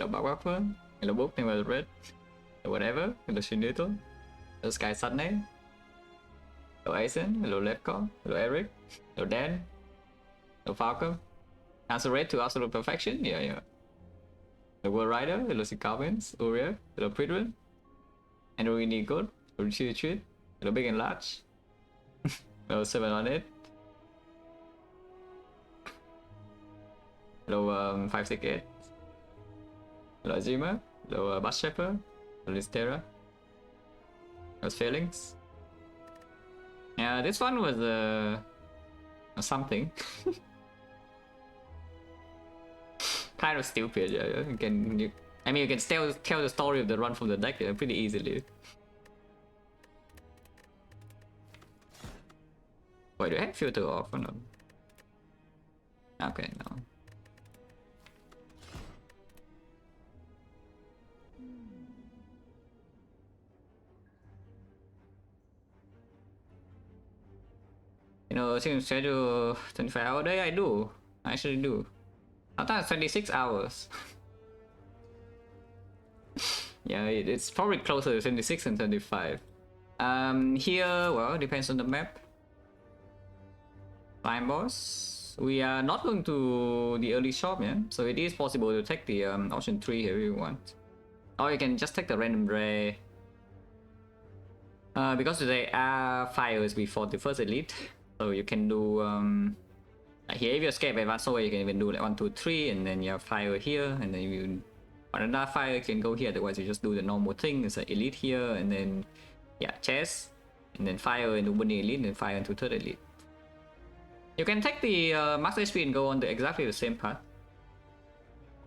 Hello Backwaffer. Hello Book, Never Red. Hello whatever. Hello Shinito. Hello Sky Sunday. Hello Aizen. Hello Lepco. Hello Eric. Hello Dan. Hello Falcon. Answer rate to absolute perfection. Yeah. The World Rider. Hello Sikavins. Uriel. Hello Pridwin. Hello Winnie Good. Hello Cheat. Hello Big and Large. Hello 7 on 8. Hello 568. Hello Azima. Hello Bus Shepherd. Hello Listera. Hello Failings. Yeah, this one was something. Kind of stupid. Yeah. I mean, you can still tell the story of the run from the deck pretty easily. Wait, do I have filter off or no? Okay, no. You know, since schedule 25-hour day, I do. I actually do. Sometimes 26 hours. Yeah, it's probably closer to 26 and 25. Here, well, depends on the map. Time boss. We are not going to the early shop, yeah? So it is possible to take the option 3 here if you want. Or you can just take the random ray. Because there are fires before the first elite. So you can do here if you escape advanced away, you can even do like 1, 2, 3, and then you have fire here, and then you want another fire, you can go here. Otherwise, you just do the normal thing. It's an elite here, and then yeah, chest, and then fire into one elite, and then fire into third elite. You can take the max HP and go on the exactly the same path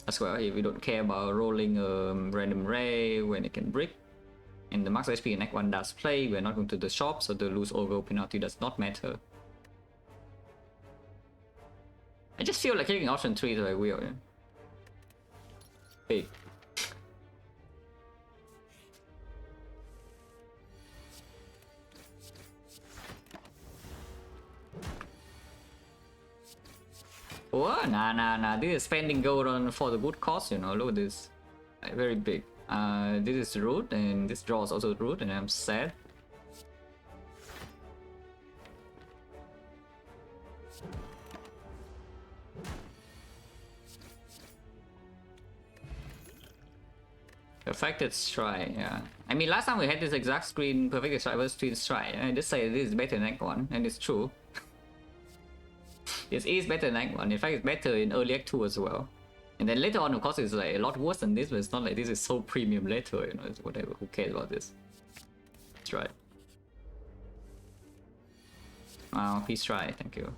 as well if you don't care about rolling a random ray when it can brick. And the max HP in Act 1 does play. We're not going to the shop, so the lose or go penalty does not matter. I just feel like taking option 3 is like weird. Yeah? Big. What? Nah. This is spending gold on for the good cause, you know. Look at this. Like, very big. This is root, and this draws also root, and I'm sad. Perfected strike, yeah. I mean, last time we had this exact screen, perfected strike versus twin strike. I just say this is better than Act 1, and it's true. This is better than Act 1. In fact, it's better in early Act 2 as well. And then later on, of course, it's like a lot worse than this, but it's not like this is so premium later, you know, it's whatever, who cares about this? That's right. Wow, peace try, thank you.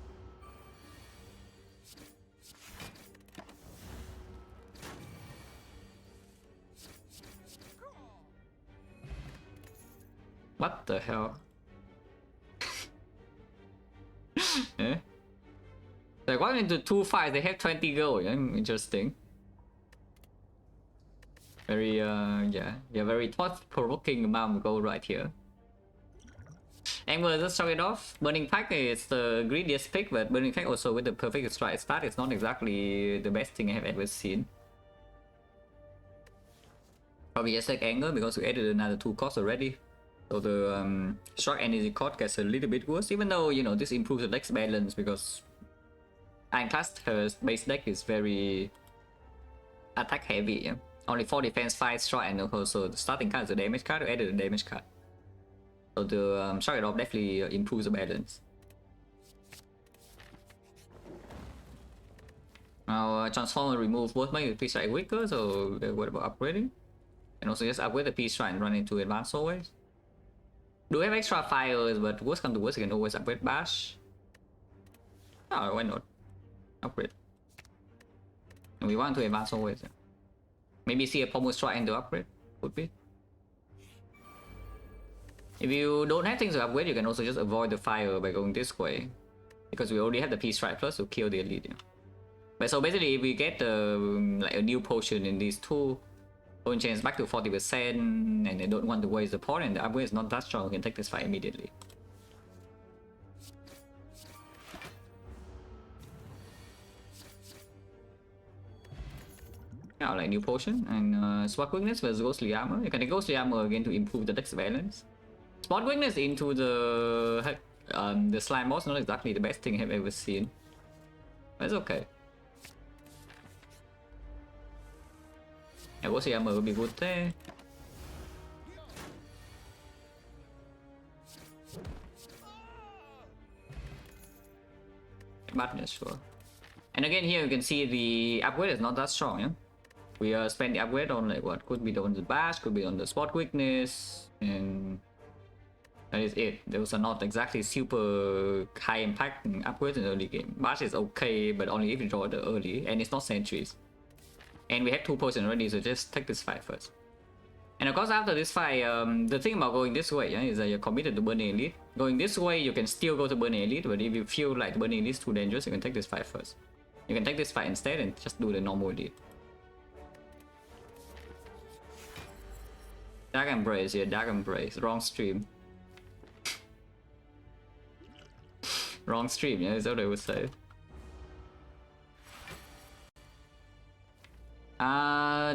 What the hell? Eh? Like, why into 2 fights? They have 20 gold. Yeah? Interesting. Very, yeah, very thought-provoking amount of gold right here. And we'll just show it off. Burning Pack is the greediest pick, but Burning Pack also with the perfect strike start is not exactly the best thing I have ever seen. Probably just like anger because we added another 2 costs already. So the strike energy cost gets a little bit worse, even though, you know, this improves the deck's balance because Ironclad, her base deck is very attack heavy, yeah? Only 4 defense, 5 strike, and also the starting card is a damage card, we added a damage card. So the strike drop definitely improves the balance. Now transform and remove both my Peace Strike weaker, so what about upgrading? And also just upgrade the Peace Strike and run into advanced always. Do have extra fires, but worst come to worst, you can always upgrade Bash. Oh, why not? Upgrade. And we want to advance always. Yeah. Maybe see a Pommel Strike and the upgrade. Would be. If you don't have things to upgrade, you can also just avoid the fire by going this way. Because we already have the Peace Strike plus to kill the elite. Yeah. But so basically, if we get like a new potion in these 2, Bone Chains back to 40%, and they don't want to waste the pot, and the upgrade is not that strong, we can take this fight immediately. Now like new potion and spot quickness versus ghostly armor. You can take ghostly armor again to improve the dex balance. Spot quickness into the slime boss, not exactly the best thing I've ever seen. But it's okay. Yeah, ghostly armor would be good there. Madness, sure. And again here you can see the upgrade is not that strong, yeah? We spend the upgrade on like what could be on the bash, could be on the spot quickness, and that is it. Those are not exactly super high impact upgrades in the early game. Bash is okay, but only if you draw the early, and it's not sentries. And we have 2 potions already, so just take this fight first. And of course after this fight, the thing about going this way, yeah, is that you're committed to Burning Elite. Going this way, you can still go to Burning Elite, but if you feel like Burning Elite is too dangerous, you can take this fight first. You can take this fight instead and just do the normal Elite. Dark Embrace, yeah, Dark Embrace. Wrong stream. Wrong stream, yeah, is what I would say.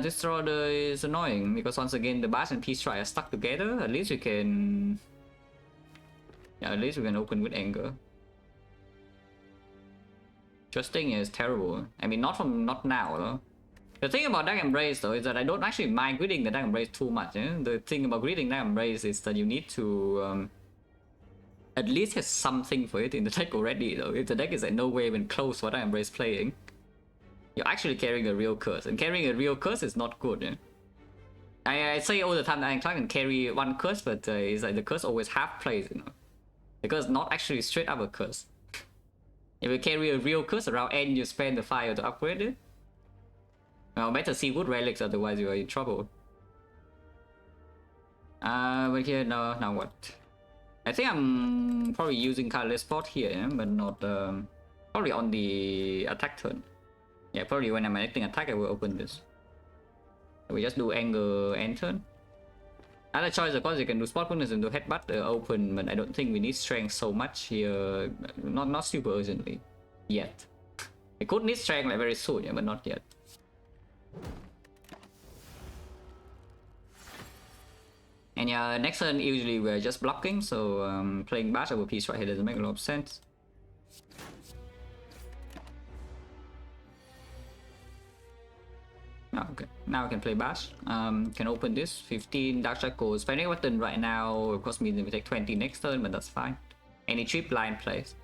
This Roder is annoying because once again the Bash and Peace Strike are stuck together. At least we can... Yeah, at least we can open with anger. Trusting is terrible. I mean, not now though. The thing about Dark Embrace though is that I don't actually mind greeting the Dark Embrace too much. Eh? The thing about greeting Dark Embrace is that you need to at least have something for it in the deck already though. If the deck is like no way even close for Dark Embrace playing, you're actually carrying a real curse, and carrying a real curse is not good. Eh? I say all the time that Ironclad can carry one curse, but it's like the curse always half plays, you know. The curse not actually straight up a curse. If you carry a real curse around and you spend the fire to upgrade it, well, better see good relics, otherwise you are in trouble. But here, no, now what? I think I'm probably using colorless spot here, yeah? But not probably on the attack turn. Yeah, probably when I'm acting attack, I will open this. We just do anger end turn. Other choice, of course, you can do spot quickness and do headbutt open, but I don't think we need strength so much here. Not super urgently yet. We could need strength like very soon, yeah, but not yet. And yeah, next turn usually we're just blocking, so playing Bash over Peace right here doesn't make a lot of sense. Oh, okay, now I can play Bash. Can open this 15 Dark Shackles. Spending a button right now, of course, means we take 20 next turn, but that's fine. Any cheap blind plays.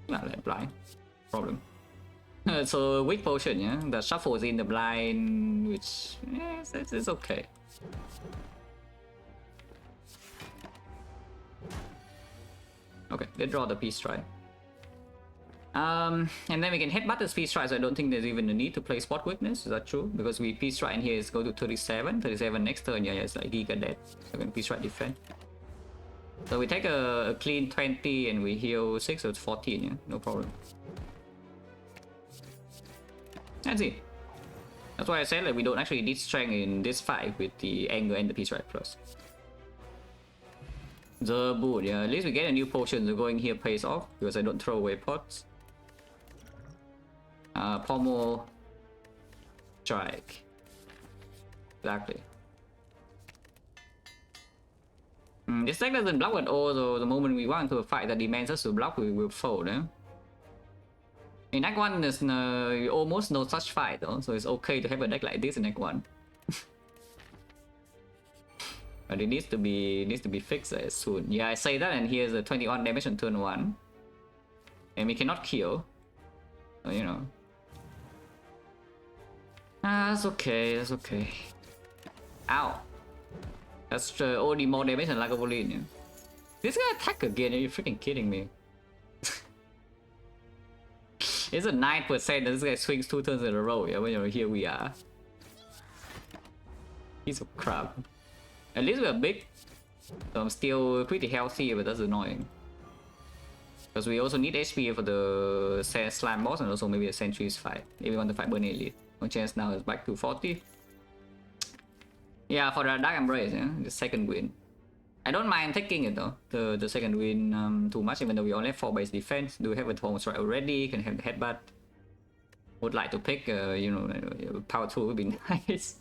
Not like blind. Problem. So weak potion, yeah. The shuffle is in the blind, which it's okay. Okay, they draw the Peace Strike. And then we can headbutt the Peace Strike, so I don't think there's even a need to play Spot Quickness. Is that true? Because we Peace Strike in here is go to 37. 37 next turn, yeah, it's like Giga Dead. So we can Peace Strike defend. So we take a clean 20 and we heal 6, so it's 14, yeah, no problem. That's it. That's why I said like we don't actually need strength in this fight with the anger and the Peace Strike plus. The boot, yeah, at least we get a new potion, so going here pays off because I don't throw away pots. Pommel strike. Exactly. This deck doesn't block at all, so the moment we want to a fight that demands us to block, we will fold. Eh? In Act 1, there's almost no such fight though, so it's okay to have a deck like this in Act 1. But it needs to be fixed soon. Yeah, I say that, and here's a 21 damage on turn 1. And we cannot kill. So, you know. That's okay, that's okay. Ow. That's only more damage than Lagavulin. Yeah. This guy attack again, are you freaking kidding me? It's a 9% that this guy swings 2 turns in a row, yeah, when you're here we are. Piece of crap. At least we're big, so I'm still pretty healthy, but that's annoying. Because we also need HP for the slime boss and also maybe a sentries fight, if we want to fight Burning Elite. Our chance now is back to 40. Yeah, for the Dark Embrace, yeah, the second win. I don't mind taking it though, the second win too much, even though we only have 4 base defense. Do we have a Pommel Strike already? Can have the headbutt. would like to pick, you know, power 2 would be nice.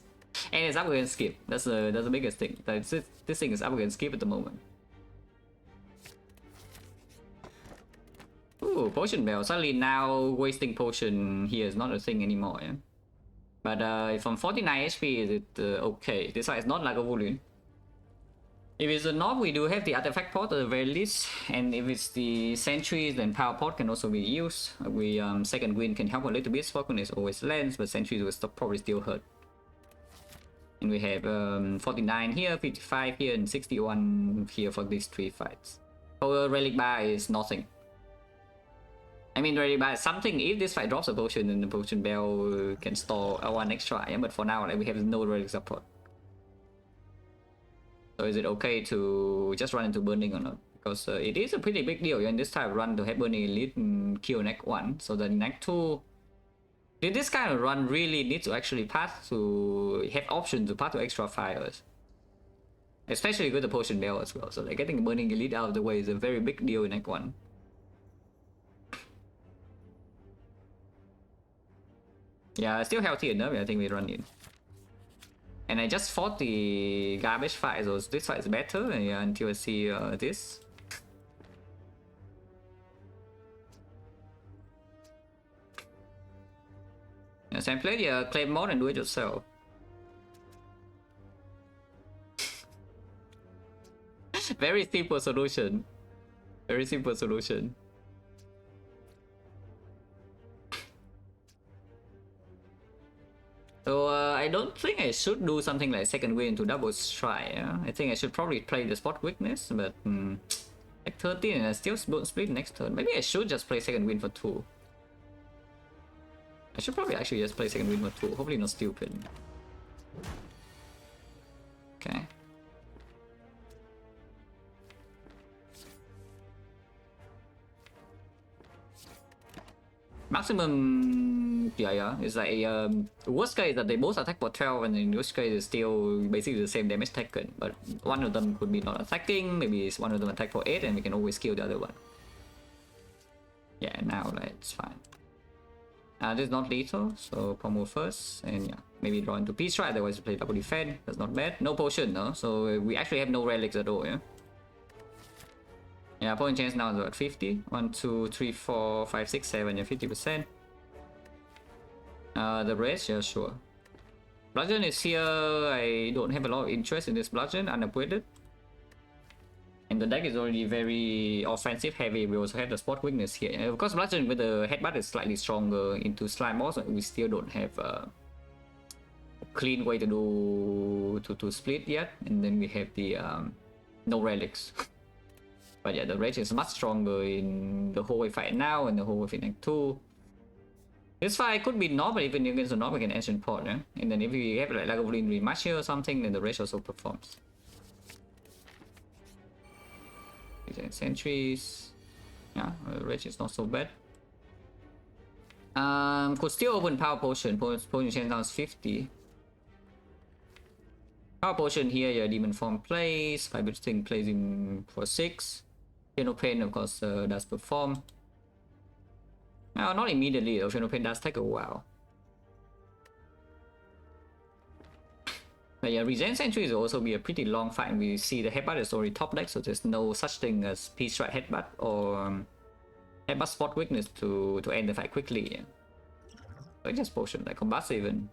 And it's up against skip. That's the biggest thing. This thing is up against skip at the moment. Ooh, potion bell. Suddenly now wasting potion here is not a thing anymore. Yeah? But from 49 HP, is it okay? This side is not like a Wulin. If it's a knob, we do have the artifact pot at the very least, and if it's the sentries, then power pot can also be used. We second wind can help a little bit. Spoken is always lands, but sentries will probably still hurt. And we have 49 here, 55 here, and 61 here for these 3 fights. Our relic bar is nothing. I mean, relic bar is something. If this fight drops a potion, then the potion bell can store one extra. Yeah? But for now, like, we have no relic support. So is it okay to just run into burning or not? Because it is a pretty big deal in this type of run to have burning elite and kill neck 1. So the neck 2, this kind of run really needs to actually pass to have options to pass to extra fires. Especially with the potion bell as well. So like getting burning elite out of the way is a very big deal in neck 1. Yeah, still healthy enough. I think we run in. And I just fought the garbage fight, so this fight is better until I see this. Yes, I played the claim mod and do it yourself. Very simple solution. Very simple solution. So I don't think I should do something like second wind to double strike. Yeah? I think I should probably play the spot weakness, but like 13 and I still don't split next turn. Maybe I should just play second wind for 2. I should probably actually just play second wind for 2. Hopefully not stupid. Okay. Maximum, yeah, it's like worst case that they both attack for 12, and in worst case it's still basically the same damage taken, but one of them could be not attacking, maybe it's one of them attack for 8 and we can always kill the other one. Yeah, now like, it's fine. This is not lethal, so pommel first, and yeah, maybe draw into peace strike, otherwise we play double defend, that's not bad. No potion though, so we actually have no relics at all, yeah? Yeah, point chance now is about 50. 1, 2, 3, 4, 5, 6, 7, yeah, 50%. The rest, yeah, sure. Bludgeon is here. I don't have a lot of interest in this bludgeon, unupgraded. And the deck is already very offensive heavy. We also have the spot weakness here. And of course, bludgeon with the headbutt is slightly stronger into slime boss. We still don't have a clean way to do to split yet. And then we have the no relics. But yeah, the rage is much stronger in the whole fight now and the whole in Act 2. This fight could be normal, even against the normal, we can ancient port, yeah? And then if we have like a Goblin rematch here or something, then the rage also performs. Sentries. Yeah, the rage is not so bad. Could still open power potion. Potion chance down is 50. Power potion here, yeah, demon form plays. Vibrant thing plays in for 6. Piano Pain, of course, does perform. No, not immediately though. Piano Pain does take a while. But yeah, Regen Sentry will also be a pretty long fight. And we see the headbutt is already top deck, so there's no such thing as Peace Strike headbutt or headbutt spot weakness to end the fight quickly. Yeah. So it's just potion, like combats even.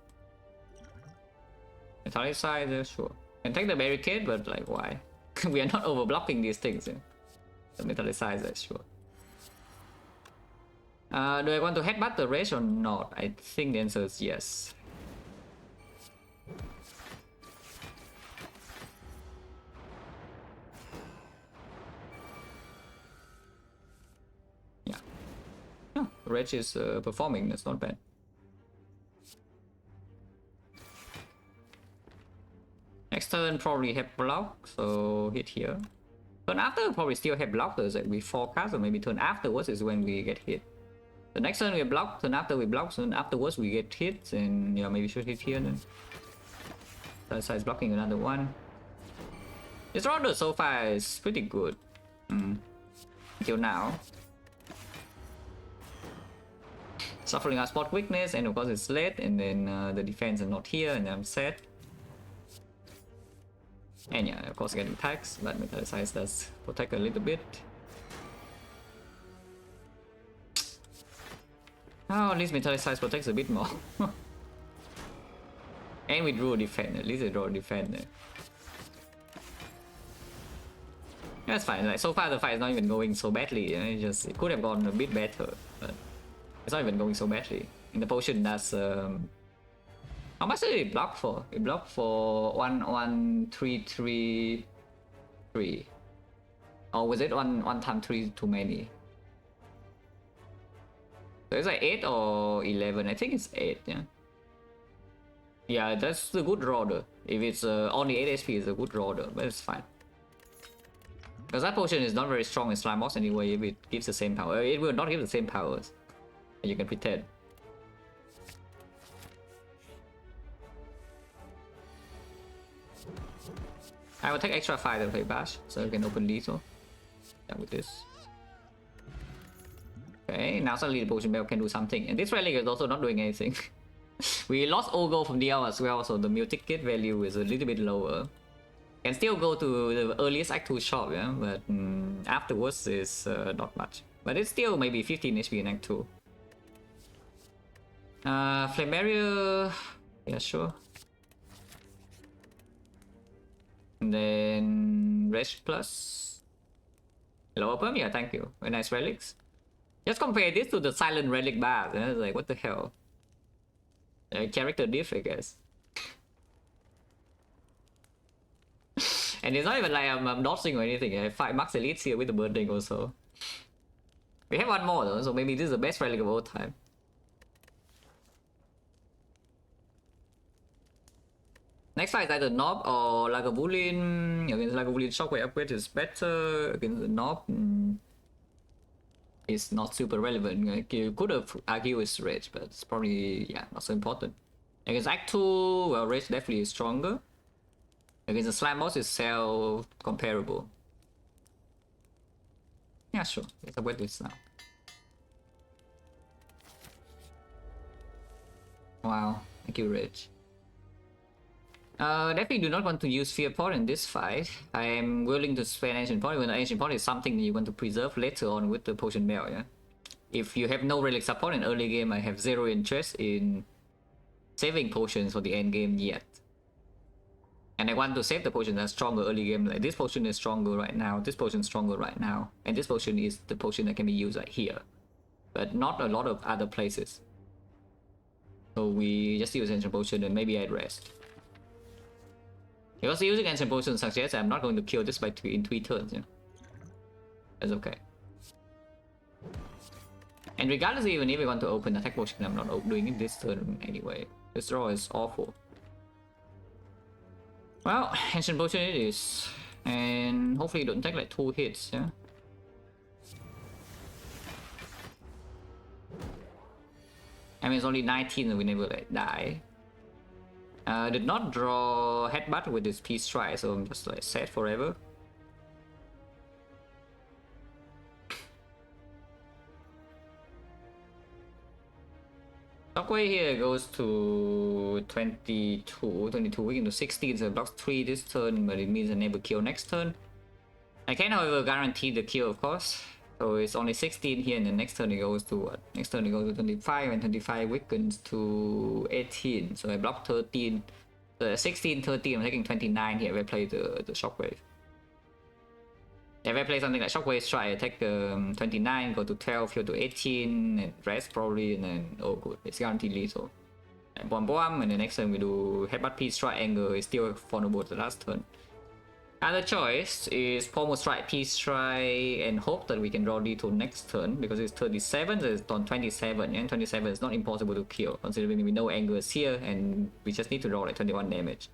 Metallicize, sure. Can take the barricade, but like why? We are not overblocking these things. Yeah. The metallicizer, sure. Do I want to headbutt the rage or not? I think the answer is yes. Yeah. Oh, rage is performing, that's not bad. Next turn probably have block, so hit here. Turn after probably still have blockers that we forecast, or maybe turn afterwards is when we get hit. The next turn we block, turn after we block, turn afterwards we get hit, and yeah, maybe should hit here then. That side is blocking another one. This roster so far is pretty good. Until now. Suffering our spot weakness, and of course it's late, and then the defense is not here, and I'm sad. And yeah, of course getting attacks, but Metallicize does protect a little bit. Oh, at least Metallicize protects a bit more. And we drew a defend, at least I draw a defend. That's fine, like so far the fight is not even going so badly, it could have gone a bit better, but it's not even going so badly. And the potion does how much did it block for? It blocked for 11333. Or was it one time 3 too many? So it's like 8 or 11. I think it's 8, yeah. Yeah, that's a good draw though. If it's only 8 HP, it's a good draw though, but it's fine. Because that potion is not very strong in Slime Boss anyway, if it gives the same power. It will not give the same powers. You can pretend. I will take extra 5 to play Bash, so you can open lethal. Yeah, with this. Okay, now suddenly the Potion Bell can do something. And this relic is also not doing anything. We lost Ogo from DL as well, so the Mew ticket value is a little bit lower. Can still go to the earliest Act 2 shop, yeah, but afterwards is not much. But it's still maybe 15 HP in Act 2. Flame Barrier, yeah, sure. And then Rest Plus. Lower perm, yeah, thank you. Very nice relics. Just compare this to the Silent Relic bar. It's like, what the hell? Character diff, I guess. And it's not even like I'm dodging or anything. I fight Max Elites here with the burning also. We have one more though, so maybe this is the best relic of all time. Next fight is either Knob or Lagavulin. Against Lagavulin, Shockwave upgrade is better. Against the Knob, it's not super relevant. Like, you could have argued with Rage, but it's probably, yeah, not so important. Against Act 2, well, Rage definitely is stronger. Against the Slime Boss, it's Cell comparable. Yeah, sure. Let's upgrade this now. Wow, thank you, Rage. Definitely do not want to use Fear Pot in this fight. I am willing to spend Ancient Pot when Ancient Pot is something you want to preserve later on with the Potion Bell, yeah? If you have no Relic support in early game, I have zero interest in saving potions for the end game yet. And I want to save the potions that are stronger early game. Like this potion is stronger right now, this potion is stronger right now, and this potion is the potion that can be used right here. But not a lot of other places. So we just use Ancient Potion and maybe I'd rest. Because using Ancient Potion suggests I'm not going to kill this by in 3 turns, yeah? That's okay. And regardless, even if we want to open Attack Potion, I'm not doing it this turn anyway. This draw is awful. Well, Ancient Potion it is. And hopefully it don't take like 2 hits, yeah? I mean, it's only 19 and we never like die. Did not draw Headbutt with this Peace Strike, so I'm just like sad forever. Shockwave here goes to 22, we can do 16, so it blocks 3 this turn, but it means I never kill next turn. I can, however, guarantee the kill, of course. So it's only 16 here, and the next turn it goes to what? Next turn it goes to 25, and 25 weakens to 18. So I block 13. 16, 13, I'm taking 29 here if I play the Shockwave. If I play something like Shockwave Strike, I take 29, go to 12, here to 18, and rest probably, and then, oh good, it's guaranteed lethal. And bomb, and the next turn we do Headbutt, Peace Strike, Anger, is still vulnerable to the last turn. Other choice is Pommel Strike, Peace Strike, and hope that we can draw lethal next turn, because it's 37, so it's on 27, and 27 is not impossible to kill, considering we know Anger is here, and we just need to draw like 21 damage.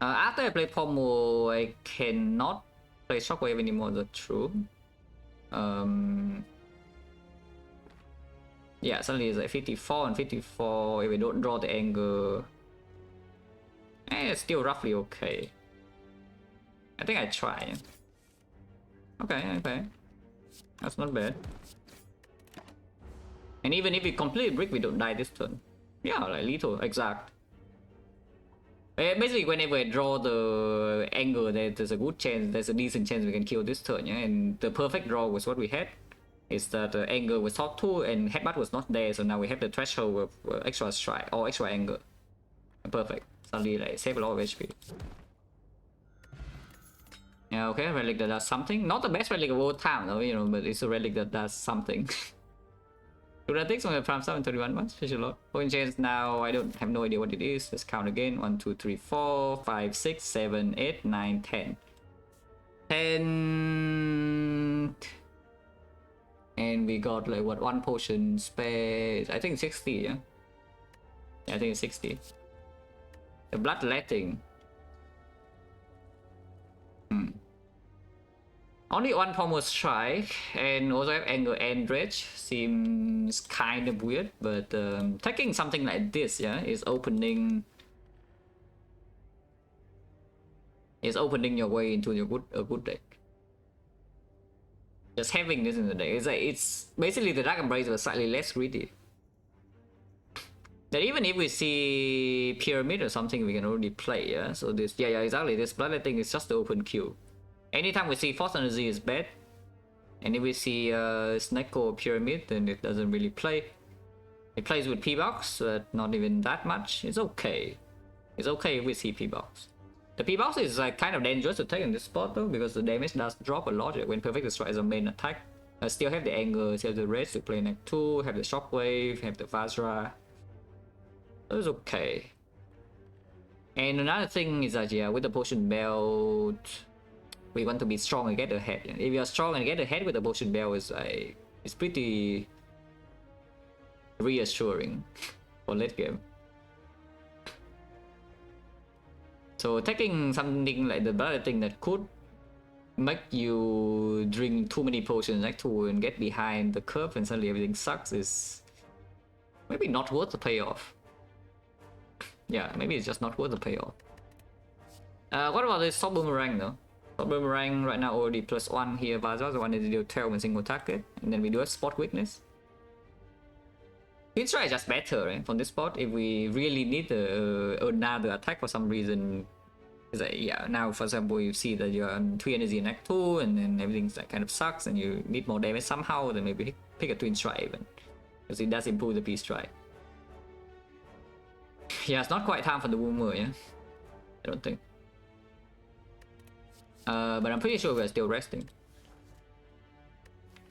After I play Pommel, I cannot play Shockwave anymore, that's true. Yeah, suddenly it's like 54 and 54, if we don't draw the Anger... it's still roughly okay. I think I try. Okay. That's not bad. And even if we completely brick, we don't die this turn. Yeah, like lethal, exact. Basically, whenever I draw the angle, there's a good chance, there's a decent chance we can kill this turn, yeah? And the perfect draw was what we had. Is that the angle was top 2 and headbutt was not there, so now we have the threshold of extra strike or extra angle. Perfect. Suddenly, like, save a lot of HP. Yeah, okay, relic that does something. Not the best relic of all time, though, you know, but it's a relic that does something. Lunatics on the prime 731 months, fish a lot. Point change now, I don't have no idea what it is. Let's count again. 1, 2, 3, 4, 5, 6, 7, 8, 9, 10. 10. And we got like what, 1 potion spare. I think 60, yeah? Yeah, I think it's 60. The bloodletting. Only 1 pommel strike, and also have angle and dredge. Seems kind of weird, but taking something like this, yeah, is opening your way into a good deck. Just having this in the deck, it's basically the Dragon Brace was slightly less greedy. That even if we see Pyramid or something, we can already play, yeah. So this, yeah, exactly. This bloodletting is just the open queue. Anytime we see Force Energy is bad, and if we see Snake or Pyramid, then it doesn't really play. It plays with P-Box, but not even that much. It's okay. It's okay if we see P-Box. The P-Box is like kind of dangerous to take in this spot though, because the damage does drop a lot when Perfect Destroy is a main attack. I still have the Anger, still have the Rage to play next 2, have the Shockwave, have the Vajra. So it's okay. And another thing is that, yeah, with the Potion Belt, we want to be strong and get ahead. If you are strong and get ahead with the Potion Belt, it's pretty reassuring for late game. So taking something like the bloodletting that could make you drink too many potions like 2 and get behind the curve and suddenly everything sucks is maybe not worth the payoff. Yeah, maybe it's just not worth the payoff. What about this Stop Boomerang though? Stop Boomerang right now already +1 here. Vajra, the one is to deal 12 when single target. And then we do have Spot Weakness. Twin Strike is just better, right? From this spot, if we really need another attack for some reason. It's like, yeah, now for example, you see that you're on 3 energy in Act 2 and then everything's like kind of sucks and you need more damage somehow, then maybe pick a Twin Strike even. Because it does improve the P-Strike. Yeah, it's not quite time for the Boomer, yeah? I don't think. But I'm pretty sure we're still resting.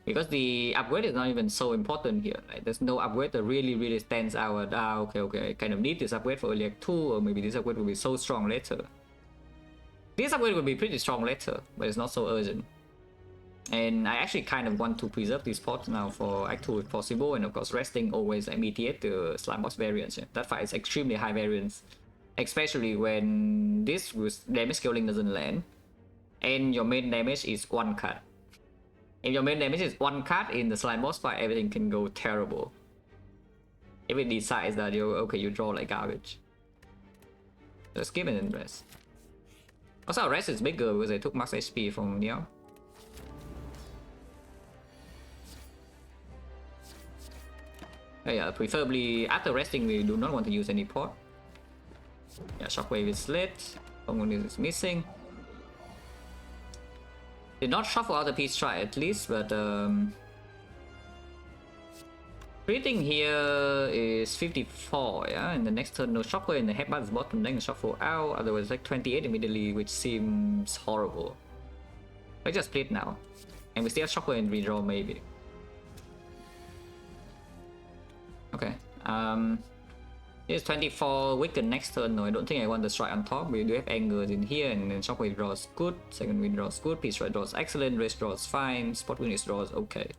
Because the upgrade is not even so important here. Like, there's no upgrade that really stands out. Okay, I kind of need this upgrade for early Act 2, or maybe this upgrade will be so strong later. This upgrade will be pretty strong later, but it's not so urgent. And I actually kind of want to preserve these pots now for Act 2 if possible, and of course resting always mediate the slime boss variance. Yeah. That fight is extremely high variance, especially when this damage scaling doesn't land, and your main damage is 1 cut. If your main damage is 1 cut in the slime boss fight, everything can go terrible. If it decides that you draw like garbage. So skip and then rest. Also our rest is bigger because I took max HP from Neo. Oh yeah, preferably after resting we do not want to use any pot. Yeah, Shockwave is lit, Kongun is missing. Did not shuffle out the P-Strike at least, but Creating here is 54, yeah, and the next turn no Shockwave and the headbutt is bottom, then shuffle out, otherwise like 28 immediately, which seems horrible. I just split now, and we still have Shockwave and redraw maybe. Okay, here's 24 weaken next turn. No, I don't think I want the strike on top. We do have angers in here, and then Shockwave draws good, second wind draws good, P-Strike draws excellent, Race draws fine, Spot Weakness draws okay.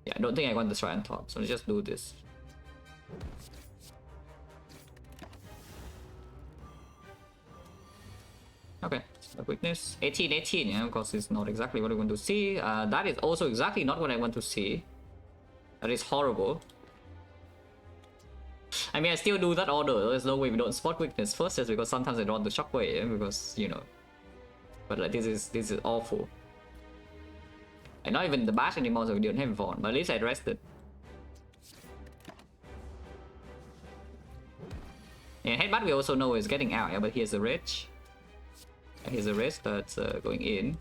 Yeah, I don't think I want the strike on top, so let's just do this. Okay, Spot Weakness, 18, yeah, of course it's not exactly what I want to see. That is also exactly not what I want to see. That is horrible. I mean, I still do that order. There's no way we don't Spot Weakness first, just because sometimes I don't want the Shockwave, yeah? Because, you know. But like, this is awful. And not even the bash anymore, so we don't have Vaughn, but at least I rested. And headbutt we also know is getting out, yeah, but here's the rage. Here's the rage that's going in.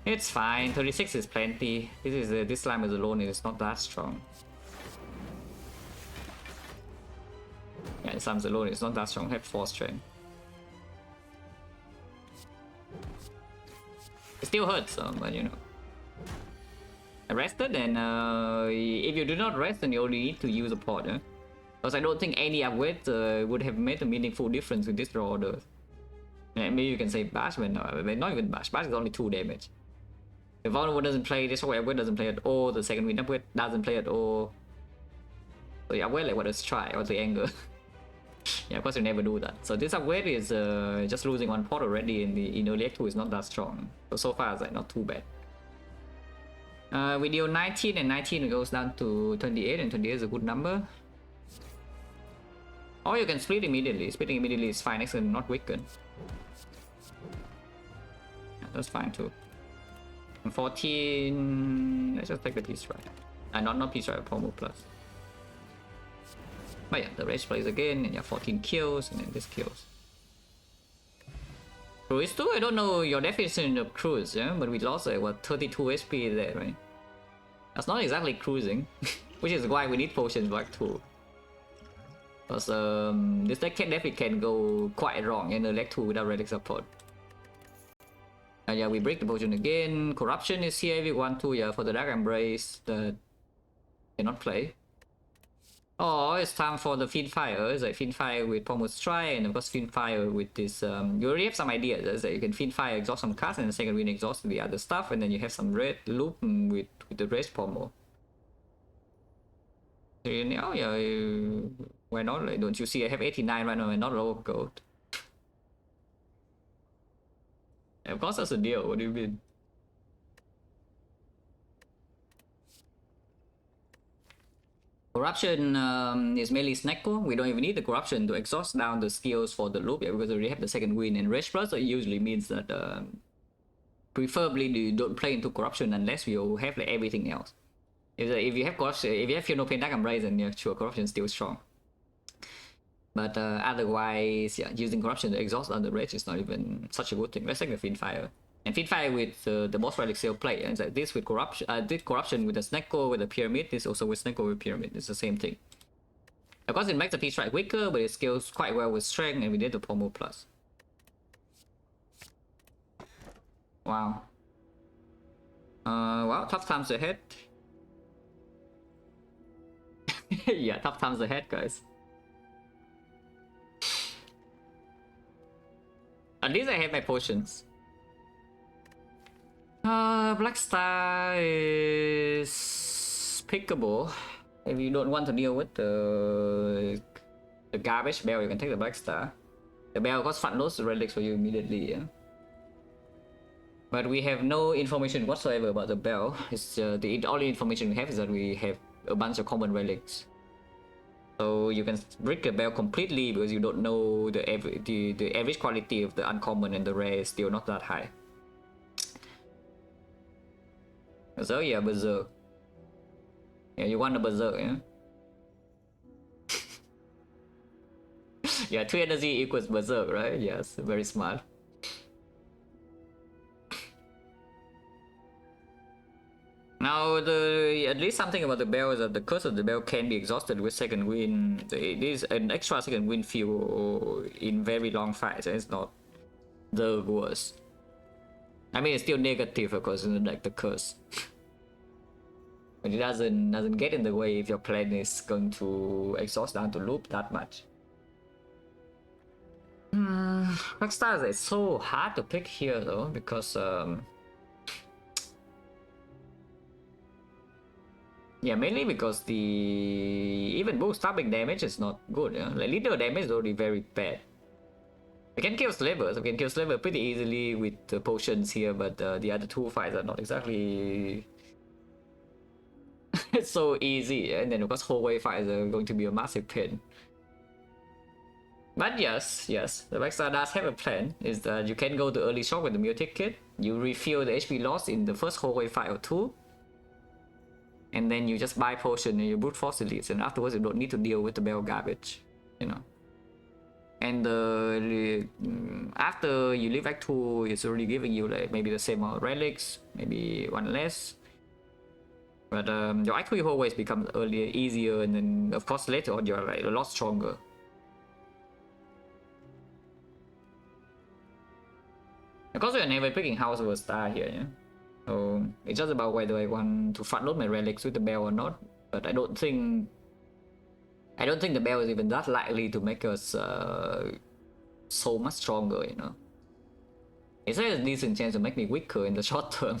It's fine. 36 is plenty. This slime is alone is not that strong. Yeah, this slime's alone is not that strong. Have 4 strength. It still hurts, but you know. I rested, and if you do not rest, then you only need to use a pot, yeah? Because I don't think any upgrade would have made a meaningful difference with this draw order. Yeah, maybe you can say bash, but no, not even bash. Bash is only 2 damage. The vulnerable doesn't play, this upgrade doesn't play at all, the second wind upgrade doesn't play at all. So the upgrade, like, what is try, or the anger. Yeah, of course you never do that. So this upgrade is just losing 1 pot already, and the early Act 2 is not that strong. So far it's like not too bad. We deal 19 and 19 goes down to 28, and 28 is a good number. Or you can split immediately. Splitting immediately is fine, actually not weaken. Yeah, that's fine too. And 14, let's just take the peace strike. Not peace strike, promo plus. But yeah, the rage plays again, and yeah, 14 kills, and then this kills. Cruise 2, I don't know your definition of cruise, yeah? But we lost like, what, 32 HP there, right? That's not exactly cruising, which is why we need potions like 2. Because this deck definitely can go quite wrong in the leg 2 without relic support. Yeah, we break the potion again. Corruption is here if you want to, yeah, for the Dark Embrace that cannot play. Oh, it's time for the Fiend Fire. It's like Fiend Fire with Pommel Strike, and of course Fiend Fire with this. You already have some ideas. It's like you can Fiend Fire, exhaust some cards, and the second win exhaust the other stuff, and then you have some red loop with the rest Pommel. So you know, yeah, why not? Like, don't you see I have 89 right now and not low gold? Yeah, of course that's a deal. What do you mean? Corruption is mainly Snecko. We don't even need the corruption to exhaust down the skills for the loop, yeah, because we already have the second win and Rage Plus. So it usually means that preferably you don't play into corruption unless you have like everything else. If you have corruption, if you have no pain Dark Embrace, then yeah, sure, corruption is still strong. But otherwise, yeah, using corruption to exhaust on the rage is not even such a good thing. Let's take the Fiend Fire. And Fiend Fire with the boss relic still play. And like this with corruption, did corruption with the Snecko with the pyramid. This also with Snecko with pyramid. It's the same thing. Of course, it makes the Peace Strike weaker, but it scales quite well with strength, and we did the Pommel plus. Wow. Well, tough times ahead. Yeah, tough times ahead, guys. At least I have my potions. Black Star is pickable. If you don't want to deal with the garbage bell, you can take the Black Star. The bell costs front loads the relics for you immediately, yeah. But we have no information whatsoever about the bell. It's the only information we have is that we have a bunch of common relics. So you can break the bell completely because you don't know the average quality of the uncommon, and the rare is still not that high. So yeah, Berserk. Yeah, you want a Berserk, yeah? Yeah, 2 energy equals Berserk, right? Yes, very smart. Now, at least something about the bell is that the curse of the bell can be exhausted with second wind. It is an extra second wind fuel in very long fights, and it's not the worst. I mean, it's still negative, of course, like the curse. But it doesn't get in the way if your plan is going to exhaust down to loop that much. Rockstars is so hard to pick here though, because yeah, mainly because the even both stabbing damage is not good. Yeah? Like lethal damage is already very bad. We can kill Slavers. We can kill Slaver pretty easily with the potions here, but the other 2 fights are not exactly it's so easy. And then of course whole way fights are going to be a massive pain. But yes, the Backstar does have a plan. Is that you can go to early shock with the Mutic Kit. You refill the HP loss in the first whole way fight or 2. and then you just buy potion and you brute force elites, and afterwards you don't need to deal with the bell garbage, you know. And after you leave Act 2, it's already giving you like maybe the same amount of relics, maybe one less. But your Act 3 always becomes earlier, easier, and then of course later on you're like a lot stronger. Of course, you're never picking house over star here, yeah? So it's just about whether I want to front load my relics with the bell or not. But I don't think the bell is even that likely to make us so much stronger, you know. It's a decent chance to make me weaker in the short term.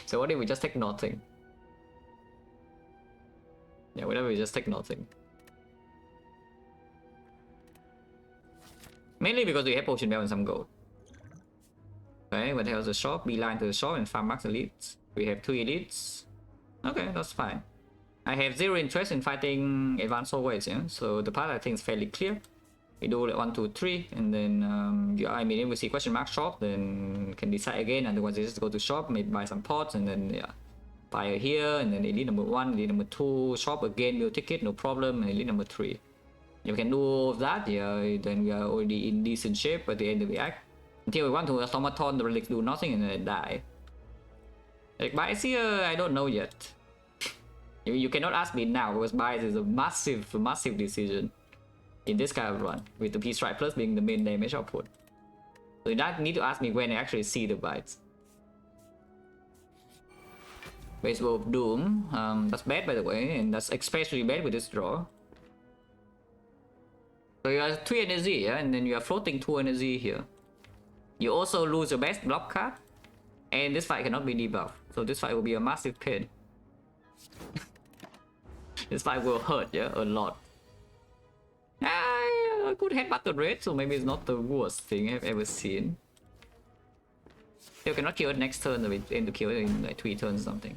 So what if we just take nothing? Yeah, whatever, we just take nothing. Mainly because we have potion bell and some gold. Okay, what else? The shop, beeline to the shop and farm max elites. We have 2 elites. Okay, that's fine. I have 0 interest in fighting advanced hallways, yeah? So the path I think is fairly clear. We do like 1, 2, 3, and then I mean if we see question mark shop, then can decide again. Otherwise, just go to shop, maybe buy some pots, and then yeah, fire here, and then elite number 1, elite number 2, shop again, build ticket, no problem, and elite number 3. If we can do all of that, yeah, then we are already in decent shape at the end of the act. Until we want to automaton, the relics do nothing and then die. Like bias here, I don't know yet. You cannot ask me now because bias is a massive decision in this kind of run, with the Peace Strike Plus being the main damage output. So you don't need to ask me when I actually see the bites. Baseball of Doom, that's bad by the way, and that's especially bad with this draw. So you are 3 energy, yeah, and then you are floating 2 energy here. You also lose your best block card, and this fight cannot be debuffed. So this fight will be a massive pain. This fight will hurt, yeah, a lot. I could headbutt the red, so maybe it's not the worst thing I've ever seen. You cannot kill it next turn, so we aim to kill it in like 3 turns or something.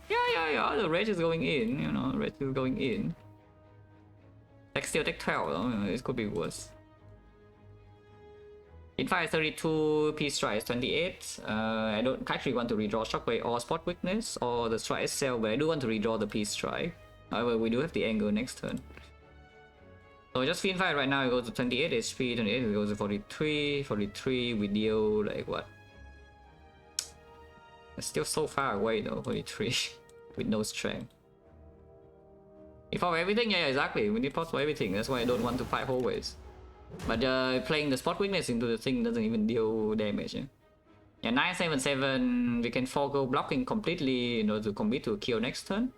Yeah, the red is going in, you know, red is going in. Like still take 12, though. It could be worse. Infire 32, Peace Strike is 28. I don't actually want to redraw Shockwave or Spot Weakness or the Strike itself, but I do want to redraw the Peace Strike. However, we do have the angle next turn. So just Fiend Fire right now, it goes to 28 HP, 28 it goes to 43, 43 we deal like what? It's still so far away though, 43 with no strength. If for everything, yeah, exactly, we need pots for everything, that's why I don't want to fight hallways. But playing the Spot Weakness into the thing doesn't even deal damage. Yeah, 977, we can forego blocking completely in order to commit to a kill next turn.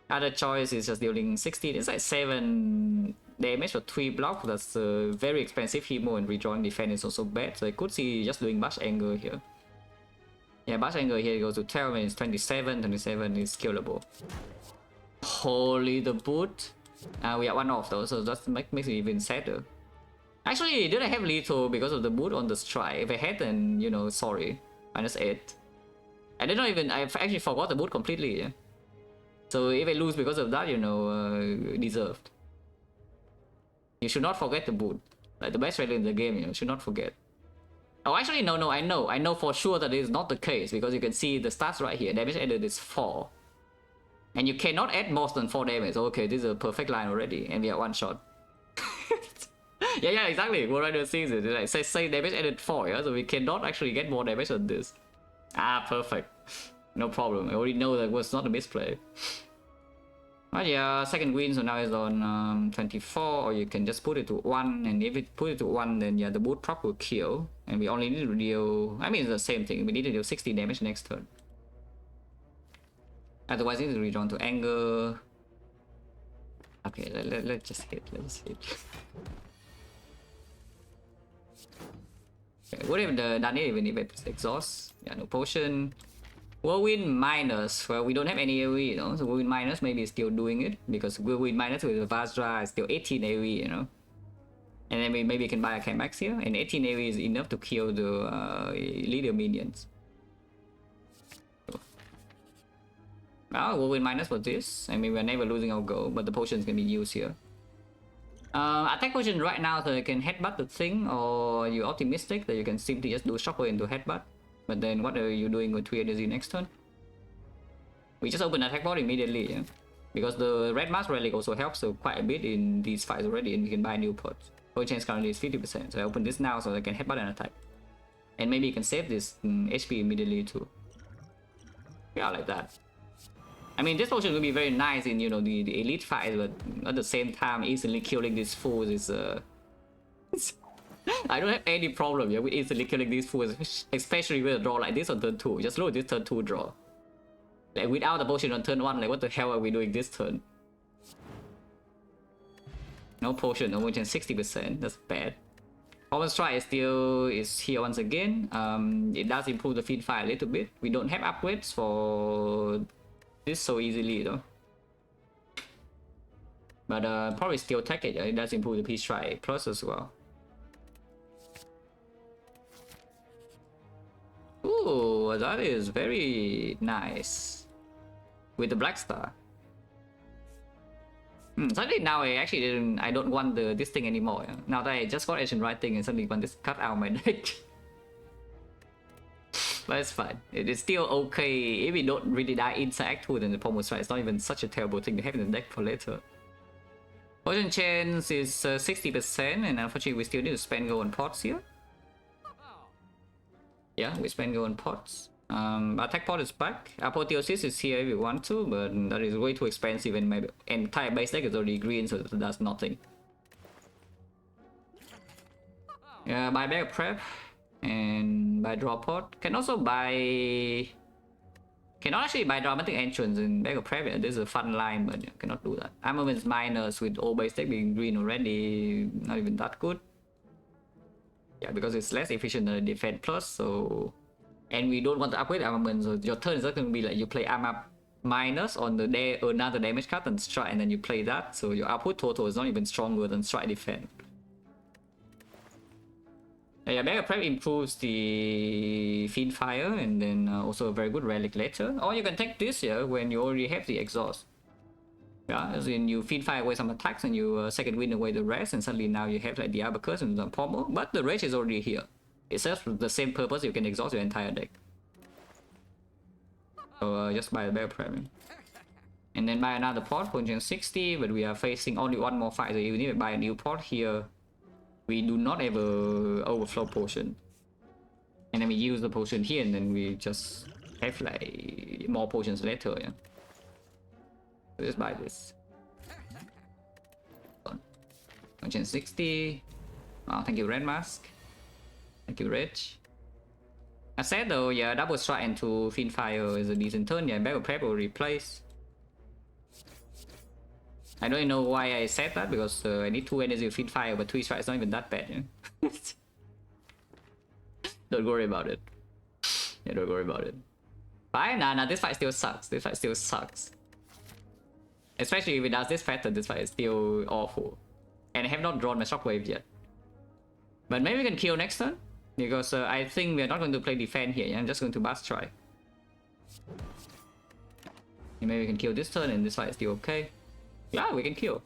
Other choice is just dealing 16, it's like 7 damage for 3 blocks. That's very expensive Hemo, and redrawing defense is also bad. So I could see just doing Bash Anger here. Yeah, Bash Anger here goes to 12 and it's 27, 27 is killable. Holy the boot. We are 1 off though, so that makes it even sadder. Actually, did I have lethal because of the boot on the strike? If I had, then, you know, sorry. -8. I did not even, I actually forgot the boot completely, yeah? So if I lose because of that, you know, deserved. You should not forget the boot. Like the best rally in the game, you know, should not forget. Oh, actually, no, I know for sure that it is not the case, because you can see the stats right here. Damage added is 4. And you cannot add more than 4 damage. Okay, this is a perfect line already, and we are 1 shot. yeah, exactly. What Rider sees it. Like, say damage added 4, yeah? So we cannot actually get more damage than this. Ah, perfect. No problem. I already know that was not a misplay. But yeah, second win, so now it's on 24, or you can just put it to 1, and if it put it to 1, then yeah, the boot prop will kill, and we only need to deal, I mean it's the same thing, we need to deal 60 damage next turn. Otherwise it is redrawn to anger. Okay, let's just hit, let's hit. Okay, what if the done it even if it's exhaust? Yeah, no potion. Whirlwind minus, well, we don't have any AoE, you know, so Whirlwind minus maybe is still doing it, because Whirlwind minus with the Vajra is still 18 AoE, you know. And then we maybe can buy a Chemax here, and 18 AoE is enough to kill the leader minions. Well, Whirlwind minus for this, I mean, we're never losing our goal, but the potions can be used here. Attack potion right now, so you can headbutt the thing, or you're optimistic that you can simply just do shockwave into headbutt. But then what are you doing with 3 energy next turn? We just open attack board immediately, yeah? Because the red mask relic also helps so quite a bit in these fights already, and we can buy new pots. Point chance currently is 50%, so I open this now so I can headbutt and attack. And maybe you can save this HP immediately too. Yeah, like that. I mean, this potion will be very nice in, you know, the elite fight, but at the same time, easily killing these fools is I don't have any problem with easily killing these fools, especially with a draw like this on turn 2. Just load this turn 2 draw. Like without the potion on turn 1, like what the hell are we doing this turn? No potion, no more than 60%. That's bad. Common Strike is here once again. It does improve the feed fire a little bit. We don't have upgrades for this so easily though. But probably still take it. It does improve the Peace Strike plus as well. Ooh, that is very nice. With the Black Star. Suddenly now I don't want this thing anymore. Now that I just got Ancient Writing and suddenly want this cut out my deck. But it's fine. It is still okay. If we don't really die inside Act 2, then the Pommel Strike is not even such a terrible thing to have in the deck for later. Potion chance is 60%, and unfortunately we still need to spend gold on pots here. Yeah, we spend gold on pots. Attack pot is back. Apotheosis is here if you want to, but that is way too expensive and my entire base deck is already green, so it does nothing. Yeah, buy bag of prep and buy draw pot. Can also buy... Cannot actually buy dramatic entrance in bag of prep. Yeah, this is a fun line, but yeah, cannot do that. Armaments minus with all base deck being green already, not even that good. Yeah, because it's less efficient than the defense plus, so... And we don't want to upgrade armament, so your turn is not going to be like you play armor minus on the another damage card and strike, and then you play that, so your output total is not even stronger than strike defense. Yeah, Mega Prep improves the Fiend Fire, and then also a very good relic later. Or you can take this here when you already have the exhaust. Yeah, as in you Fiend Fire away some attacks and you second wind away the rest, and suddenly now you have like the Abacus and the Pommel, but the rage is already here. It serves the same purpose, you can exhaust your entire deck. So just buy a Mega Prep. And then buy another pot, Potion 60, but we are facing only one more fight, so you need to buy a new pot here. We do not ever overflow potion. And then we use the potion here, and then we just have like more potions later, yeah. So just buy this. Potion 60. Oh, thank you, Red Mask. Thank you, Rich. I said though, yeah, double strike into Fiend Fire is a decent turn, yeah, Battle Prep will replace. I don't know why I said that, because I need 2 energy Fiend Fire, but 3 strike is not even that bad, yeah? Don't worry about it. Yeah, don't worry about it. Fine, nah, this fight still sucks. This fight still sucks. Especially if it does this pattern, this fight is still awful. And I have not drawn my Shockwave yet. But maybe we can kill next turn, because I think we're not going to play defense here, yeah? I'm just going to Blast Strike. And maybe we can kill this turn, and this fight is still okay. Yeah, we can kill.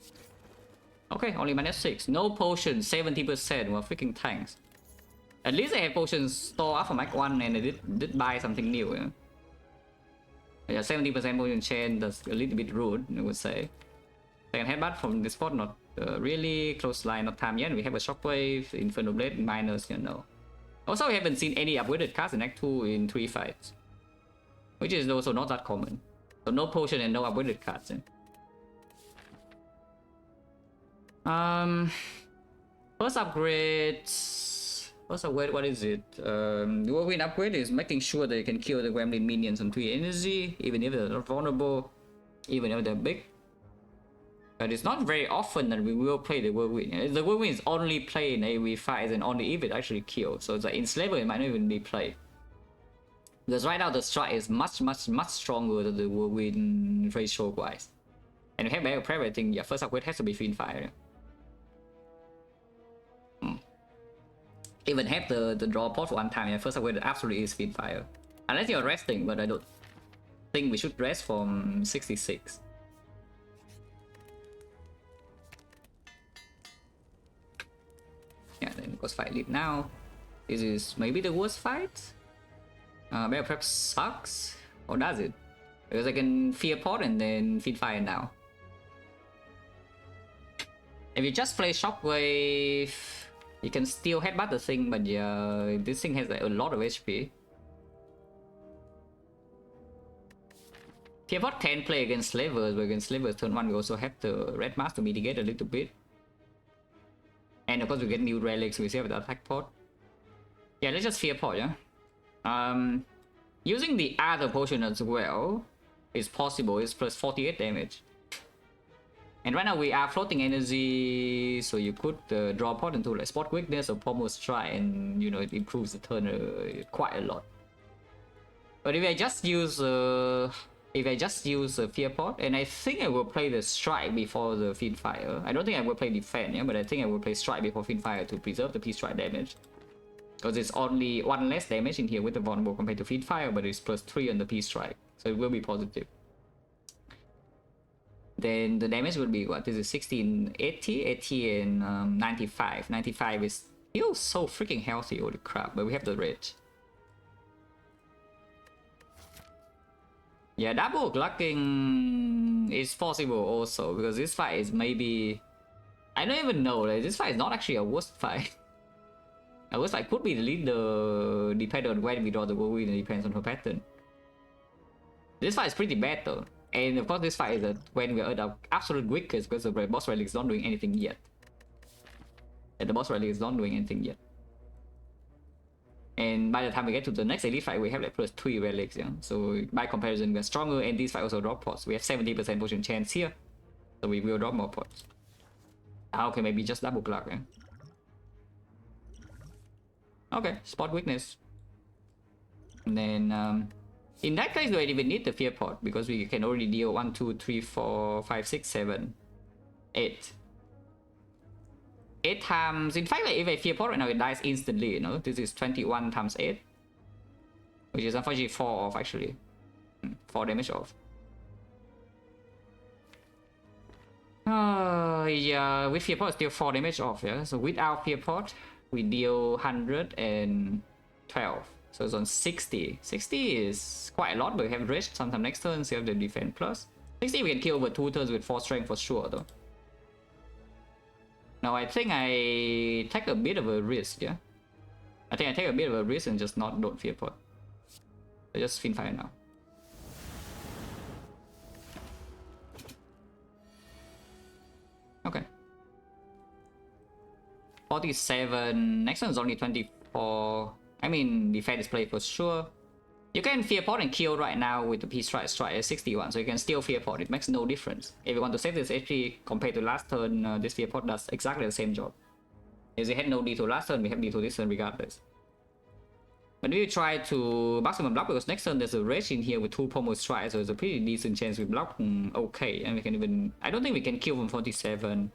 Okay, only -6. No potion, 70%. Well, freaking tanks. At least I have potions stored up from Act 1 and I did buy something new. Yeah, yeah, 70% potion chain, that's a little bit rude, I would say. Second headbutt from this spot, not really. Close line, not time yet. We have a Shockwave, Inferno Blade, minus, you know. Also, we haven't seen any upgraded cards in Act 2 in 3 fights. Which is also not that common. So no potion and no upgraded cards. Yeah. First upgrade, what is it? The Whirlwind upgrade is making sure that you can kill the Gremlin minions on 3 energy, even if they're not vulnerable, even if they're big. But it's not very often that we will play the Whirlwind. The Whirlwind is only played in AoE fights and only if it actually kills. So it's like in Slaver it might not even be played. Because right now the strike is much stronger than the Whirlwind ratio wise. And if you have Battle Prep, I think your first upgrade has to be Fiend Fire. Even have the draw pot for one time, yeah, first upgrade absolutely is Fiend Fire. Unless you're resting, but I don't think we should rest from 66. Yeah, then Ghost Fight lead now. This is maybe the worst fight. Battle Prep sucks? Or does it? Because I can Fear Pot and then Feed Fire now. If you just play Shockwave, you can still headbutt the thing, but yeah, this thing has like, a lot of HP. Fear Pot can play against Slavers, but against Slavers turn 1 we also have the Red Mask to mitigate a little bit. And of course we get new relics, we still have the attack pot. Yeah, let's just Fear Pot, yeah? Using the other potion as well is possible, it's plus 48 damage. And right now we are floating energy, so you could draw a pot into like Spot Weakness or Pommel Strike, and you know it improves the turn quite a lot. But if I just use Fear Pot, and I think I will play the Strike before the Feed Fire. I don't think I will play Defend, yeah, but I think I will play Strike before Feed Fire to preserve the P-Strike damage. Because it's only 1 less damage in here with the Vulnerable compared to Feed Fire, but it's plus 3 on the P-Strike, so it will be positive. Then the damage will be what? This is 16, 80 and 95. 95 is still so freaking healthy, holy crap, but we have the rage. Yeah, double Glucking is possible also, because this fight is maybe... I don't even know, like, this fight is not actually a worst fight. A worst fight could be the leader, depending on when we draw the whirlwind, it depends on her pattern. This fight is pretty bad though. And of course this fight is when we are at our absolute weakest, because the boss relic is not doing anything yet. And the boss relic is not doing anything yet. And by the time we get to the next elite fight, we have like plus 3 relics, yeah. So by comparison, we are stronger, and this fight also drop pots. We have 70% potion chance here, so we will drop more pots. Okay, maybe just double clock, yeah. Okay, Spot Weakness. And then in that case, we don't even need the Fear Pot, because we can already deal 1, 2, 3, 4, 5, 6, 7, 8. 8 times, in fact, like, if I Fear Pot right now, it dies instantly, you know. This is 21 times 8, which is unfortunately 4 off actually. 4 damage off. Yeah, with Fear Pot, still 4 damage off, yeah. So without Fear Pot, we deal 112. So it's on 60. 60 is quite a lot, but we have Rage sometime next turn, so you have the Defend plus. 60 we can kill over 2 turns with 4 strength for sure though. Now I think I take a bit of a risk, yeah? I think I take a bit of a risk and just don't Fear Pot. So just Fin Fire now. Okay. 47. Next one is only 24. I mean, Defend is played for sure. You can Fear Pot and kill right now with the P-Strike strike at 61, so you can still Fear Pot. It makes no difference. If you want to save this HP compared to last turn, this Fear Pot does exactly the same job. If we had no D2 last turn, we have D2 this turn regardless. But if you try to maximum block, because next turn there's a Rage in here with 2 Pommel Strike, so it's a pretty decent chance we block okay. And we can even... I don't think we can kill from 47.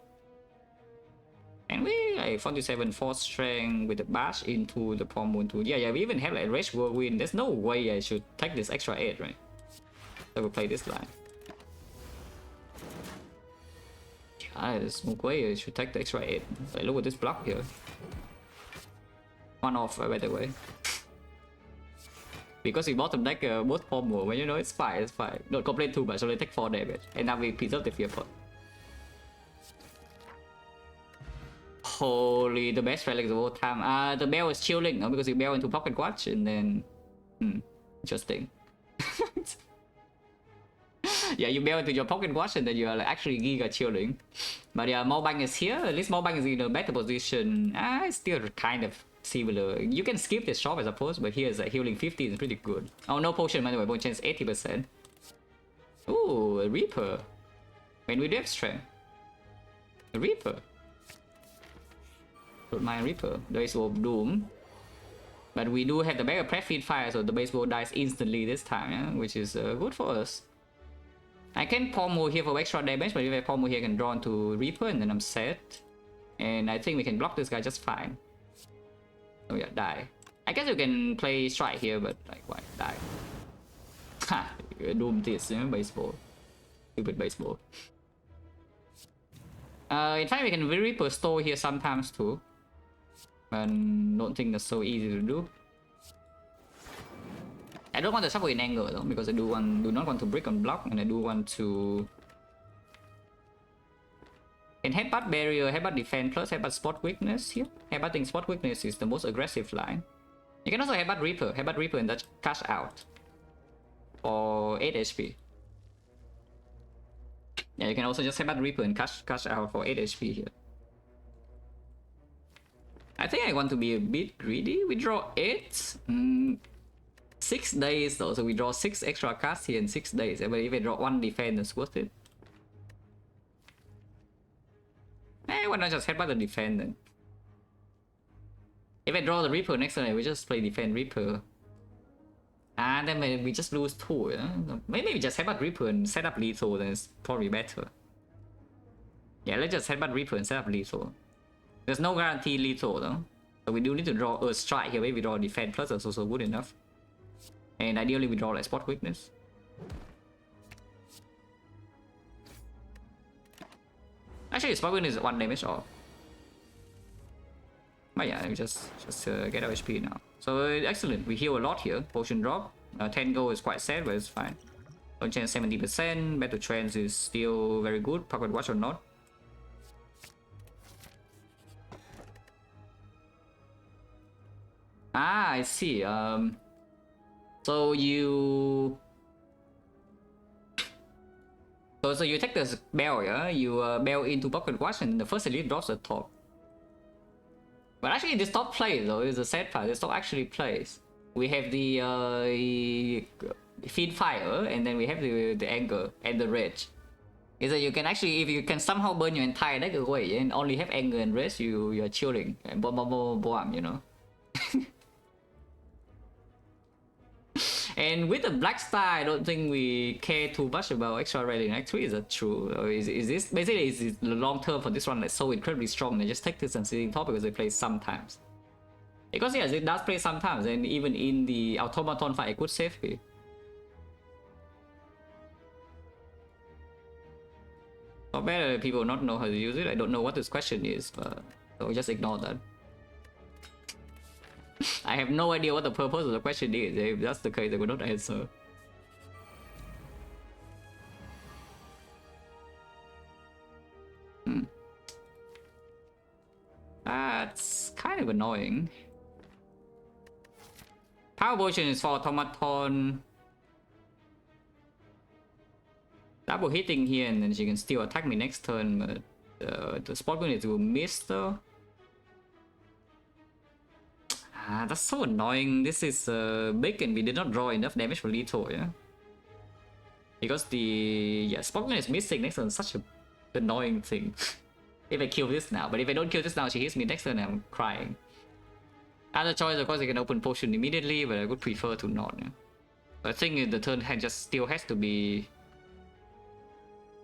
And we like 47 force strength with the bash into the Pommel tool. Yeah, we even have like Rage Whirlwind. There's no way I should take this extra 8, right? So we'll play this line. Yeah, there's no way I should take the extra 8. Like, look at this block here. 1 off, by the way. Because we bottom deck both Pommel, but you know, it's fine, it's fine. Don't complain too much, so they take 4 damage. And now we preserve the Fear Pot. Holy, the best relics of all time. The bell is chilling, no? Because you bell into Pocket Watch and then... interesting. Yeah, you bell into your Pocket Watch and then you are like actually giga chilling. But yeah, Mobang is here. At least Mobang is in a better position. It's still kind of similar. You can skip this shop, I suppose, but here is like healing 50 is pretty good. Oh, no potion, by the way, potion chance 80%. Ooh, a Reaper. When we do have strength. A Reaper. Don't mind Reaper. The Baseball Doom. But we do have the backup prep Feed Fire, so the baseball dies instantly this time, yeah? Which is good for us. I can Pommel here for extra damage, but if I Pommel here, I can draw into Reaper and then I'm set. And I think we can block this guy just fine. Oh yeah, die. I guess you can play Strike here, but like, why? Die. Ha! Doom this, you know, baseball. Stupid baseball. In fact, we can Reaper store here sometimes too. But don't think that's so easy to do. don't want the Shockwave in anger though, because I do not want to brick on block, and I do want to. And headbutt barrier, headbutt defense plus headbutt spot weakness here. Headbutting spot weakness is the most aggressive line. You can also headbutt Reaper and that's cash out for 8 HP. Yeah, you can also just headbutt Reaper and cash out for 8 HP here. I think I want to be a bit greedy. We draw 8. 6 days though, so we draw 6 extra cards here in 6 days. But if I draw 1 defense, it's worth it. Why not just headbutt the defense then? If I draw the Reaper next turn, we just play defense Reaper. And then maybe we just lose 2. Yeah? Maybe we just headbutt Reaper and set up lethal, then it's probably better. Yeah, let's just headbutt Reaper and set up lethal. There's no guarantee lethal though. So we do need to draw Earth Strike here. Maybe we draw defense plus, that's also good enough. And ideally we draw like spot weakness. Actually, spot weakness is 1 damage off. But yeah, we just get our HP now. So excellent, we heal a lot here. Potion drop. 10 gold is quite sad, but it's fine. Don't chance 70%. Battle trance is still very good. Pocket watch or not. Ah, I see. So you. So you take the bell, yeah? You bell into Pocket Watch and the first elite drops the top. But actually this top plays though, is the sad part. This top actually plays. We have the feed fire, and then we have the anger and the rage. Is that you can actually, if you can somehow burn your entire deck away and only have anger and rage, you're chilling. And boom, you know. And with the Black Star, I don't think we care too much about extra rating. Actually, is that true? Or is this basically is the long term for this one like so incredibly strong? They just take this and sitting top because they play sometimes. Because yes, it does play sometimes, and even in the automaton fight, it could save me. Not bad people not know how to use it. I don't know what this question is, but so just ignore that. I have no idea what the purpose of the question is. If that's the case, I will not answer. That's kind of annoying. Power Potion is for automaton. Double hitting here, and then she can still attack me next turn, but the spot unit will miss though. Ah, that's so annoying. This is big and we did not draw enough damage for lethal, yeah? Because the spot unit is missing next turn, such a annoying thing. If I kill this now, but if I don't kill this now, she hits me next turn, I'm crying. Other choice, of course, I can open potion immediately, but I would prefer to not. Yeah? I think the turn just still has to be.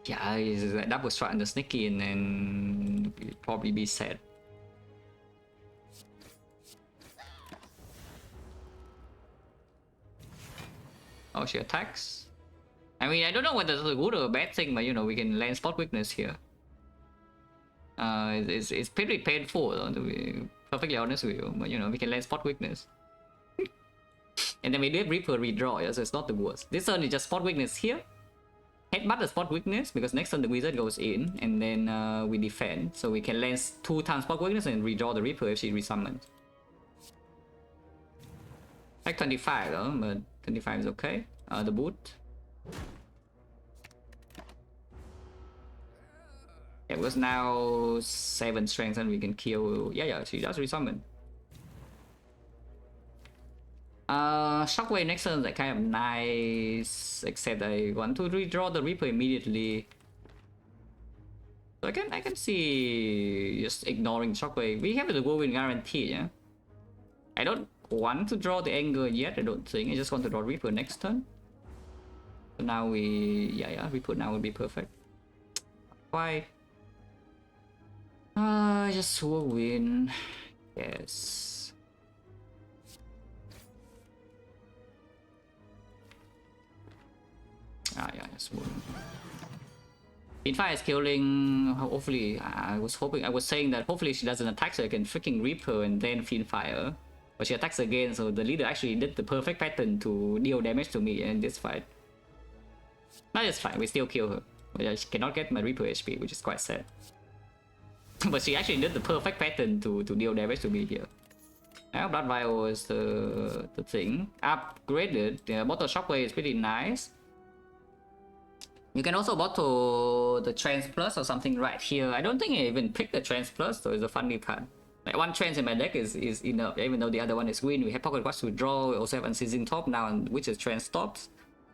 Yeah, it's like double strike and the sneaky, and then it'd probably be sad. Oh, she attacks. I mean, I don't know whether it's a good or a bad thing, but you know, we can land spot weakness here. It's pretty painful, though, to be perfectly honest with you, but you know, we can land spot weakness. And then we did Reaper redraw, yeah, so it's not the worst. This turn is just spot weakness here. Headbutt the spot weakness, because next turn the wizard goes in, and then we defend. So we can land 2 times spot weakness and redraw the Reaper if she resummons. Like 25 though, but 25 is okay. The boot. Yeah, it was now 7 strength and we can kill. Yeah, she does resummon. Shockwave next turn is like kind of nice, except I want to redraw the Reaper immediately. So I can see just ignoring Shockwave. We have the whirlwind guarantee, yeah. I don't want to draw the anger yet, I don't think. I just want to draw Reaper next turn. So now we Reaper now will be perfect. Why? Just whirlwind. Yes. Yeah, that's one. Infi is killing. Hopefully, I was saying that hopefully she doesn't attack so I can freaking Reaper and then Fiendfire. but she attacks again, so the leader actually did the perfect pattern to deal damage to me in this fight. That is fine, we still kill her. But I cannot get my Reaper HP, which is quite sad. But she actually did the perfect pattern to deal damage to me here. Now Blood Vial is the thing. Upgraded, bottle Shockwave is pretty nice. You can also bottle the Trance Plus or something right here. I don't think I even picked the Trance Plus, so it's a funny part. Like one Trance in my deck is enough, even though the other one is green. We have Pocket Watch to draw, we also have Unceasing Top now, which is Trance Stops.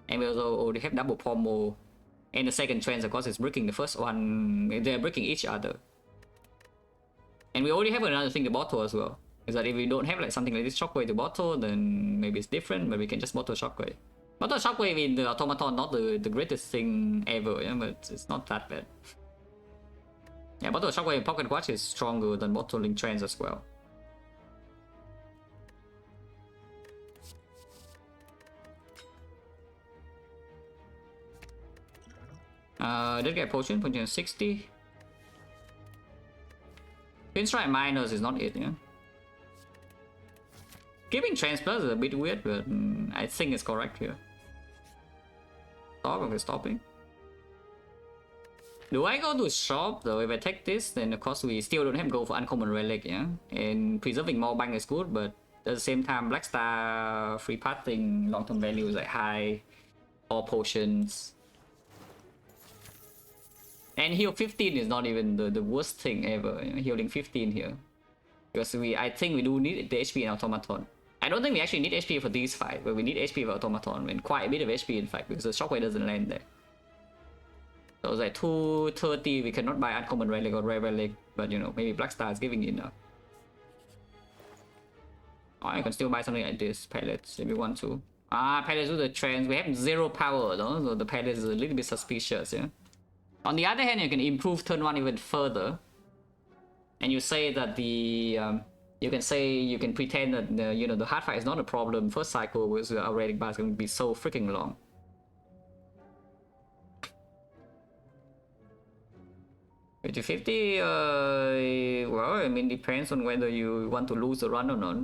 And we also already have double pommel. And the second Trance, of course, is breaking the first one. They're breaking each other. And we already have another thing to bottle as well. Is that if we don't have like something like this Shockwave to bottle, then maybe it's different, but we can just bottle Shockwave. Bottle Shockwave in the automaton, not the greatest thing ever, yeah, but it's not that bad. Yeah, bottle Shockwave in Pocket Watch is stronger than bottling Trance as well. Did get potion 60. Pinstripe Miners is not it, yeah. Giving Trance Plus is a bit weird, but I think it's correct here. Stop, okay, stopping. Do I go to shop though? If I take this, then of course we still don't have to go for uncommon relic, yeah. And preserving more bank is good, but at the same time, Black Star free pathing long-term value is like high, all potions. And heal 15 is not even the worst thing ever. Healing 15 here, because I think we do need the HP in automaton. I don't think we actually need HP for these fight, but we need HP for automaton and quite a bit of HP in fact, because the Shockwave doesn't land there. So it's like 230. We cannot buy uncommon relic or rare relic, but you know, maybe Black Star is giving enough. Or I can still buy something like this, pellets, if you want to. Pellets with the Trance. We have 0 power though, so the pellets is a little bit suspicious, yeah. On the other hand, you can improve turn 1 even further. And you say that the... you can pretend that you know, the hard fight is not a problem. First cycle with our rating bar is going to be so freaking long. To 50, well, I mean, depends on whether you want to lose the run or not.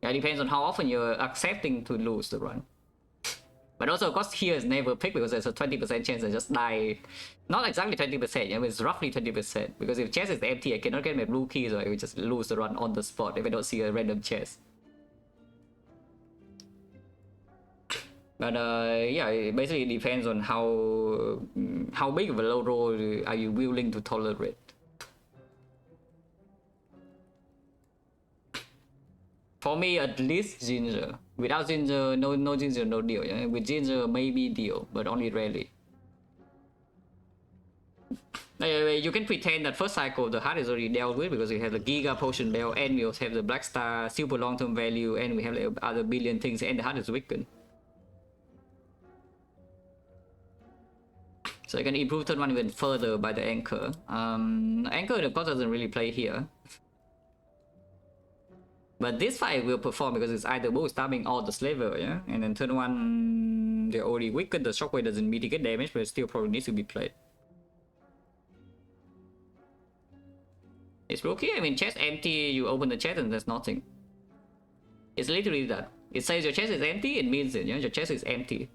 Yeah, it depends on how often you're accepting to lose the run. But also, of course, here is never picked because there's a 20% chance I just die. Not exactly 20%, yeah, it's roughly 20%. Because if chest is empty, I cannot get my blue keys, or I will just lose the run on the spot if I don't see a random chest. But yeah, it basically depends on how big of a low roll are you willing to tolerate. For me, at least Ginger. Without Ginger, no Ginger, no deal. Yeah? With Ginger, maybe deal, but only rarely. You can pretend that first cycle the heart is already dealt with because we have the Giga Potion Bell, and we also have the Black Star super long-term value, and we have like other billion things, and the heart is weakened. So you can improve turn 1 even further by the Anchor. Anchor, of course, doesn't really play here. But this fight will perform because it's either both stabbing or the slaver, yeah? And then turn 1, they're already weakened, the Shockwave doesn't mitigate damage, but it still probably needs to be played. It's okay, I mean, chest empty, you open the chest and there's nothing. It's literally that. It says your chest is empty, it means it, yeah? Your chest is empty.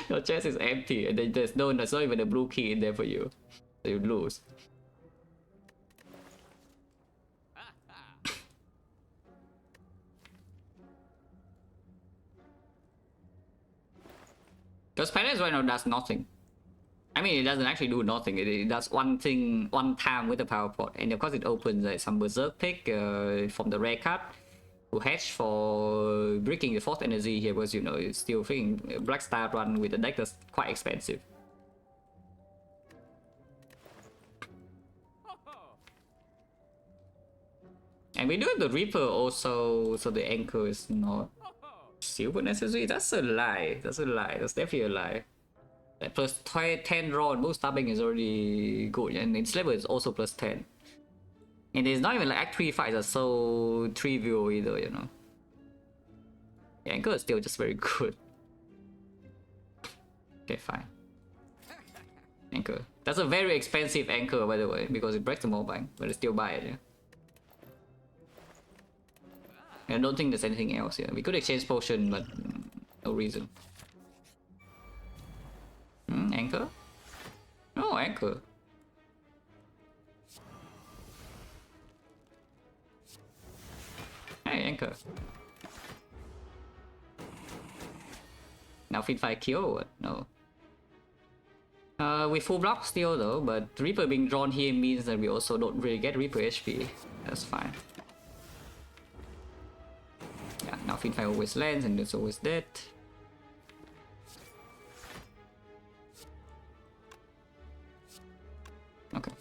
Your chest is empty, and then there's not even a blue key in there for you. So you lose. Because Palace right now does nothing. I mean, it doesn't actually do nothing. It does one thing, one time with the power pot. And of course it opens like some Berserk pick from the rare card to hatch for breaking the fourth energy here, because you know, it's still freaking Black Star run with a deck that's quite expensive. And we do have the Reaper also, so the Anchor is not super necessary. That's a lie. That's a lie. That's definitely a lie. Like plus 10 raw and most stabbing is already good, and in Slaver is also plus 10. And it's not even like Act 3 fights are so trivial either, you know. The Anchor is still just very good. Okay, fine. Anchor. That's a very expensive anchor, by the way, because it breaks the mall bank, but I still buy it. Yeah? I don't think there's anything else here. We could exchange potion, but no reason. Anchor? No, anchor. Hey, anchor. Now Fin Fire kill or what? No. We full block still though, but Reaper being drawn here means that we also don't really get Reaper HP. That's fine. Yeah, now Fin Fire always lands and it's always dead. Okay.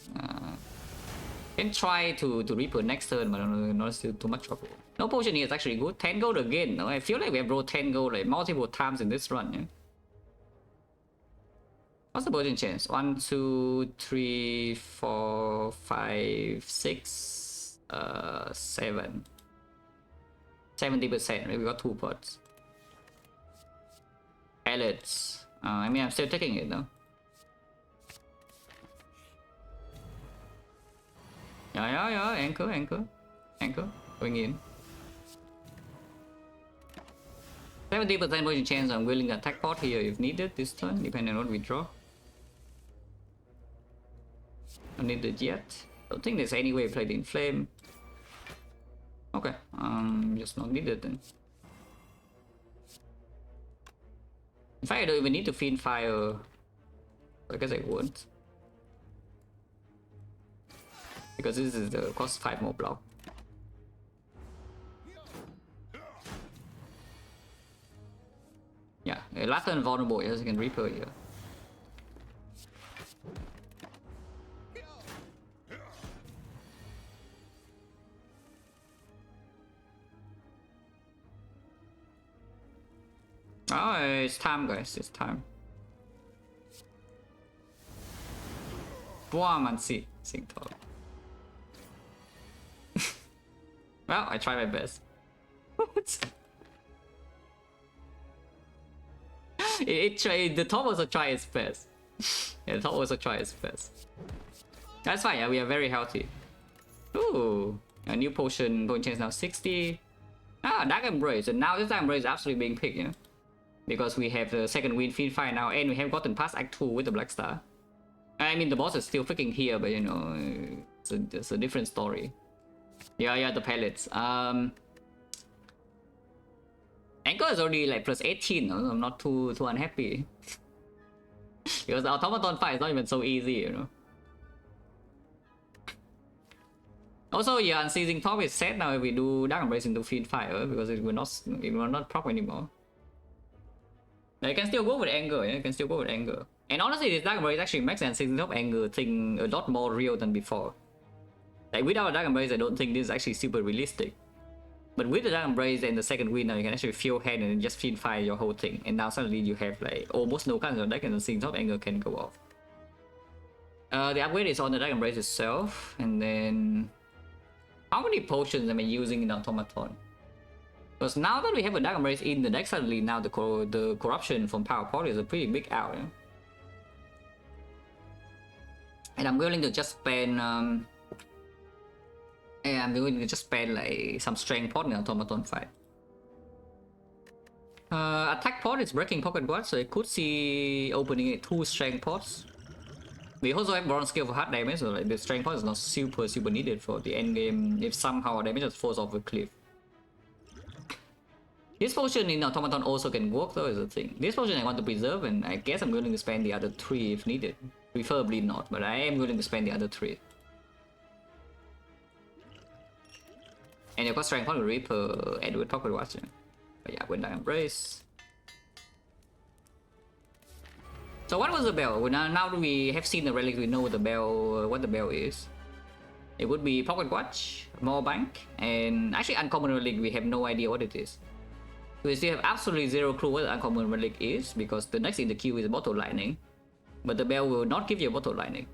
Can try to Reaper next turn, but not still too much trouble. No potion here is actually good. 10 gold again. No? I feel like we have rolled 10 gold like multiple times in this run. Yeah? What's the potion chance? 1, 2, 3, 4, 5, 6, 7. 70%. Maybe we got 2 pots. Pellets. I mean, I'm still taking it though. Yeah. Anchor. Going in. 70% potion chance. I'm willing to attack pot here if needed this turn, depending on what we draw. Don't need it yet. Don't think there's any way played in flame. Okay, just not needed then. In fact, I don't even need to Fiend Fire. I guess I won't. Because this is the cost 5 more block. Yeah, last turn vulnerable, yes, you can Reaper here. Oh, it's time, guys, it's time. Boom, and see, sing top. Well, I try my best. The top also try its best. Yeah, the top also try its best. That's fine, yeah, we are very healthy. Ooh, a new potion chance now 60. Ah, Dark Embrace, and now this Dark Embrace is absolutely being picked, you know. Because we have the second win Fiend Fire now, and we have gotten past Act 2 with the Black Star. I mean, the boss is still freaking here, but you know, it's a different story. Yeah, the pellets. Anchor is already like plus 18, so I'm not too unhappy. Because the automaton fight is not even so easy, you know. Also, yeah, Unceasing Top is set now if we do Dark Embrace into Fiend Fire, because it will not proc anymore. Now you can still go with anger, yeah? You can still go with anger. And honestly, this Dark Embrace actually makes the Unceasing Top anger thing a lot more real than before. Like without a Dark Embrace, I don't think this is actually super realistic. But with the Dark Embrace and the second win, now you can actually feel hand and just Fiend Fire your whole thing. And now suddenly you have like almost no cards on deck and the Unceasing Top anger can go off. The upgrade is on the Dark Embrace itself, and then how many potions am I using in Automaton? Because now that we have a Dark Embrace in the deck, suddenly now the corruption from Power Pot is a pretty big out. Yeah? And I'm willing to just spend I'm willing to just spend like some strength pot in Automaton fight. Attack pot is breaking pocket watch, so I could see opening 2 strength pots. We also have bronze scale for hard damage, so like the strength pot is not super needed for the end game if somehow damage just falls off a cliff. This potion in Automaton also can work though, is the thing. This potion I want to preserve, and I guess I'm willing to spend the other 3 if needed. Preferably not, but I am willing to spend the other 3. And you've got strength pot with Reaper and with pocket watch. But yeah, with Dark Embrace. So what was the bell? Well, now that we have seen the relic, we know the bell, what the bell is. It would be pocket watch, more bank, and actually uncommon relic. We have no idea what it is. We still have absolutely zero clue what the uncommon relic is, because the next in the queue is bottle lightning, but the bell will not give you a bottle lightning,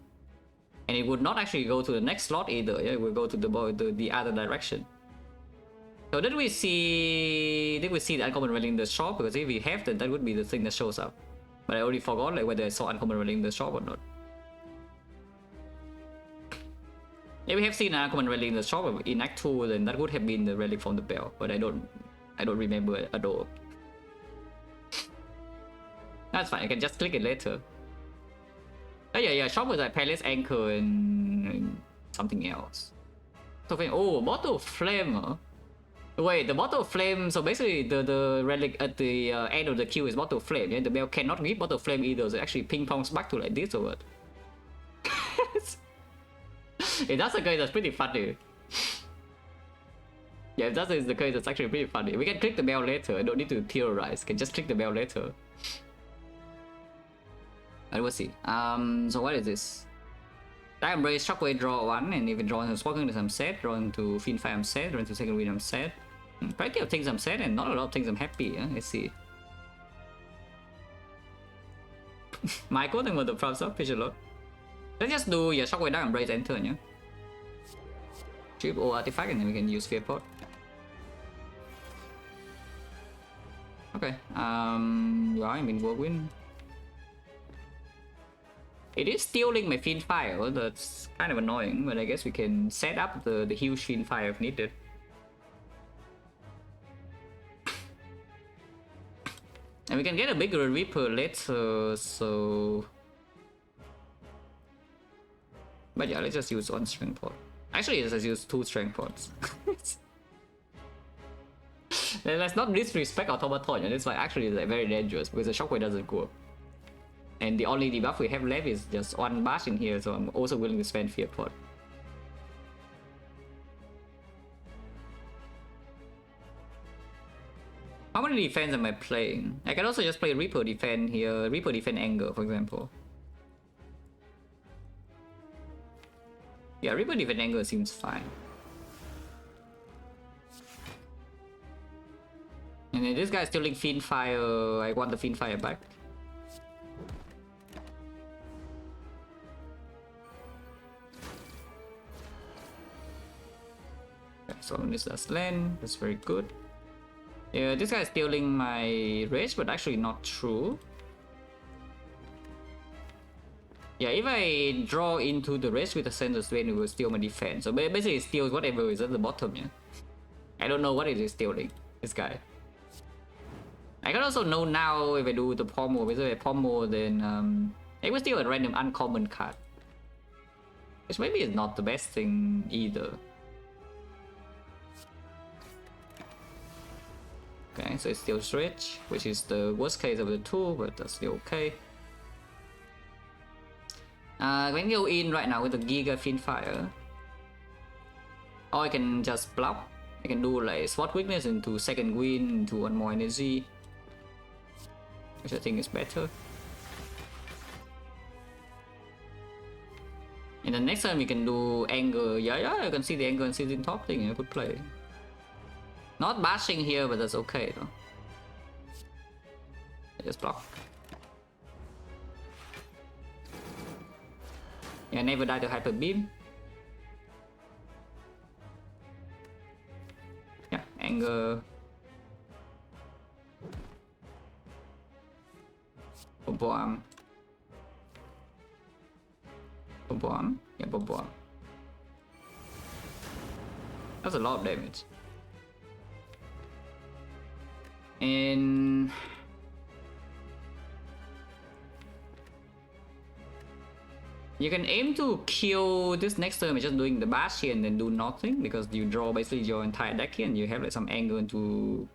and it would not actually go to the next slot either. Yeah, it will go to the other direction. So did we see the uncommon relic in the shop? Because if we have, then that would be the thing that shows up. But I already forgot like whether I saw uncommon relic in the shop or not. If we have seen an uncommon relic in the shop in Act 2, then that would have been the relic from the bell, but I don't remember it at all. That's fine, I can just click it later. Oh yeah, shop was like Palace Anchor and something else. So, oh, Bottle of Flame, huh? Wait, the Bottle of Flame, so basically the relic at the end of the queue is Bottle of Flame, yeah? The bell cannot give Bottle of Flame either, so it actually ping-pongs back to like this or what? If that's the case, that's pretty funny. Yeah, if that is the case, that's actually pretty funny. We can click the bell later, I don't need to theorize, can just click the bell later. Alright, we'll see. So what is this? I embrace Shockwave, draw 1, and if it draws into Sparking, I'm set, draw into Fiendfire, I'm set, draw into Second Wind, I'm set. Plenty of things I'm set, and not a lot of things I'm happy, yeah? Let's see. Michael, thank you for the props up, fish a lot. Let's just do your Shockwave, Dark Embrace, enter, yeah? Trip O artifact, and then we can use Fear Pot. Okay, yeah, I mean Whirlwind. It is stealing my Fiendfire, that's kind of annoying, but I guess we can set up the huge Fiendfire if needed. And we can get a bigger Reaper later, so... But yeah, let's just use one Strength Pot. Actually, let's just use 2 Strength Pots. Let's not disrespect Automaton, and it's like actually like very dangerous because the Shockwave doesn't work. And the only debuff we have left is just 1 bash in here, so I'm also willing to spend Fear Pot. How many defense am I playing? I can also just play Reaper defend here, Reaper defend Anger, for example. Yeah, Reaper defend Anger seems fine. And then this guy's stealing Fiendfire, I want the Fiendfire back. So this last land, that's very good. Yeah, this guy is stealing my rage, but actually not true. Yeah, if I draw into the rage with a Sensor Strain, it will steal my defense. So basically it steals whatever is at the bottom, yeah. I don't know what it is stealing, this guy. I can also know now if I do the Pommel, because if I Pommel, then it will steal a random uncommon card. Which maybe is not the best thing either. Okay, so it's still stretch, which is the worst case of the two, but that's still okay. We can go in right now with the Giga Fiendfire. Or I can just block. I can do like Sword Weakness into Second Wind, into 1 more energy. Which I think is better. And the next time we can do Anger. Yeah, I can see the Anger and Season Top thing, I could play. Not bashing here, but that's okay though. I just block. Yeah, never die to Hyper Beam. Yeah, Anger. Bomb. Bomb. Yeah, bomb. That's a lot of damage. And you can aim to kill this next turn by just doing the bash here and then do nothing, because you draw basically your entire deck here and you have like some anger into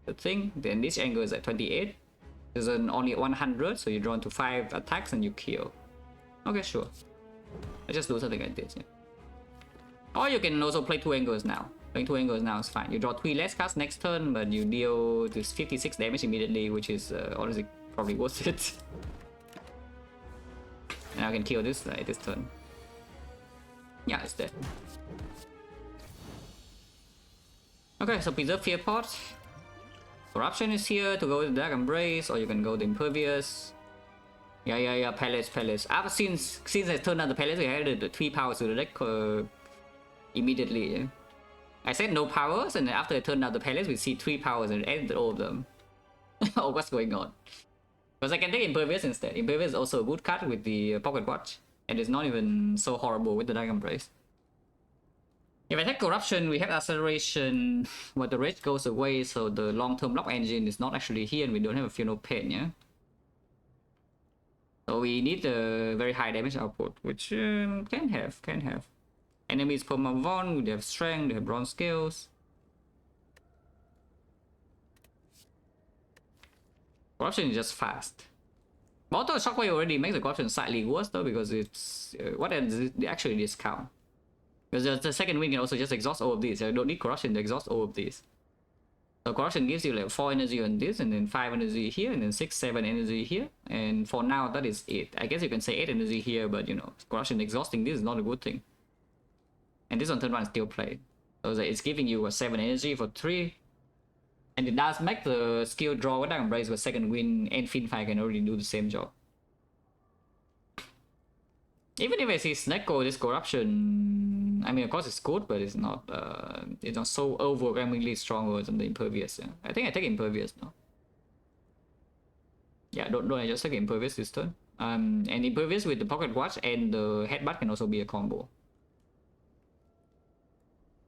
the thing. Then this anger is at 28. There's only 100, so you draw into 5 attacks and you kill. Okay, sure. Let's just do something like this. Yeah. Or you can also play 2 angles now. Playing 2 angles now is fine. You draw 3 less cards next turn, but you deal this 56 damage immediately, which is honestly probably worth it. And I can kill this this turn. Yeah, it's dead. Okay, so preserve Fear Pot. Corruption is here to go with the Dark Embrace, or you can go the Impervious. Yeah, Palace. After since I turned out the Palace, we added the 3 powers to the deck immediately. Yeah? I said no powers, and then after I turned out the Palace, we see 3 powers and added all of them. Oh, what's going on? Because I can take Impervious instead. Impervious is also a good card with the Pocket Watch, and it's not even so horrible with the Dark Embrace. If I take corruption, we have acceleration, but the rate goes away, so the long-term block engine is not actually here, and we don't have a funeral pain, yeah? So we need a very high damage output, which can have. Enemies perma-von, they have strength, they have bronze skills. Corruption is just fast. Mortal Shockwave already makes the corruption slightly worse though, because it's what does it actually discount? Because the second wind can also just exhaust all of these. You don't need corruption to exhaust all of these. So corruption gives you like 4 energy on this, and then 5 energy here, and then 6, 7 energy here. And for now, that is 8. I guess you can say 8 energy here, but you know, corruption exhausting this is not a good thing. And this on turn 1 is still played. So it's giving you a 7 energy for 3. And it does make the skill draw with Dark Embrace with second wind and Finfire can already do the same job. Even if I see Snecko, this corruption, I mean, of course it's good, but it's not so overwhelmingly stronger than the Impervious. Yeah? I think I take Impervious now. Yeah, don't I just take Impervious this turn? And Impervious with the Pocket Watch and the Headbutt can also be a combo.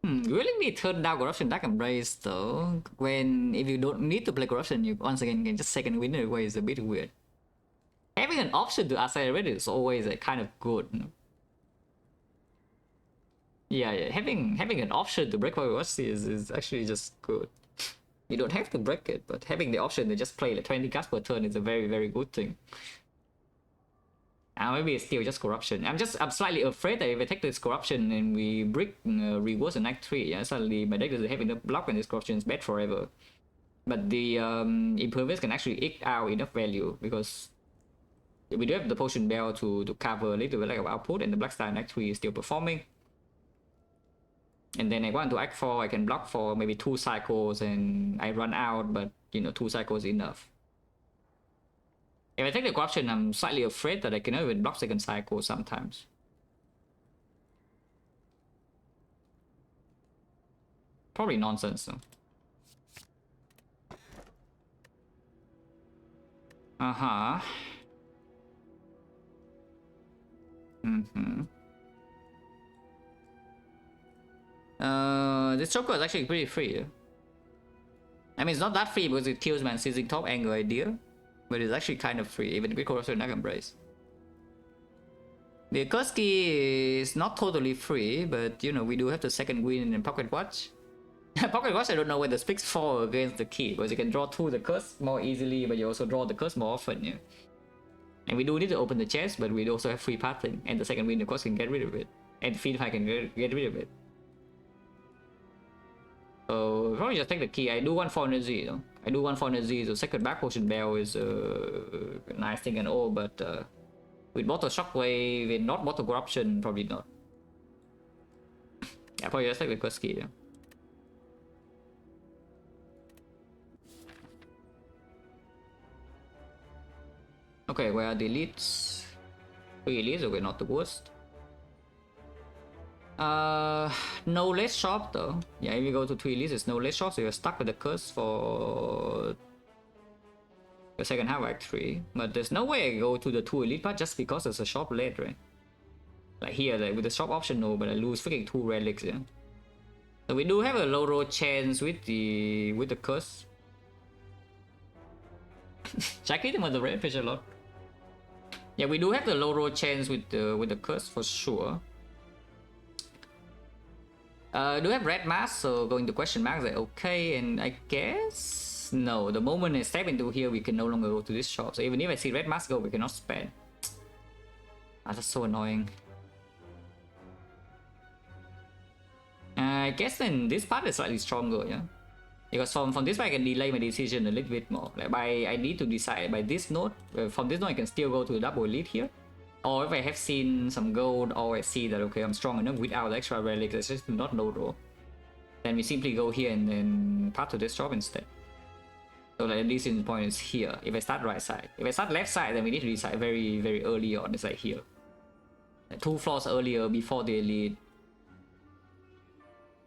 Willingly turn down Corruption Dark Embrace though, when if you don't need to play Corruption, you once again can just second wind it away is a bit weird. Having an option to accelerate is always kind of good. You know? Yeah, having an option to break Pocket Watch is actually just good. You don't have to break it, but having the option to just play like 20 cards per turn is a very, very good thing. Maybe it's still just corruption. I'm slightly afraid that if I take this corruption and we brick reverse in Act 3, yeah, suddenly my deck doesn't have enough block and this corruption is bad forever. But the Impervious can actually eke out enough value because we do have the Potion Bell to cover a little bit of output, and the Black Star in Act 3 is still performing. And then I go into Act 4, I can block for maybe 2 cycles and I run out, but you know, 2 cycles is enough. If I take the corruption, I'm slightly afraid that I cannot even block second cycle sometimes. Probably nonsense though. This Joker is actually pretty free. Yeah? I mean, it's not that free because it kills my seizing top angle idea. But it's actually kind of free, even with Corruption Dark Embrace. The Curse Key is not totally free, but you know, we do have the second wind and Pocket Watch. Pocket Watch, I don't know whether speaks for against the key, because you can draw through the curse more easily, but you also draw the curse more often, yeah. And we do need to open the chest, but we also have free pathing, and the second wind of course can get rid of it. And Feedfire can get rid of it. So probably just take the key. I do want 4 energy, you know. I do want 4 energy, so second back Potion Bell is a nice thing and all, but with Bottle Shockwave and not Bottle Corruption, probably not. Yeah, probably just take the Curse Key, yeah. Okay, where are the elites? 3 elites, okay, not the worst. No less shop though. Yeah, if you go to 3 elites, it's no less shop, so you're stuck with the curse for the second half of Act 3. But there's no way I go to the 2 elite part just because there's a shop late, right? Like here, like with the shop option, no, but I lose freaking 2 relics, yeah. So we do have a low roll chance with the curse. Check it with the red fish a lot. Yeah, we do have the low roll chance with the curse for sure. Do have red mask, so going to question marks like okay, and I guess no, the moment I step into here we can no longer go to this shop, so even if I see red mask go, we cannot spend. That's so annoying. I guess then this part is slightly stronger, yeah, because from this part I can delay my decision a little bit more. Like I need to decide by this node. From this node I can still go to the double elite here. Or if I have seen some gold, or I see that okay, I'm strong enough without the extra relics, it's just not low roll, then we simply go here and then path to this shop instead. So like at least in the point is here. If I start right side, if I start left side, then we need to decide very, very early on. It's like here, like 2 floors earlier before the elite.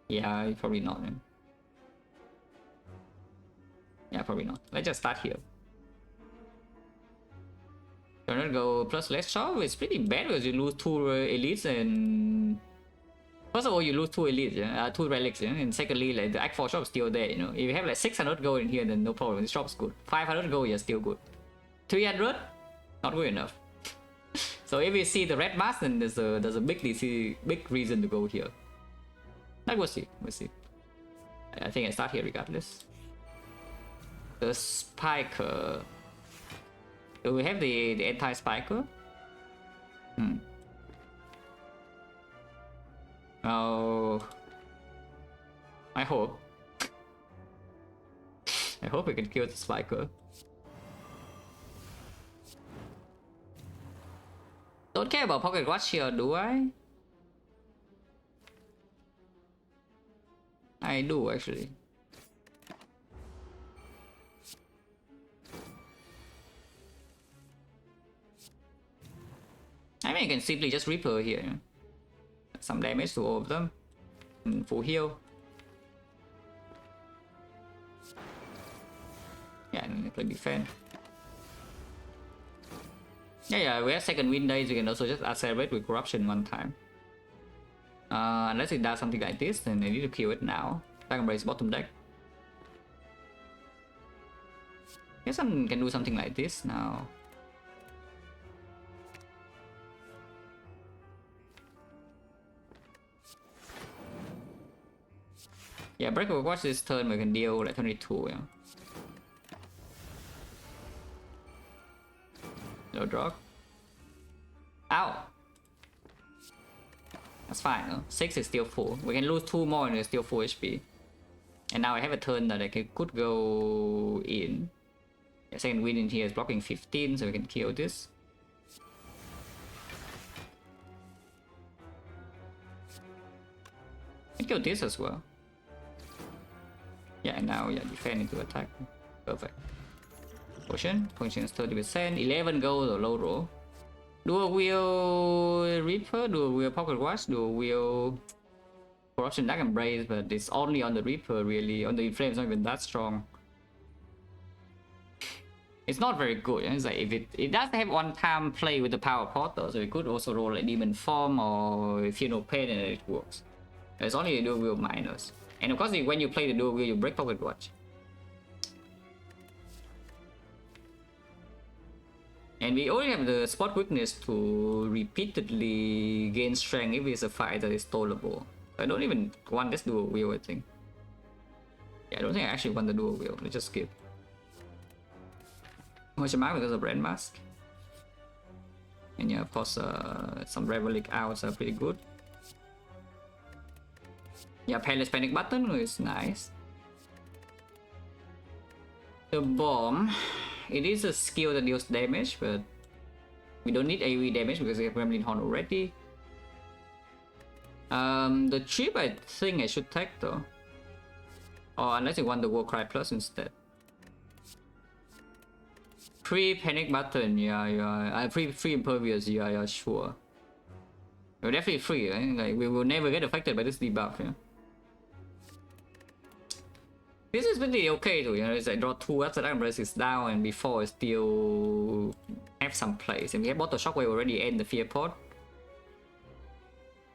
Yeah, probably not. Man. Yeah, probably not. Let's just start here. Gonna go plus less shop. It's pretty bad because you lose 2 elites and First of all, you lose 2 elites, yeah? 2 relics, yeah? And secondly, like the Act 4 shop is still there, you know. If you have like 600 gold in here, then no problem, the shop's good. 500 gold, you're still good. 300, not good enough. So if you see the red mask, then there's a big reason to go here. Like we'll see. I think I start here regardless. The spiker. Do we have the anti-spiker? Oh, I hope we can kill the spiker. Don't care about pocket watch here, do I? I do actually. I mean, I can simply just Reaper here. You know? Some damage to all of them. Full heal. Yeah, and play defend. Yeah, we have second win days, you can also just accelerate with corruption one time. Unless it does something like this, then I need to kill it now. Dragon Brace bottom deck. Guess I can do something like this now. Yeah, break watch this turn, we can deal like 22, yeah. No drop. Ow! That's fine, no? 6 is still full. We can lose 2 more and it's still full HP. And now I have a turn that I could go in. The second win in here is blocking 15, so we can kill this. I can kill this as well. Yeah, and now defend into attack. Perfect. Potion is 30%. 11 gold or low roll. Dual wheel Reaper, dual wheel Pocket Watch, dual wheel Corruption Dragon Brace, but it's only on the Reaper really. On the Inflame, it's not even that strong. It's not very good. It's like if it does have one-time play with the Power Portal, so it could also roll like Demon Form or Feel No Pain and it works. It's only the dual wheel minus. And of course, when you play the dual wheel, you break Pocket Watch. And we only have the spot weakness to repeatedly gain strength if it's a fight that is tollable. I don't even want this dual wheel, I think. Yeah, I don't think I actually want the dual wheel. Let's just skip. Question mark because of Brand Mask. And yeah, of course, some relic outs are pretty good. Yeah, Palace Panic Button is nice. The bomb, it is a skill that deals damage, but we don't need AoE damage because we have Gremlin Horn already. The chip I think I should take though. Or unless you want the War Cry Plus instead. Free Panic Button, yeah. Free Impervious, yeah, sure. We're definitely free, eh? Like we will never get affected by this debuff, yeah. This is really okay too, you know, it's like draw 2 after Dragon Brace is down and before it still have some place. And we have Bottle Shockwave already end the Fear Pot.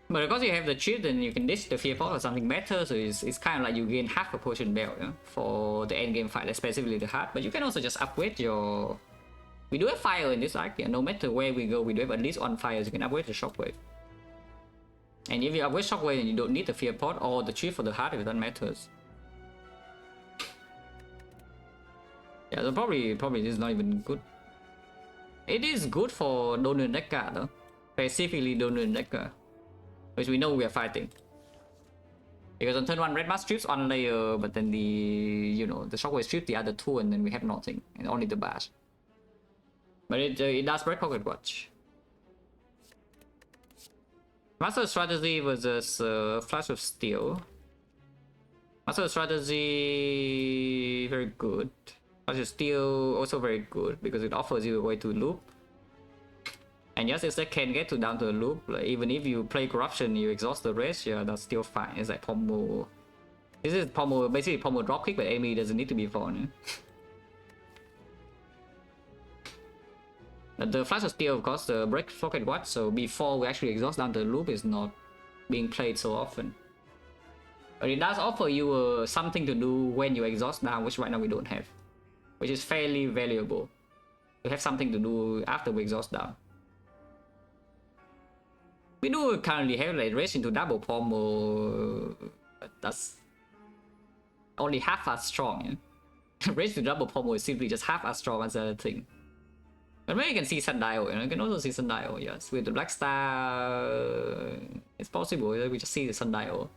But because you have the chip, then you can ditch the Fear Pot or something better, so it's kind of like you gain half a potion belt, you know, for the end game fight, especially the heart. But you can also just upgrade your... We do have fire in this arc, yeah, no matter where we go, we do have at least 1 fire, so you can upgrade the Shockwave. And if you upgrade Shockwave, then you don't need the Fear Pot or the chip for the heart if that matters. Yeah, so probably this is not even good. It is good for Donor Decker though. Specifically Donor Decker. Which we know we are fighting. Because on turn 1 Red Mask strips 1 layer, but then the, you know, the Shockwave strips the other 2 and then we have nothing. And only the bash. But it does break Pocket Watch. Master Strategy versus Flash of Steel. Master Strategy very good. Flash of Steel also very good because it offers you a way to loop. And yes, if they can get down to the loop, like even if you play Corruption, you exhaust the rest, yeah, that's still fine. It's like Pommel. This is Pommel, basically Pommel dropkick, but enemy doesn't need to be fun. The Flash of Steel, of course, break Pocket Watch, so before we actually exhaust down the loop is not being played so often. But it does offer you something to do when you exhaust down, which right now we don't have, which is fairly valuable. We have something to do after we exhaust down. We do currently have like race into double pommel, but that's only half as strong. Yeah? Race to double pommel is simply just half as strong as the other thing. But maybe you can see Sundial, you know, you can also see Sundial, yes. With the Black Star, it's possible, we just see the Sundial.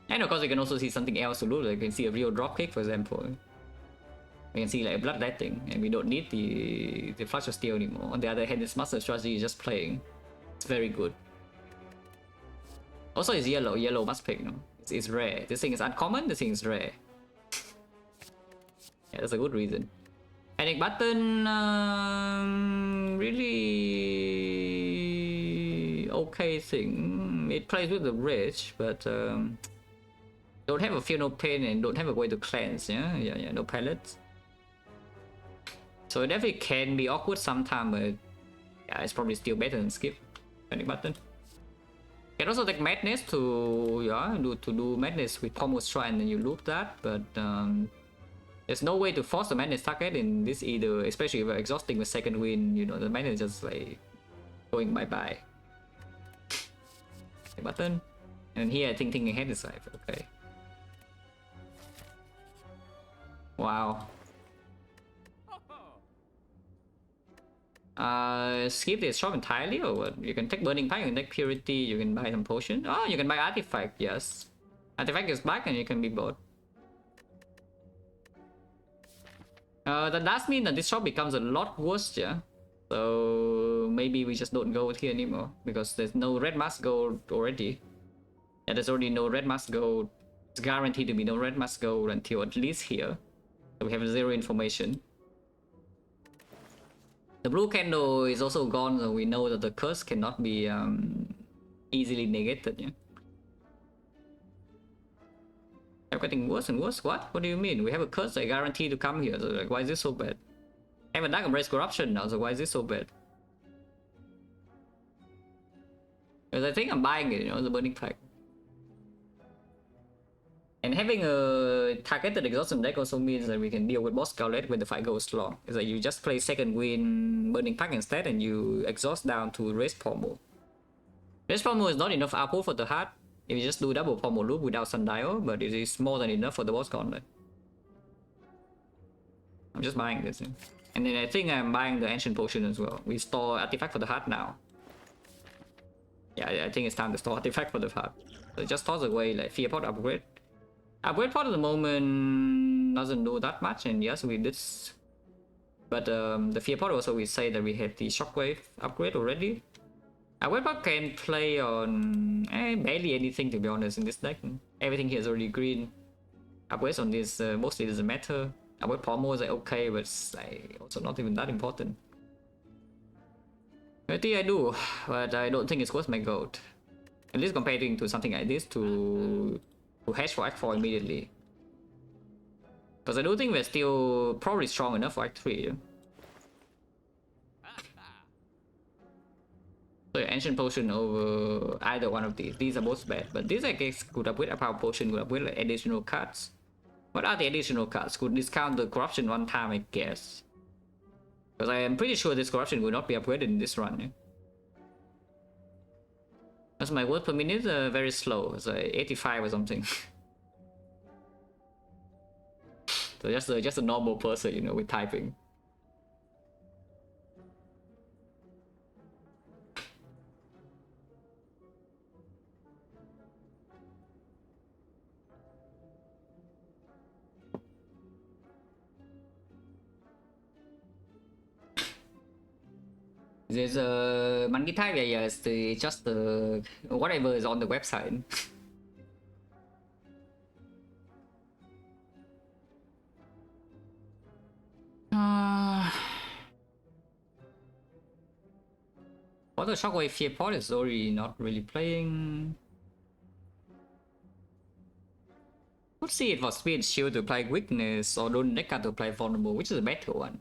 And of course you can also see something else to loot, like you can see a real dropkick, for example. We can see like a bloodletting, and we don't need the Flash of Steel anymore. On the other hand, this Master Strategy is just playing. It's very good. Also it's yellow must pick, you know. It's rare. This thing is uncommon, this thing is rare. Yeah, that's a good reason. Panic Button, really okay thing. It plays with the Rage, but don't have a Feel No Pain and don't have a way to cleanse, yeah, no pellets. So it definitely can be awkward sometimes, but yeah, it's probably still better than skip. Panic Button. You can also take Madness to do Madness with Pommel Strike and then you loop that, but there's no way to force the Madness target in this either, especially if we're exhausting with second wind, you know, the Madness is just like going bye-bye. Panic Button. And here I think thinking ahead is like, okay. Wow. Skip this shop entirely, or what? You can take Burning Pack, you can take Purity, you can buy some potion. Oh, you can buy Artifact, yes. Artifact is back and you can be both. That does mean that this shop becomes a lot worse, yeah? So maybe we just don't go here anymore, because there's no red mask gold already. Yeah, there's already no red mask gold. It's guaranteed to be no red mask gold until at least here. So we have zero information. The blue candle is also gone, so we know that the curse cannot be easily negated. Yeah. I'm getting worse and worse. What? What do you mean? We have a curse that guaranteed to come here. So like, why is this so bad? I have a Dark Embrace Corruption now, so why is this so bad? Because I think I'm buying it, you know, the Burning Pack. And having a targeted exhaustion deck also means that we can deal with boss Scarlet when the fight goes long. It's like you just play second wind Burning Pack instead and you exhaust down to Race Pommel. Race Pommel is not enough output for the heart if you just do double Pommel loop without Sundial, but it is more than enough for the boss Gauntlet. I'm just buying this. And then I think I'm buying the Ancient Potion as well. We store Artifact for the heart now. Yeah, I think it's time to store Artifact for the heart. So just toss away like Fear Pot upgrade. Upgrade Pot at the moment doesn't do that much, and yes, we did. But the Fear Pot also we say that we had the Shockwave upgrade already. Upgrade Pot can play on barely anything, to be honest, in this deck. Everything here is already green. Upgrades on this mostly doesn't matter. Upgrade Pommel is like okay, but it's like also not even that important. I think I do, but I don't think it's worth my gold. At least comparing to something like this to hash for Act 4 immediately. Because I do think we're still probably strong enough for Act 3. Yeah? So Ancient Potion over either one of these. These are both bad, but this I guess could upgrade a Power Potion, could upgrade like additional cards. What are the additional cards? Could discount the Corruption one time, I guess. Because I am pretty sure this Corruption will not be upgraded in this run. Yeah? That's my word per minute, very slow. It's like 85 or something. So just a normal person, you know, with typing. There's a monkey type, yeah, it's just the whatever is on the website. For the Shockwave Fear Pot is already not really playing. Let's see it for Speed Shield to play Weakness or don't deck card to play Vulnerable, which is a better one.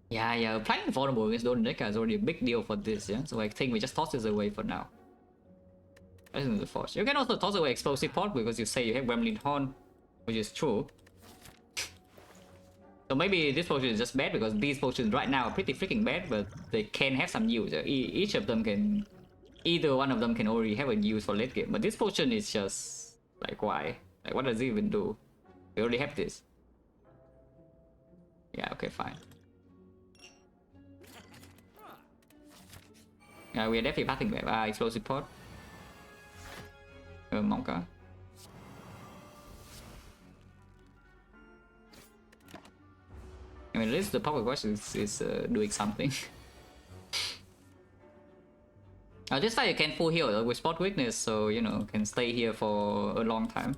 Yeah, playing vulnerable against Golden Decker is already a big deal for this, yeah? So I think we just toss this away for now. That isn't the force. You can also toss away Explosive Pot because you say you have Gremlin Horn, which is true. So maybe this potion is just bad because these potions right now are pretty freaking bad, but they can have some use. Each of them can... Either one of them can already have a use for late game, but this potion is just... Like, why? Like, what does it even do? We already have this. Yeah, okay, fine. We are definitely passing back. Explosive Pot. Monka. I mean, at least the power watch is doing something. This time you can full heal with spot weakness, so you know can stay here for a long time.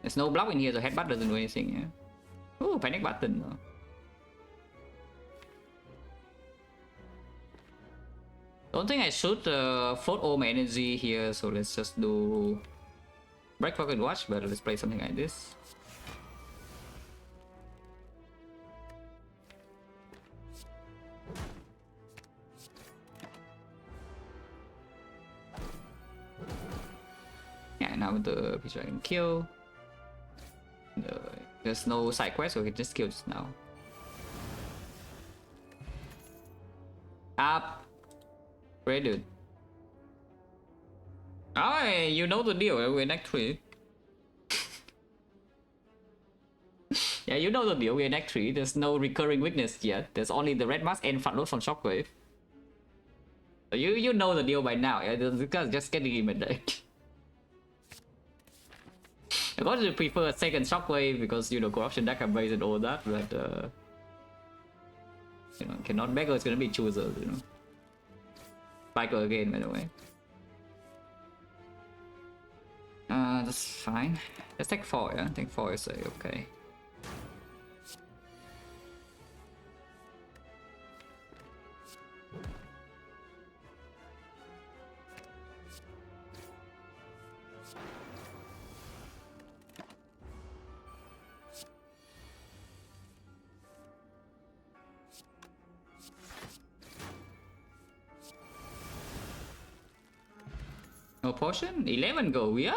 There's no block in here, so headbutt doesn't do anything. Yeah. Ooh, panic button. Though. Don't think I should float all my energy here, so let's just do break pocket watch. But let's play something like this. Yeah, now with the picture I can kill. There's no side quest, so we can just kill just now. Up! Great, dude. Oh, you know the deal, we're in Act 3. Yeah, you know the deal, we're in Act 3. There's no recurring weakness yet. There's only the red mask and front load from Shockwave. So you know the deal by now, yeah? Just getting him a deck. I would prefer a second Shockwave because, you know, corruption deck are based and all that, but you know, cannot beggar is gonna be choosers, you know. Spiker again, by the way. That's fine. Let's take 4, yeah? Take 4 is okay. No potion? 11 go, yeah.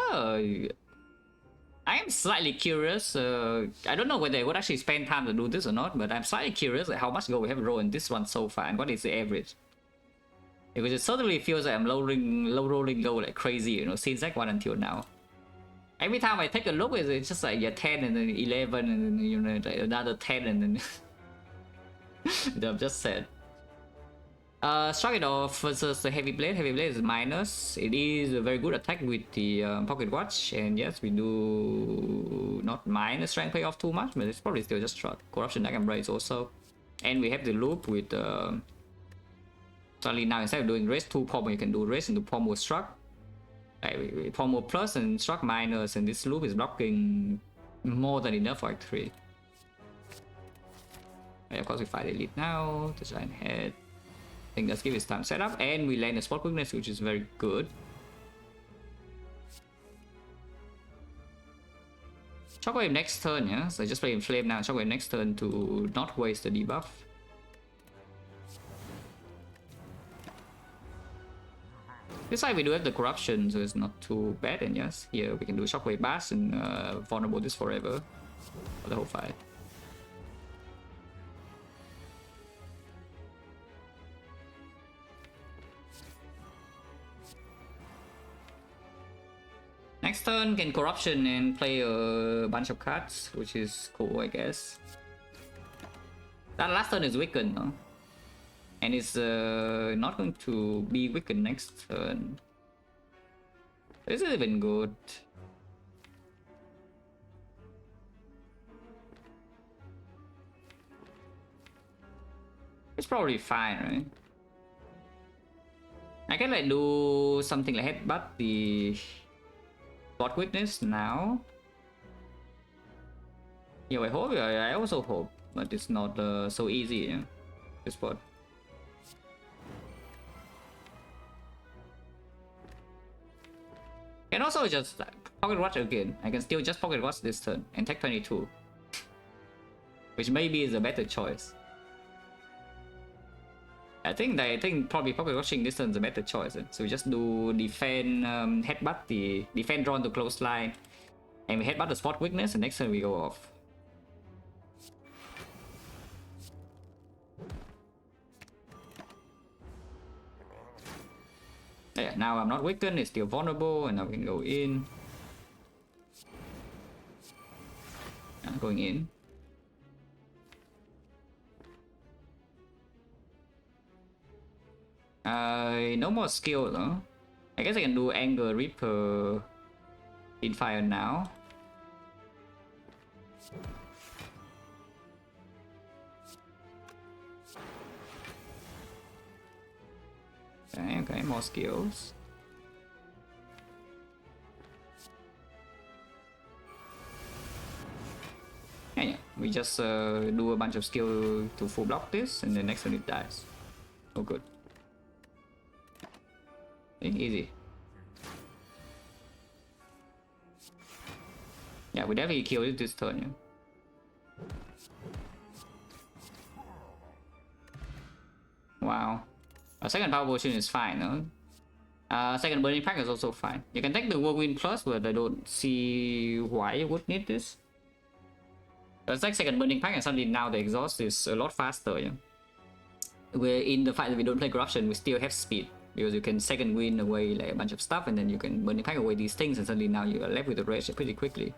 I am slightly curious. I don't know whether I would actually spend time to do this or not, but I'm slightly curious at how much gold we have rolled in this one so far and what is the average. Because it certainly feels like I'm low rolling gold like crazy, you know, since Act 1 until now. Every time I take a look, it's just like 10 and then 11 and then, you know, like another 10 and then... I'm just sad. Strike it off versus the heavy blade. Heavy blade is minus. It is a very good attack with the pocket watch, and yes, we do not mind the strength payoff too much, but it's probably still just struck. Corruption deck embrace also, and we have the loop with. Suddenly now instead of doing raise 2 pommel, you can do raise into pommel struck. Pommel plus and struck minus, and this loop is blocking more than enough for Act 3. And of course, we fight elite now. The giant head. I think let's give it time setup, and we land a spot quickness, which is very good. Shockwave next turn, yeah? So just play Inflame now. Shockwave next turn to not waste the debuff. This side we do have the corruption, so it's not too bad, and yes, here we can do Shockwave Bash and vulnerable this forever for the whole fight. Next turn, can corruption and play a bunch of cards, which is cool, I guess. That last turn is weakened, no? And it's not going to be weakened next turn. This is even good. It's probably fine, right? I can like do something like headbutt the spot witness now. Yeah, I hope. I also hope, but it's not so easy. Yeah? This spot. Can also just pocket watch again. I can still just pocket watch this turn and take 22. which maybe is a better choice. I think probably pocket watching distance is a better choice. So we just do defend, headbutt the defend drawn to close line, and we headbutt the spot weakness, and next turn we go off. Yeah, now I'm not weakened, it's still vulnerable, and now we can go in. Going in. No more skill though. I guess I can do Anger Reaper in fire now. Okay, more skills. Yeah, we just do a bunch of skill to full block this, and the next one it dies. Oh, good. Easy. Yeah, we definitely kill it this turn. Yeah. Wow. A second power potion is fine, no? Second burning pack is also fine. You can take the whirlwind plus, but I don't see why you would need this. It's like second burning pack, and suddenly now the exhaust is a lot faster. Yeah. We're in the fight that we don't play corruption, we still have speed. Because you can second win away like a bunch of stuff, and then you can burning pack away these things, and suddenly now you are left with the rage pretty quickly.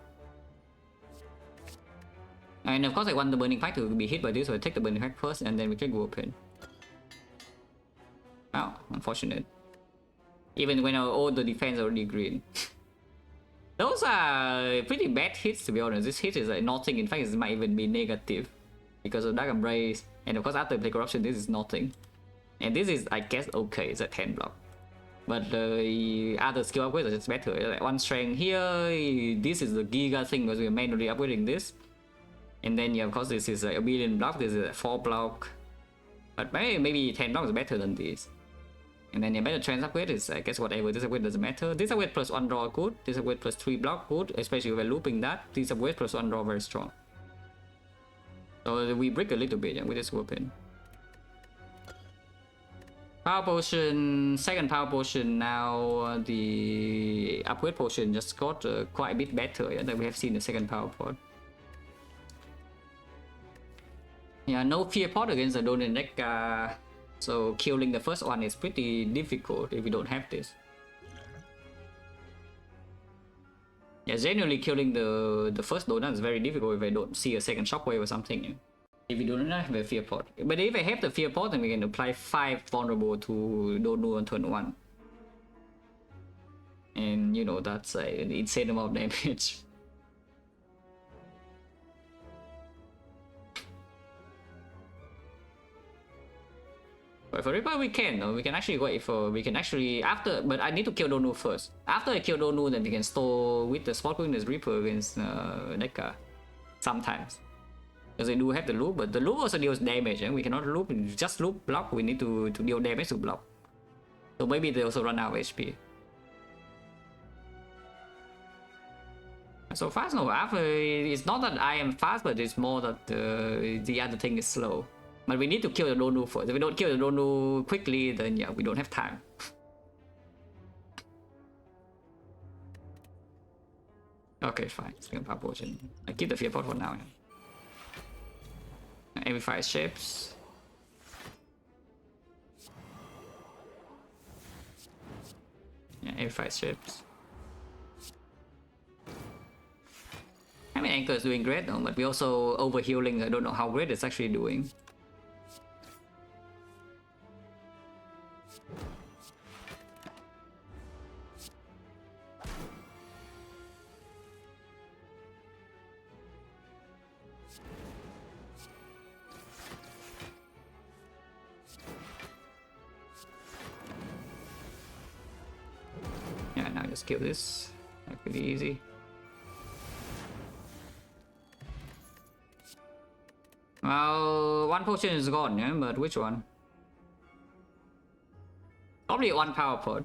And of course I want the burning pack to be hit by this, so I take the burning pack first, and then we can go open. Wow, unfortunate. Even when all the defense are already green. Those are pretty bad hits, to be honest. This hit is like nothing, in fact it might even be negative. Because of Dark Embrace, and of course after play corruption this is nothing. And this is, I guess, okay, it's a 10 block. But the other skill upgrades are just better. Like one strength here, this is the Giga thing because we're manually upgrading this. And then, yeah, of course, this is like a billion block, this is a 4 block. But maybe 10 blocks is better than this. And then the better trans upgrade is, I guess, whatever. This upgrade doesn't matter. This upgrade plus 1 draw good. This upgrade plus 3 block good, especially if we're looping that. This upgrade plus 1 draw very strong. So we break a little bit, yeah, with this weapon. Power potion, second power potion. Now the upgrade potion just got quite a bit better, yeah, than we have seen the second power pod. Yeah, no fear pod against the Donin deck, so killing the first one is pretty difficult if we don't have this. Yeah, generally killing the first donut is very difficult if I don't see a second shockwave or something. Yeah. If we do not have a fear pod. But if I have the fear pod, then we can apply 5 vulnerable to Donu on turn 1. And you know, that's an insane amount of damage. But for Reaper we can, no? We can actually wait for, we can actually, after, but I need to kill Donu first. After I kill Donu, then we can store with the Spot Weakness Reaper against Nekka. Sometimes. Because they do have the loop, but the loop also deals damage, and we cannot loop, just loop block, we need to deal damage to block. So maybe they also run out of HP. So fast, no, after, it's not that I am fast, but it's more that the other thing is slow. But we need to kill the Donu first. If we don't kill the Donu quickly, then yeah, we don't have time. Okay, fine. Second power potion. I keep the fear pot for now. Yeah. Amplify shapes. Yeah, amplify shapes. I mean, Anchor is doing great though, but we also over healing. I don't know how great it's actually doing. Just kill this. That's pretty easy. Well, one potion is gone, yeah, but which one? Probably one power pod.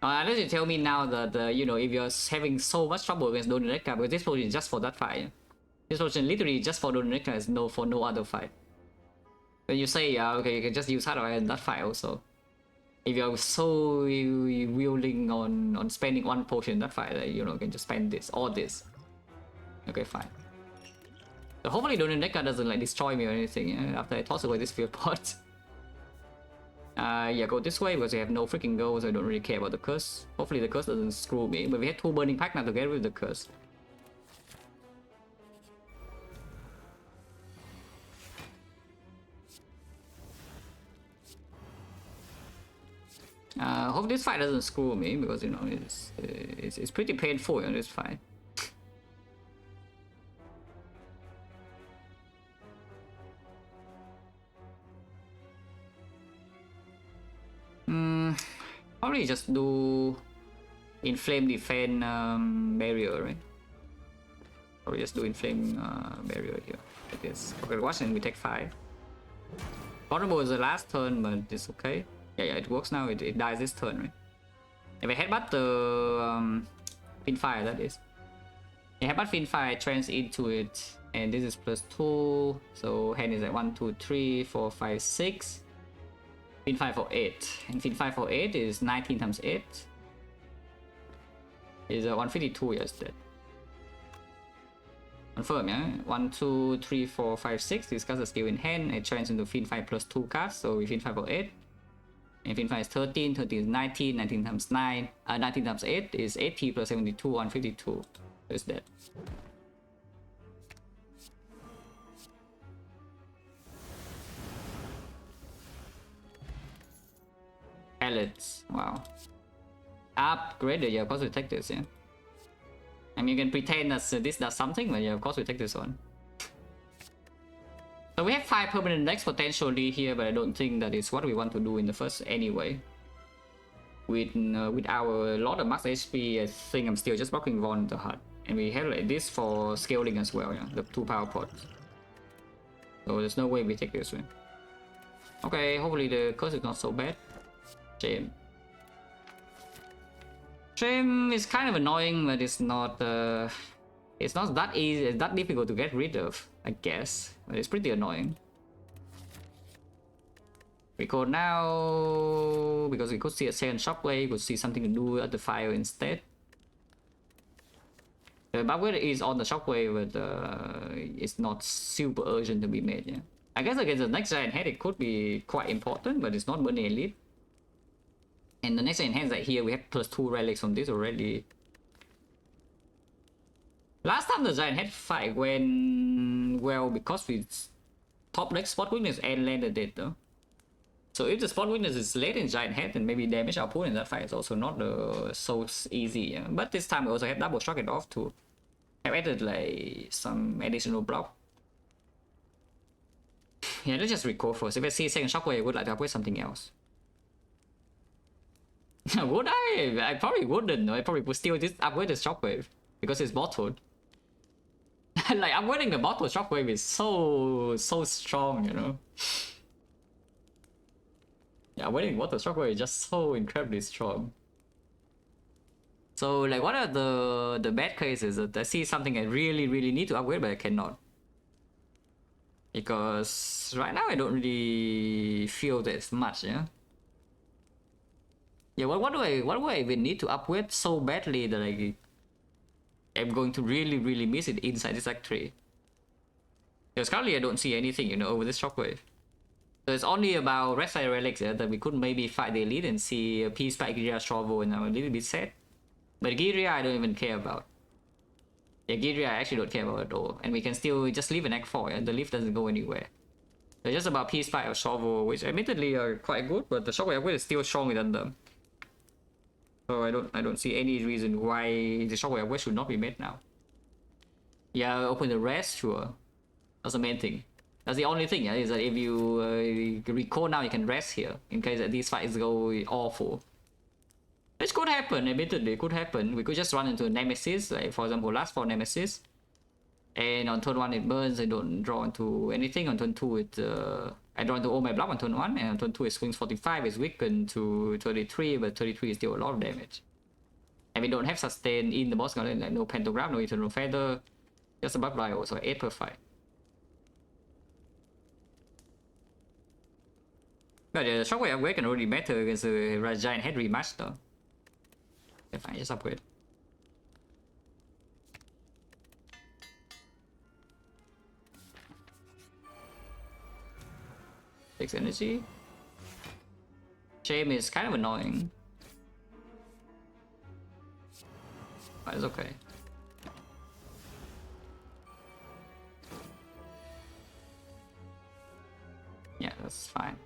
Unless you tell me now that you know, if you're having so much trouble against Donin deck, because this potion is just for that fight. Yeah? This potion literally just for doing necklace, no for no other fight. When you say, yeah, okay, you can just use hardware in that fight also. If you're so willing on spending one potion in that fight, like, you know, you can just spend this or this. Okay, fine. So hopefully Donut Deca doesn't like destroy me or anything, yeah, after I toss away this field pot. Yeah, go this way because we have no freaking gold, so I don't really care about the curse. Hopefully the curse doesn't screw me, but we had 2 burning pack now to get rid of the curse. Hope this fight doesn't screw me because, you know, it's pretty painful in this fight. Probably just do inflame defend barrier, right? Or just do inflame barrier here. Like this. Okay, watch and we take 5. Vulnerable is the last turn, but it's okay. Yeah, it works now. It dies this turn, right? If I headbutt the Finfire, that is. If I headbutt Finfire, trans into it, and this is +2. So hand is like 1, 2, 3, 4, 5, 6. Finfire for 8. And Finfire for 8 is 19 times 8. Is 152, yes, dead. Confirm, yeah? 1, 2, 3, 4, 5, 6. Discuss the skill in hand. It turns into Finfire +2 cards, so we Finfire for 8. And Finfire is 13, 13 is 19, 19 times 9, 19 times 8 is 80 plus 72, 152. So it's dead. Pellets, wow. Upgraded, yeah, of course we take this, yeah. I mean, you can pretend that this does something, but yeah, of course we take this one. So we have 5 permanent decks potentially here, but I don't think that is what we want to do in the first anyway. With our lot of max HP, I think I'm still just blocking Von the Hut. And we have like this for scaling as well, yeah, the 2 power pots. So there's no way we take this one. Okay, hopefully the curse is not so bad. Shame. Shame is kind of annoying, but it's not that easy, it's that difficult to get rid of, I guess. But it's pretty annoying. Record now, because we could see a second shockwave, we could see something to do at the fire instead. The upgrade is on the shockwave, but it's not super urgent to be made, yeah. I guess against the next giant head it could be quite important, but it's not burning elite. And the next giant head right here, we have +2 relics on this already. Last time the giant head fight went well because we top deck spot weakness and landed it though. So if the spot weakness is late in giant head, then maybe damage output in that fight is also not so easy. Yeah? But this time we also have double shock it off to have added like some additional block. Yeah, let's just recall first. If I see second shockwave, I would like to upgrade something else. Would I? I probably wouldn't. I probably would still just upgrade the shockwave because it's bottled. Like upgrading the bottle shockwave is so strong, you know. Yeah, upgrading bottle shockwave is just so incredibly strong. So like, what are the bad cases that I see something I really need to upgrade but I cannot? Because right now I don't really feel that much, yeah. Yeah, what do I even need to upgrade so badly that I'm going to really miss it inside this factory? Because currently I don't see anything, you know, over this shockwave. So it's only about Red Side Relics, yeah, that we could maybe fight the elite and see a Peace by Giria Shovel, and I'm a little bit sad. But Giria I don't even care about. Yeah, Giria I actually don't care about at all. And we can still just leave an Act 4, yeah? The leaf doesn't go anywhere. So it's just about Peace by or Shovel, which admittedly are quite good, but the shockwave upgrade is still stronger than them. So I don't see any reason why the shockwave upgrade should not be made now. Yeah, open the rest, sure. That's the main thing. That's the only thing, yeah, is that if you recall now, you can rest here in case that these fights go awful. Which could happen, admittedly, could happen. We could just run into a Nemesis, like for example, last 4 Nemesis. And on turn 1 it burns, I don't draw into anything. On turn 2 it I draw into all my block on turn 1, and on turn 2 it swings 45, it's weakened to 33, but 33 is still a lot of damage. And we don't have sustain in the boss garden, like no pentagram, no eternal feather. Just above Rio, so 8 per fight. But the shockwave upgrade can already matter against the Giant Head rematch though. If I just upgrade. 6 energy. Shame is kind of annoying. But it's okay. Yeah, that's fine.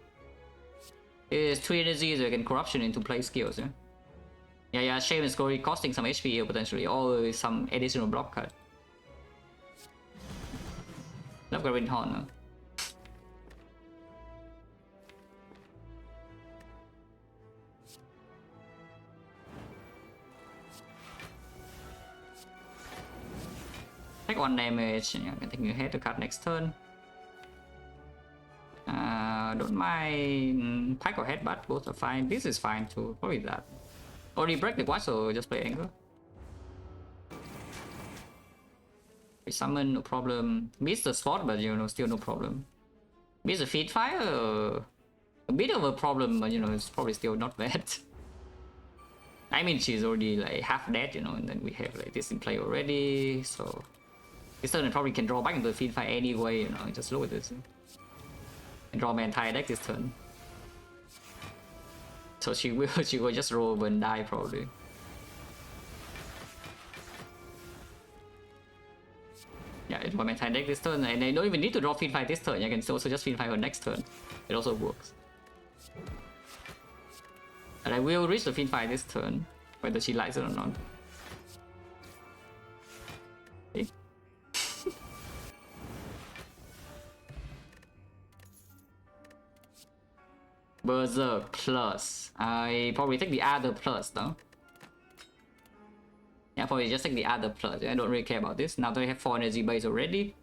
It's 3 energy, so you can corruption into play skills, yeah? Yeah, Shame is already costing some HP here potentially, or some additional block cut. Love Green Horn, no? Take 1 damage, and yeah, I think you have to cut next turn. Don't mind Pike or Headbutt, both are fine. This is fine too, probably that. Already break the watch, so just play Anger. We summon, no problem. Miss the spot, but you know, still no problem. Miss the feed fire, a bit of a problem, but you know, it's probably still not bad. I mean, she's already like half dead, you know, and then we have like this in play already, so this turn I probably can draw back into the feed fire anyway, you know, just look at this. And draw my entire deck this turn. So she will just roll over and die probably. Yeah, it draw my entire deck this turn, and I don't even need to draw feed fire this turn. I can also just feed fire her next turn. It also works. And I will reach the feed fire this turn, whether she likes it or not. Okay. Berserk plus. I probably take the other plus though. Yeah, probably just take the other plus. I don't really care about this. Now that we have 4 energy base already,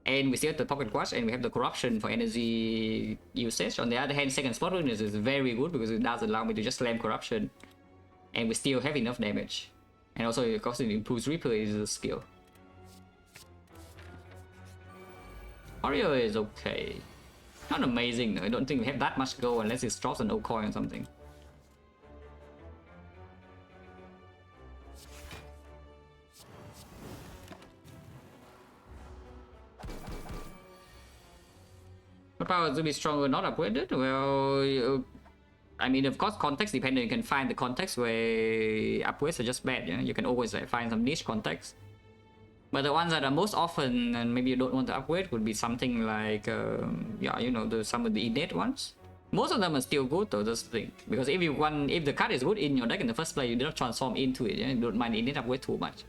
and we still have the pocket watch, and we have the corruption for energy usage. On the other hand, second spot weakness is very good because it does allow me to just slam corruption, and we still have enough damage. And also, of course, it improves replay is a skill. Mario is okay. Not amazing though. I don't think we have that much go unless it drops an old coin or something. What power to be stronger, not upgraded? Well, I mean, of course, context dependent. You can find the context where upgrades are just bad. Yeah? You can always like, find some niche context. But the ones that are most often and maybe you don't want to upgrade would be something like, yeah, you know, some of the innate ones. Most of them are still good though, that's the thing. Because if the card is good in your deck in the first place, you do not transform into it. Yeah? You don't mind innate upgrade too much.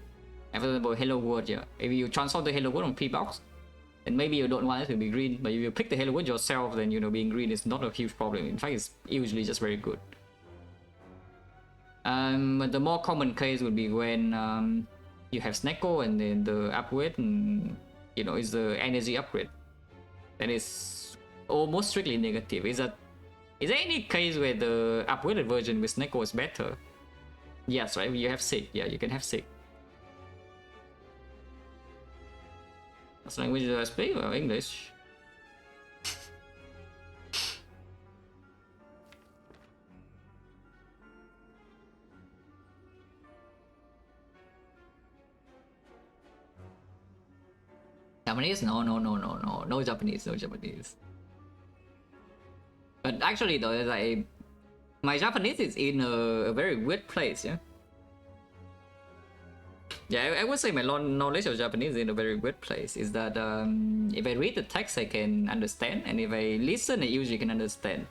And for example, Hello World, yeah. If you transform the Hello World on pre-box, then maybe you don't want it to be green. But if you pick the Hello World yourself, then you know being green is not a huge problem. In fact, it's usually just very good. But the more common case would be when you have Snecko and then the upgrade, and you know, is the energy upgrade. That is almost strictly negative. Is there any case where the upgraded version with Snecko is better? Yes, right? You have Sig. Yeah, you can have Sig. What language do I speak? Well, English. Japanese? No Japanese. But actually though, like, my Japanese is in a very weird place, yeah? Yeah, I would say my knowledge of Japanese is in a very weird place. Is that if I read the text, I can understand, and if I listen, I usually can understand.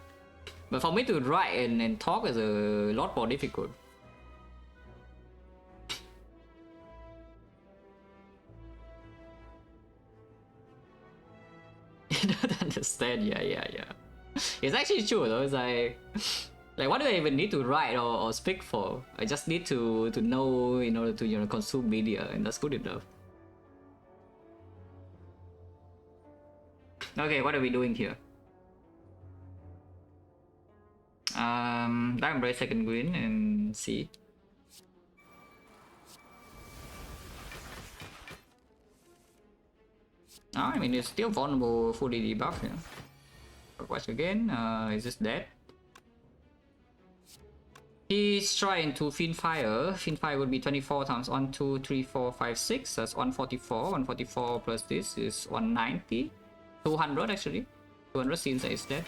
But for me to write and talk is a lot more difficult. You don't understand, yeah. It's actually true though. It's like what do I even need to write or speak for? I just need to know in order to, you know, consume media, and that's good enough. Okay, what are we doing here? Diamond Break second green and C. I mean, it's still vulnerable, fully debuff. Yeah. Watch again. Is this dead? He's trying to Fiendfire. Fiendfire would be 24 times 1, 2, 3, 4, 5, 6. That's 144. 144 plus this is 190. 200 actually. 200 seems that it's dead.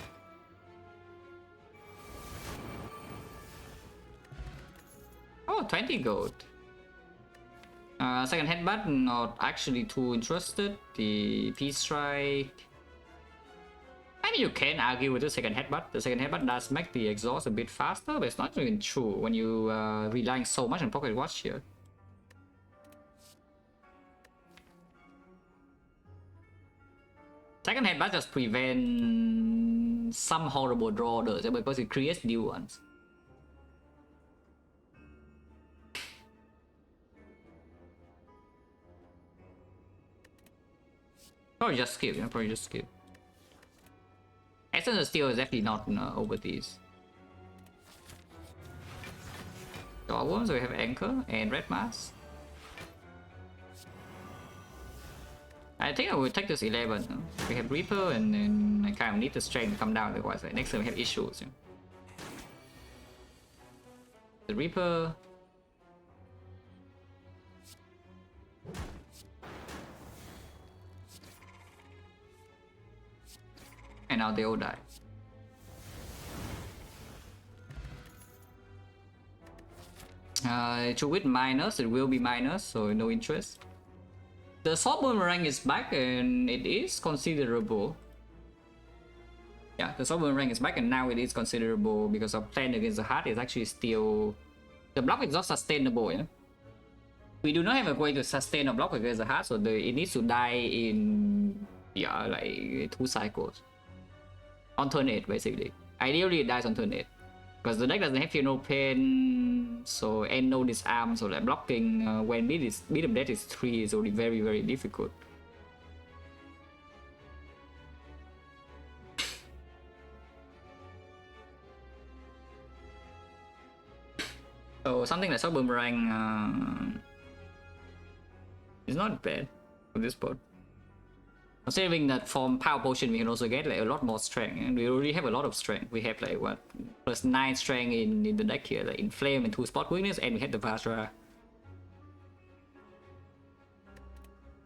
Oh, 20 gold. Second headbutt, not actually too interested. The Peace Strike. I mean, you can argue with the second headbutt. The second headbutt does make the exhaust a bit faster, but it's not even true when you relying so much on pocket watch here. Second headbutt just prevents some horrible draw orders because it creates new ones. Probably just skip, yeah, probably just skip. Essence of Steel is definitely not over these. So we have Anchor and Red Mask. I think I will take this 11. No? We have Reaper and then I kind of need the strength to come down, otherwise like, next time we have issues. Yeah. The Reaper. And now they all die. To with minus, it will be minus, so no interest. The Sword Boomerang is back and it is considerable. Yeah, the Sword Boomerang is back and now it is considerable because of plan against the heart is actually still... The block is not sustainable, yeah? We do not have a way to sustain a block against the heart, so it needs to die in... Yeah, like 2 cycles. On turn 8, basically. Ideally, it dies on turn 8. Because the deck doesn't have Fear No Pain, so and no disarm, so like blocking when beat of death is 3 is already very, very difficult. So something like Sword Boomerang is not bad for this board. Considering that from Power Potion we can also get like a lot more strength, and we already have a lot of strength. We have like what, plus 9 strength in the deck here, like Inflame and 2 spot weakness, and we have the Vajra.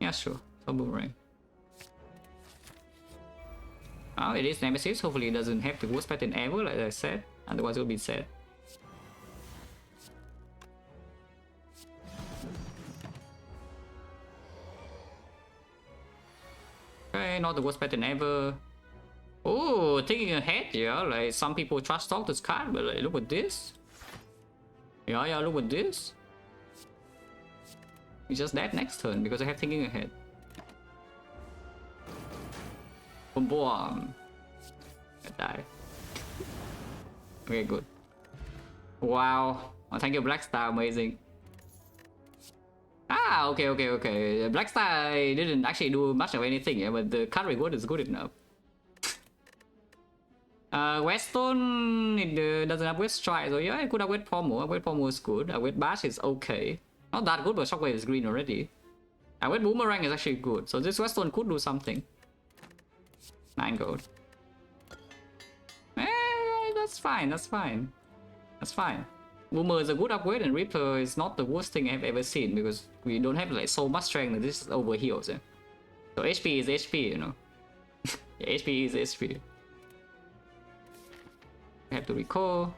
Yeah, sure. So Boomerang. Oh, it is Nemesis. Hopefully it doesn't have the worst pattern ever, like I said. Otherwise it will be sad. Okay, not the worst pattern ever. Oh, thinking ahead, yeah. Like some people trash talk this card, but like, look at this. Yeah, look at this. It's just that next turn because I have thinking ahead. Boom, boom. I die. Okay, good. Wow. Oh, thank you, Black Star. Amazing. Ah, okay. Black Star didn't actually do much of anything, yeah, but the card reward is good enough. Westone, it doesn't upgrade Strike, so yeah, I could upgrade Pommel. Upgrade Pommel is good. Upgrade Bash is okay. Not that good, but Shockwave is green already. Upgrade Boomerang is actually good, so this Westone could do something. 9 gold. That's fine, that's fine. That's fine. Boomer is a good upgrade and Reaper is not the worst thing I've ever seen because we don't have like so much strength that this overheals. Yeah? So HP is HP, you know. Yeah, HP is HP. I have to recall.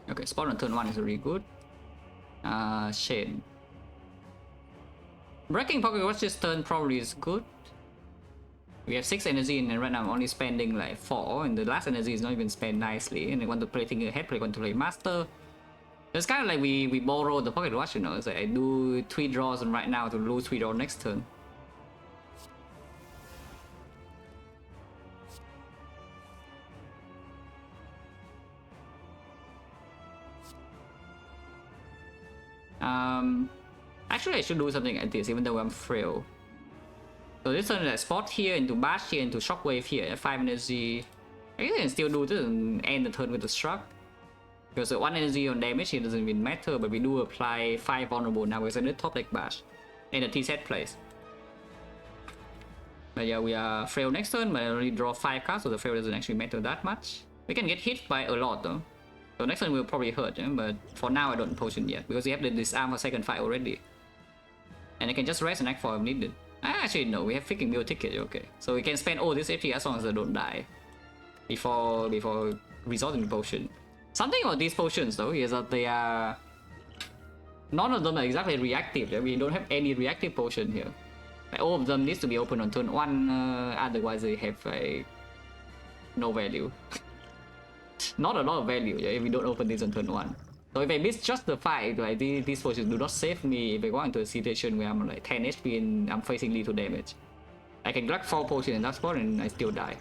Okay, spawn on turn 1 is really good. Shane. Breaking Pocket Watch this turn probably is good. We have 6 energy and right now I'm only spending like 4 and the last energy is not even spent nicely and I want to play Thinking Ahead, I want to play Master. It's kind of like we borrow the Pocket Watch, you know, it's like I do 3 draws and right now to lose 3 draws next turn. Actually I should do something like this even though I'm frail. So this turn like spot here into bash here into shockwave here at 5 energy. I can still do this and end the turn with the struck. Because the 1 energy on damage here doesn't even matter, but we do apply 5 vulnerable now because I did top deck bash. And the T-set plays. But yeah, we are frail next turn, but I only draw 5 cards, so the frail doesn't actually matter that much. We can get hit by a lot though. So next turn will probably hurt, but for now I don't potion yet, because we have the disarm for second fight already. And I can just rest and act for if needed. Actually no, we have freaking build ticket, okay. So we can spend all this HP as long as they don't die. Before resorting to potion. Something about these potions though is that they are... None of them are exactly reactive, we don't have any reactive potion here. Like, all of them needs to be open on turn 1, otherwise they have no value. Not a lot of value if we don't open this on turn 1. So if I miss just the fight, like these potions do not save me if I go into a situation where I'm like 10 HP and I'm facing lethal damage. I can grab 4 potions in that spot and I still die.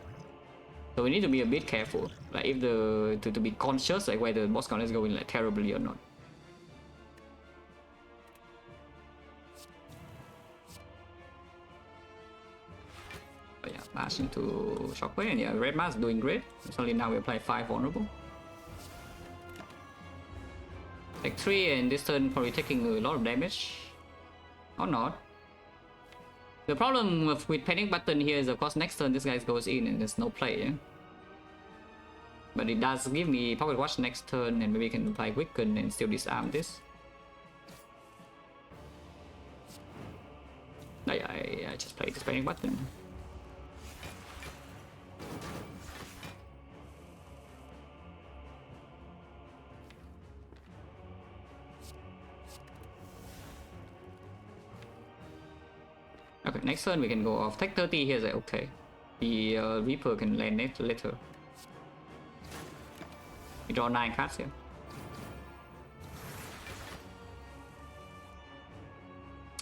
So we need to be a bit careful, like if to be conscious like whether the boss count is going like terribly or not. But yeah, mash into shockwave, and yeah, red mask doing great. It's only now we apply 5 vulnerable. Like 3, and this turn probably taking a lot of damage. Or not. The problem with panic button here is of course next turn this guy goes in and there's no play, yeah? But it does give me pocket watch next turn, and maybe I can apply weaken and still disarm this. I just played this panic button. Okay, next turn we can go off. Take 30 here is like, okay. The Reaper can land later. We draw 9 cards here.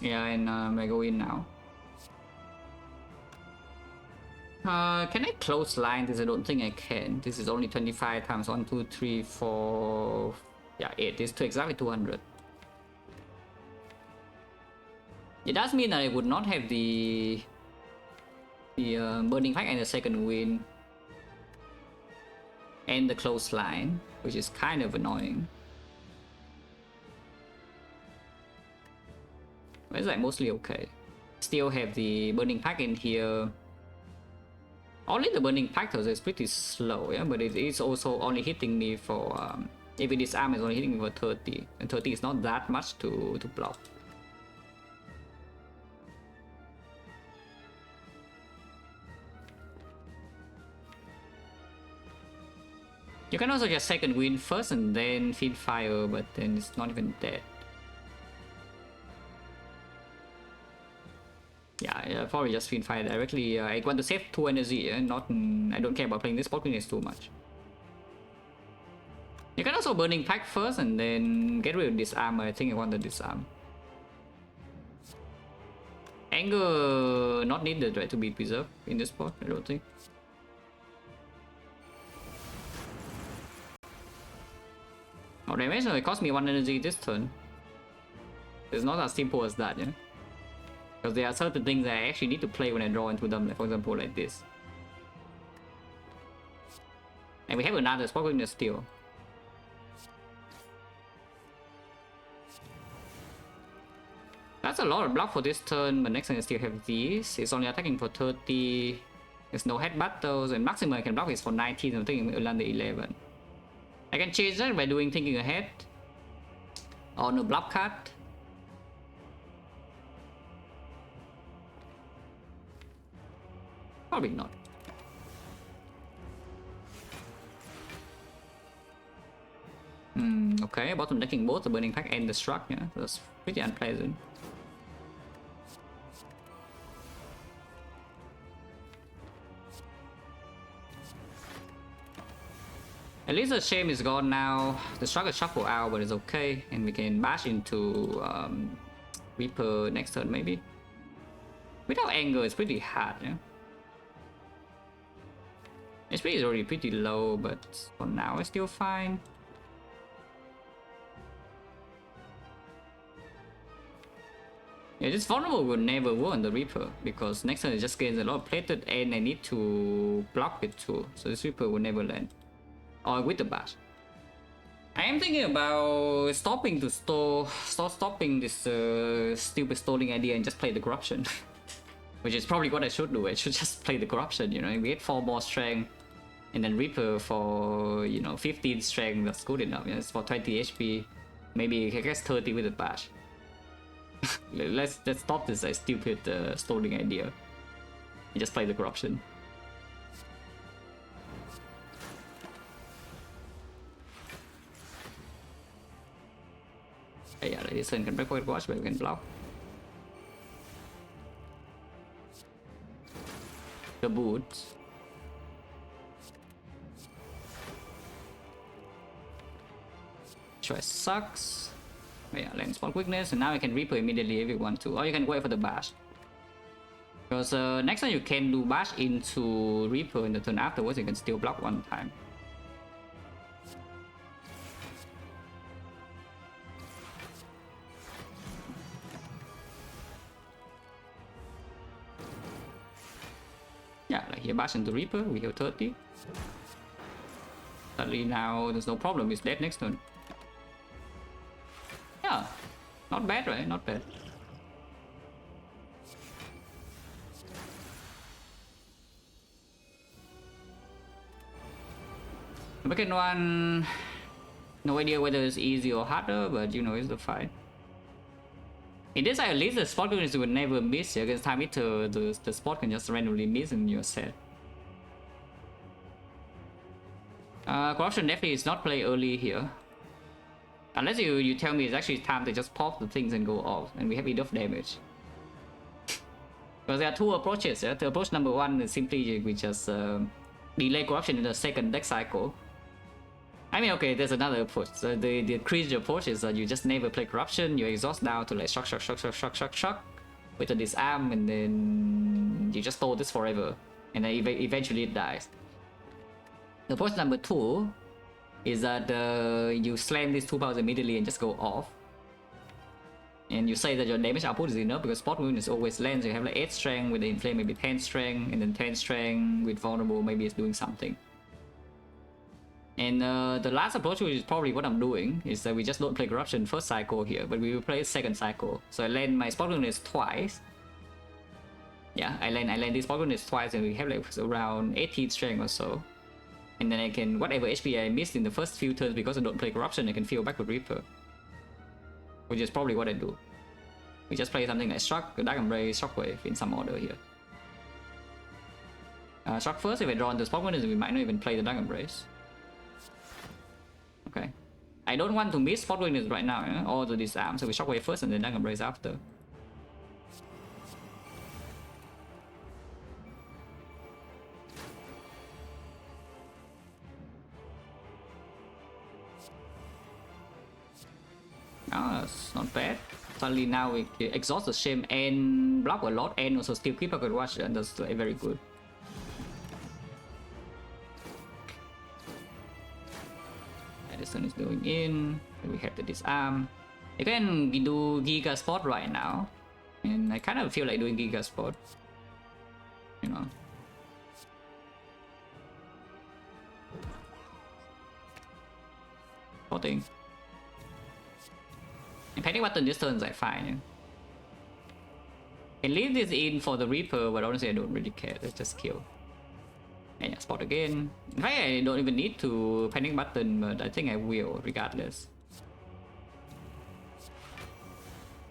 Yeah, and I go in now. Can I close line this? I don't think I can. This is only 25 times 1, 2, 3, 4... Yeah, 8. This is exactly 200. It does mean that I would not have the burning pack and the second wind and the close line, which is kind of annoying. But it's like mostly okay. Still have the burning pack in here. Only the burning pack though is pretty slow, yeah, but it is also only hitting me for if it is arm, it's only hitting me for 30, and 30 is not that much to block. You can also just second wind first and then feed fire, but then it's not even dead. Yeah, probably just feed fire directly. I want to save 2 energy, not I don't care about playing this spot, it's too much. You can also burning pack first and then get rid of disarm. I think I want the disarm. Anger not needed, right, to be preserved in this spot, I don't think. Oh, damage it cost me 1 energy this turn. It's not as simple as that, yeah? Because there are certain things that I actually need to play when I draw into them, like for example like this. And we have another spot in the steel. That's a lot of block for this turn, but next turn I still have these. It's only attacking for 30. There's no head battles, and maximum I can block is for 19, I'm thinking it'll land the 11. I can change that by doing thinking ahead. Or no block card. Probably not. Okay, bottom decking both the burning pack and the struck, yeah, that's pretty unpleasant. At least the shame is gone now. The struck is shuffle out, but it's okay, and we can bash into Reaper next turn maybe. Without anger, it's pretty hard, yeah. HP is already pretty low, but for now it's still fine. Yeah, this vulnerable will never work on the Reaper, because next turn it just gains a lot of plated and I need to block it too, so this Reaper will never land. Or with the bash. I am thinking about stopping to stopping this stupid stalling idea and just play the corruption. Which is probably what I should do. I should just play the corruption, you know, we get 4 more strength and then Reaper for, you know, 15 strength, that's good enough. You know, it's for 20 HP, maybe I guess 30 with the bash. let's stop this stupid stalling idea and just play the corruption. Yeah, this turn can break pocket watch, but we can block. The boots. Choice sucks. But yeah, land spot quickness, and now you can Reaper immediately if you want to, or you can wait for the bash. Because next time you can do bash into Reaper in the turn afterwards, you can still block one time. Yeah, like here bash into Reaper, we heal 30. Suddenly now there's no problem, it's dead next turn. Yeah, not bad, right? Not bad. The second one, no idea whether it's easy or harder, but you know, it's the fight. In this, at least the spot units will never miss. Against time hitter, the spot can just randomly miss in your set. Corruption definitely is not play early here. Unless you tell me it's actually time to just pop the things and go off, and we have enough damage. Because there are 2 approaches. Yeah? The approach number 1 is simply we just delay corruption in the second deck cycle. I mean, okay, there's another approach. So the crazy approach is that you just never play corruption, you exhaust down to like shock with a disarm, and then you just hold this forever, and then eventually it dies. The approach number 2 is that you slam these 2 powers immediately and just go off. And you say that your damage output is enough because spot wound is always land, so you have like 8 strength with the inflame, maybe 10 strength, and then 10 strength with vulnerable, maybe it's doing something. And the last approach, which is probably what I'm doing, is that we just don't play corruption first cycle here, but we will play second cycle. So I land my spot units twice. Yeah, I land these spot units twice, and we have like around 18 strength or so. And then I can, whatever HP I missed in the first few turns because I don't play corruption, I can fill back with Reaper. Which is probably what I do. We just play something like Shock, Dark Embrace, Shockwave in some order here. Shock first, if I draw into spot units, we might not even play the Dark Embrace. Okay. I don't want to miss spot units right now, yeah? Or the disarm, so we Shockwave first and then Dark Embrace after. Oh, that's not bad. Suddenly now we exhaust the shame and block a lot, and also still keep a good watch, and that's very good. This one is going in. We have the disarm. You can do Giga Spot right now, and I kind of feel like doing Giga Spot. You know. Spotting. And panic button this turn is like fine. Yeah. Can leave this in for the Reaper, but honestly I don't really care. Let's just kill. And yeah, spot again. In fact, I don't even need to panic button, but I think I will regardless.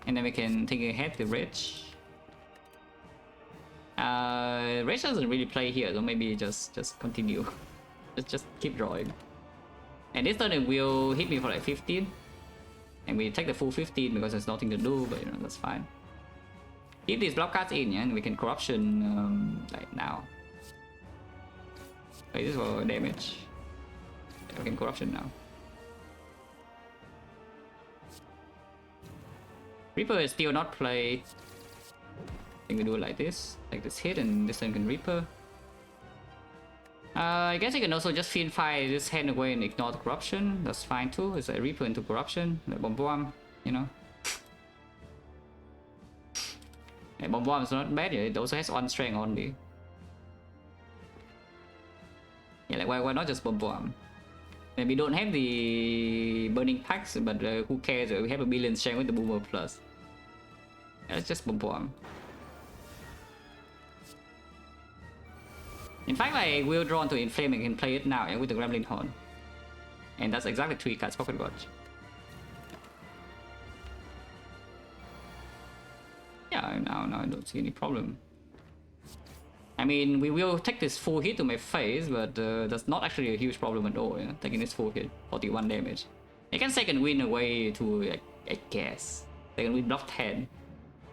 And then we can think ahead with Rage. Rage doesn't really play here, so maybe just continue. just keep drawing. And this turn it will hit me for like 15. And we take the full 15 because there's nothing to do, but you know, that's fine. Keep these block cards in, yeah, and we can corruption like now. Wait, this is for damage. We can corruption now. Reaper is still not played. I think we do it like this hit, and this one can Reaper. I guess you can also just fiend fire this hand away and ignore the corruption. That's fine too. It's a Reaper into corruption, like bomb, you know. Yeah, bomb is not bad. Yeah, it also has 1 strength only. Yeah, like why not just bomb? And we don't have the burning packs, but who cares? We have a billion strength with the boomer plus. Yeah, let's just bomb. In fact, I will draw into Inflame and can play it now, yeah, with the Gremlin Horn. And that's exactly 3 cards Pocket Watch. Yeah, now I don't see any problem. I mean, we will take this full hit to my face, but that's not actually a huge problem at all, yeah? Taking this full hit, 41 damage. I can second win away to, I guess. Second win block 10.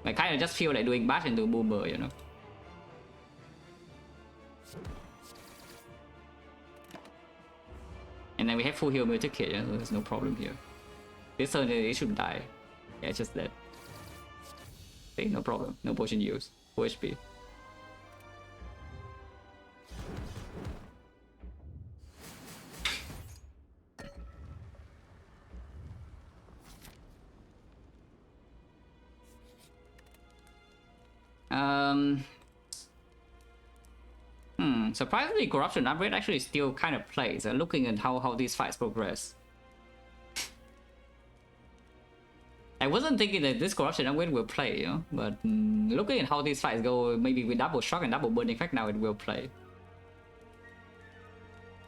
I kind of just feel like doing bash into Boomer, you know? And then we have full heal Multi Kit, yeah? So there's no problem here. This turn it should die. Yeah, it's just that. Okay, no problem. No potion use. Full HP. Surprisingly, corruption upgrade actually still kind of plays. Looking at how these fights progress, I wasn't thinking that this corruption upgrade will play, you know. But looking at how these fights go, maybe with double shock and double burn effect, now it will play.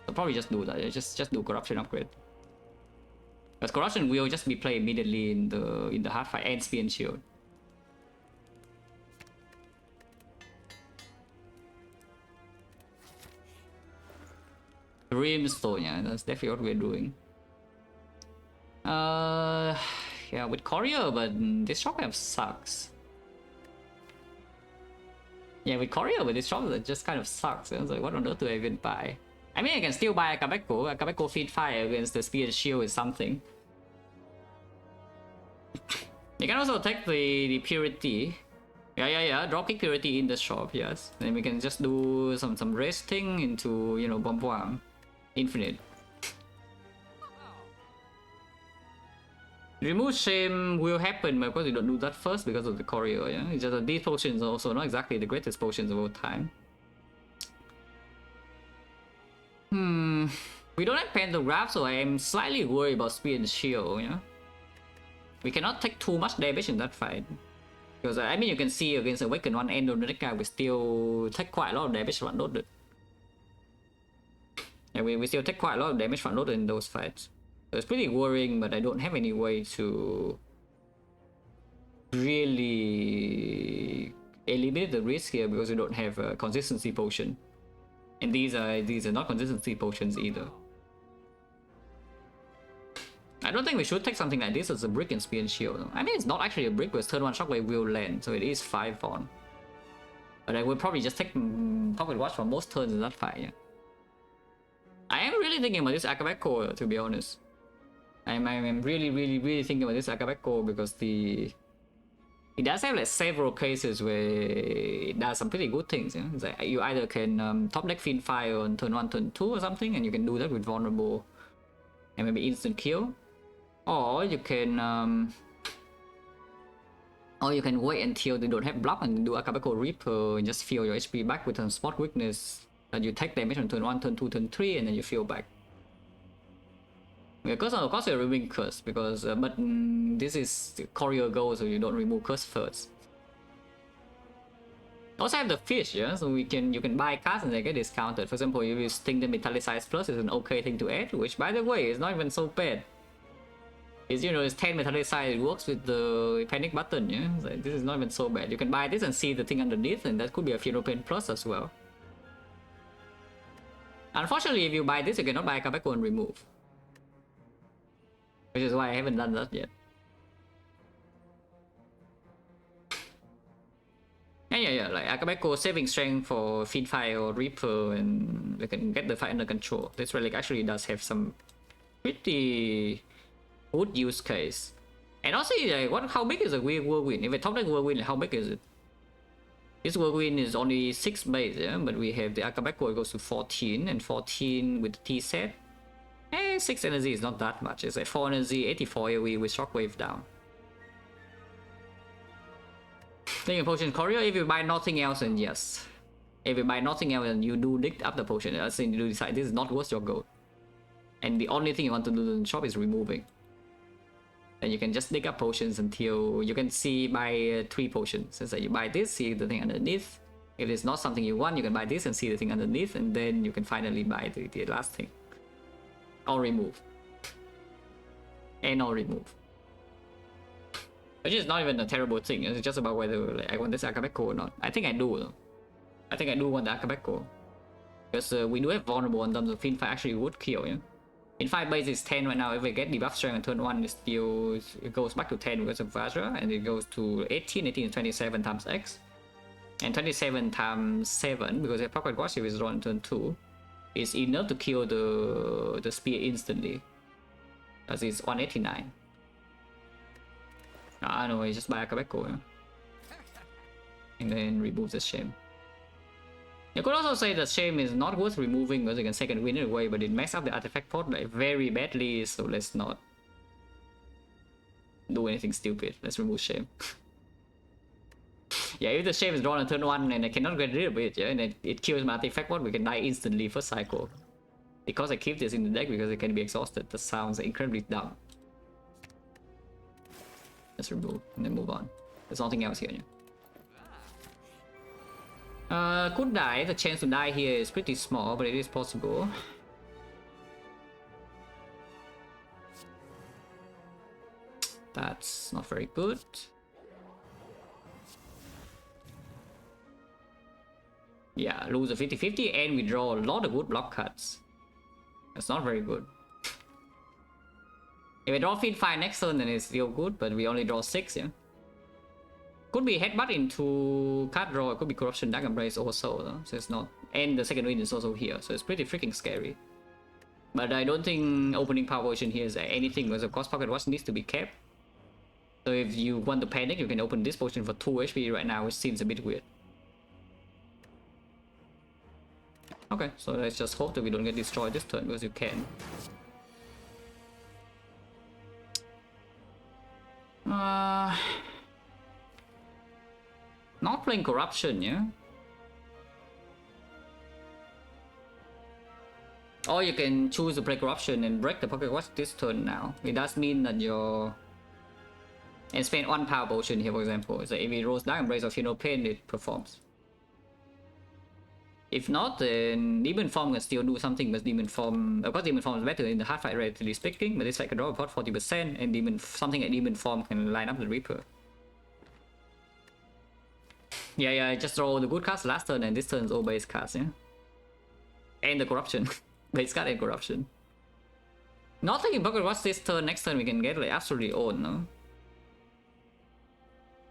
So probably just do that. Just do corruption upgrade. Because corruption will just be played immediately in the hard fight and spear and shield. Brimstone, yeah, that's definitely what we're doing. Yeah, with Courier, but this shockwave sucks. Yeah, with Courier, but this shockwave just kind of sucks. I was like, what on earth do I even buy? I mean, I can still buy a Akabeko feed fire against the spear and shield is something. You can also take the purity. Yeah, dropkick purity in the shop, yes. Then we can just do some resting into, you know, Bomb Infinite. Remove shame will happen, but of course you don't do that first because of the Courier, yeah? It's just that these potions are also not exactly the greatest potions of all time. We don't have Pantograph, so I am slightly worried about Spear and Shield, yeah? We cannot take too much damage in that fight. Because I mean, you can see against Awakened one end of the deck guy, we still take quite a lot of damage front loaded. Yeah, we still take quite a lot of damage front loaded in those fights. So it's pretty worrying, but I don't have any way to really eliminate the risk here because we don't have a consistency potion. And these are not consistency potions either. I don't think we should take something like this as a brick and spear and shield. I mean, it's not actually a brick because turn 1 shockwave will land, so it is 5 on. But I would probably just take Pocket Watch for most turns in that fight, yeah. I am really thinking about this Akabeko, to be honest. I'm really thinking about this Akabeko because it does have like several cases where it does some pretty good things, you know? It's like you either can top deck Fiend Fire on turn 1, turn 2 or something, and you can do that with vulnerable and maybe instant kill. Or you can wait until they don't have block and do Akabeko Reaper and just feel your HP back with some spot weakness. And you take damage on turn 1, turn 2, turn 3, and then you feel back. Because of course you're removing curse, because but this is Courier Go, so you don't remove curse first. Also have the fish, yeah, so you can buy cards and they get discounted. For example, if you Sting the Metallicize Plus, is an okay thing to add, which by the way is not even so bad. It's, you know, it's 10 Metallicize, it works with the panic button, yeah. So this is not even so bad. You can buy this and see the thing underneath, and that could be a Funeral Pain Plus as well. Unfortunately, if you buy this, you cannot buy Akabeko and remove. Which is why I haven't done that yet. Yeah, like Akabeko saving strength for Feed Fire or Reaper, and we can get the fight under control. This relic actually does have some pretty good use case. And also, like, how big is a Whirlwind? If I top deck Whirlwind, how big is it? This Whirlwind is only 6 base, yeah, but we have the Akabeko, it goes to 14, and 14 with the T set. 6 energy is not that much. It's like 4 energy, 84 AoE with Shockwave down. Taking a potion Courier, if you buy nothing else, then yes. If you buy nothing else, then you do dig up the potion. As in, you decide this is not worth your gold. And the only thing you want to do in the shop is removing. And you can just dig up potions until you can see buy 3 potions. So you buy this, see the thing underneath. If it's not something you want, you can buy this and see the thing underneath, and then you can finally buy the last thing. Or remove. And or remove. Which is not even a terrible thing. It's just about whether like, I want this Akabeko or not. I think I do though. I think I do want the Akabeko. Because we do have vulnerable in terms of Finfight actually would kill, yeah? Finfight base is 10 right now. If we get debuff strength on turn 1, it goes back to 10 because of Vajra, and it goes to 18. 18 is 27 times X. And 27 times 7, because a Pocket Watch if it's drawn on turn 2, is enough to kill the spear instantly. Because it's 189. I know, it's just buy Akabeko, yeah? And then remove the Shame. You could also say that Shame is not worth removing because you can second win it away, but it messes up the artifact pot like very badly, so let's not do anything stupid. Let's remove Shame. Yeah, if the Shame is drawn on turn 1 and I cannot get rid of it, yeah, and it kills my artifact pot, we can die instantly first cycle. Because I keep this in the deck because it can be exhausted. That sounds incredibly dumb. Let's remove and then move on. There's nothing else here. Yeah? Could die. The chance to die here is pretty small, but it is possible. That's not very good. Yeah, lose a 50-50 and we draw a lot of good block cuts. That's not very good. If I draw Finfight next turn, then it's still good, but we only draw 6, yeah? Could be Headbutt into card draw, it could be Corruption, Dark Embrace also, though. So it's not... And the second win is also here, so it's pretty freaking scary. But I don't think opening Power Potion here is anything, because of course Pocket Watch needs to be kept. So if you want to panic, you can open this potion for 2 HP right now, which seems a bit weird. Okay, so let's just hope that we don't get destroyed this turn, because you can. Not playing Corruption, yeah? Or you can choose to play Corruption and break the Pocket Watch this turn now. It does mean that you're... And spend 1 Power Potion here, for example. So if it rolls Dark Embrace or Feel No Pain, it performs. If not, then Demon Form can still do something, but Demon Form... Of course, Demon Form is better in the hard fight, relatively speaking, but this fight can draw about 40%, and something like Demon Form can line up the Reaper. Yeah, I just draw the good cards last turn, and this turn's all base cards, yeah? And the Corruption. Base card and Corruption. Not thinking Pocket Watch this turn, next turn we can get like absolutely owned, no?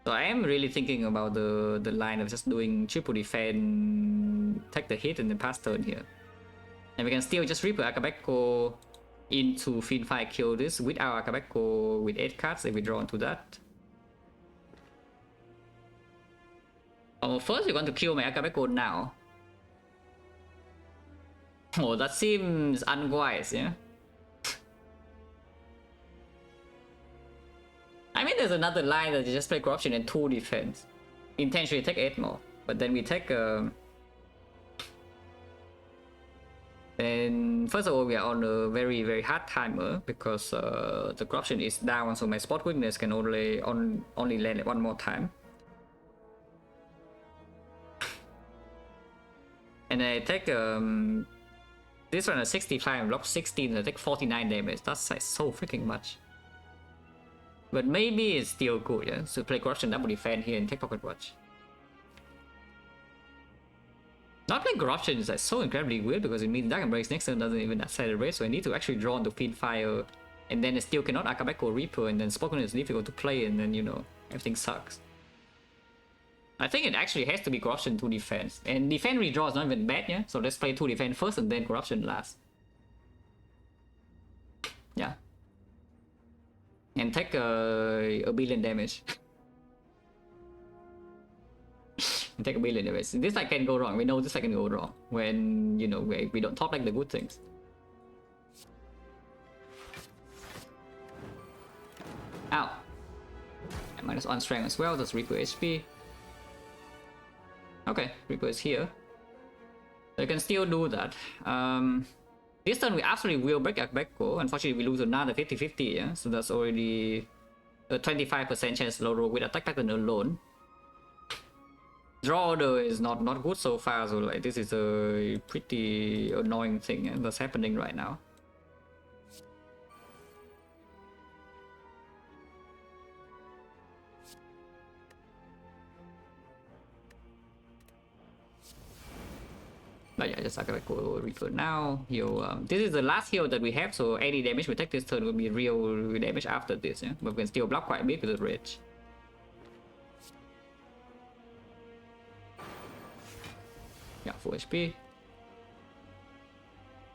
So I am really thinking about the line of just doing triple defend, take the hit and then pass turn here. And we can still just Reaper Akabeko into Finfight, kill this with our Akabeko with 8 cards if we draw onto that. First we want to kill my Akabeko now. Oh, that seems unwise, yeah? I mean, there's another line that you just play Corruption and 2 defense. Intentionally take 8 more. But then we take... Then, first of all, we are on a very, very hard timer because the Corruption is down, so my spot weakness can only land 1 more time. And I take this one at 65 and block 16, so I take 49 damage. That's like so freaking much. But maybe it's still good, yeah? So play Corruption, double defend here and take Pocket Watch. Not playing Corruption is like so incredibly weird because it means Dark Embrace next turn doesn't even accelerate, so I need to actually draw onto Finfire, and then I still cannot Akabeko Reaper, and then Spoken is difficult to play, and then, you know, everything sucks. I think it actually has to be Corruption to defense. And defend redraw is not even bad, yeah? So let's play 2 defense first and then Corruption last. Yeah. And take a billion damage. And take a billion damage. This side can go wrong. We know this side can go wrong when, you know, we don't top like the good things. Ow. And -1 strength as well. That's Reaper HP. Okay, Reaper is here. So you can still do that. This turn we absolutely will break Akbeko. Unfortunately, we lose another 50-50, yeah? So that's already a 25% chance low roll with attack pattern alone. Draw order is not good so far, so like this is a pretty annoying thing that's happening right now. But yeah, just Akabeko Reaper now. Heal. This is the last heal that we have, so any damage we take this turn will be real damage after this, yeah? But we can still block quite a bit with the rage. Yeah, full HP.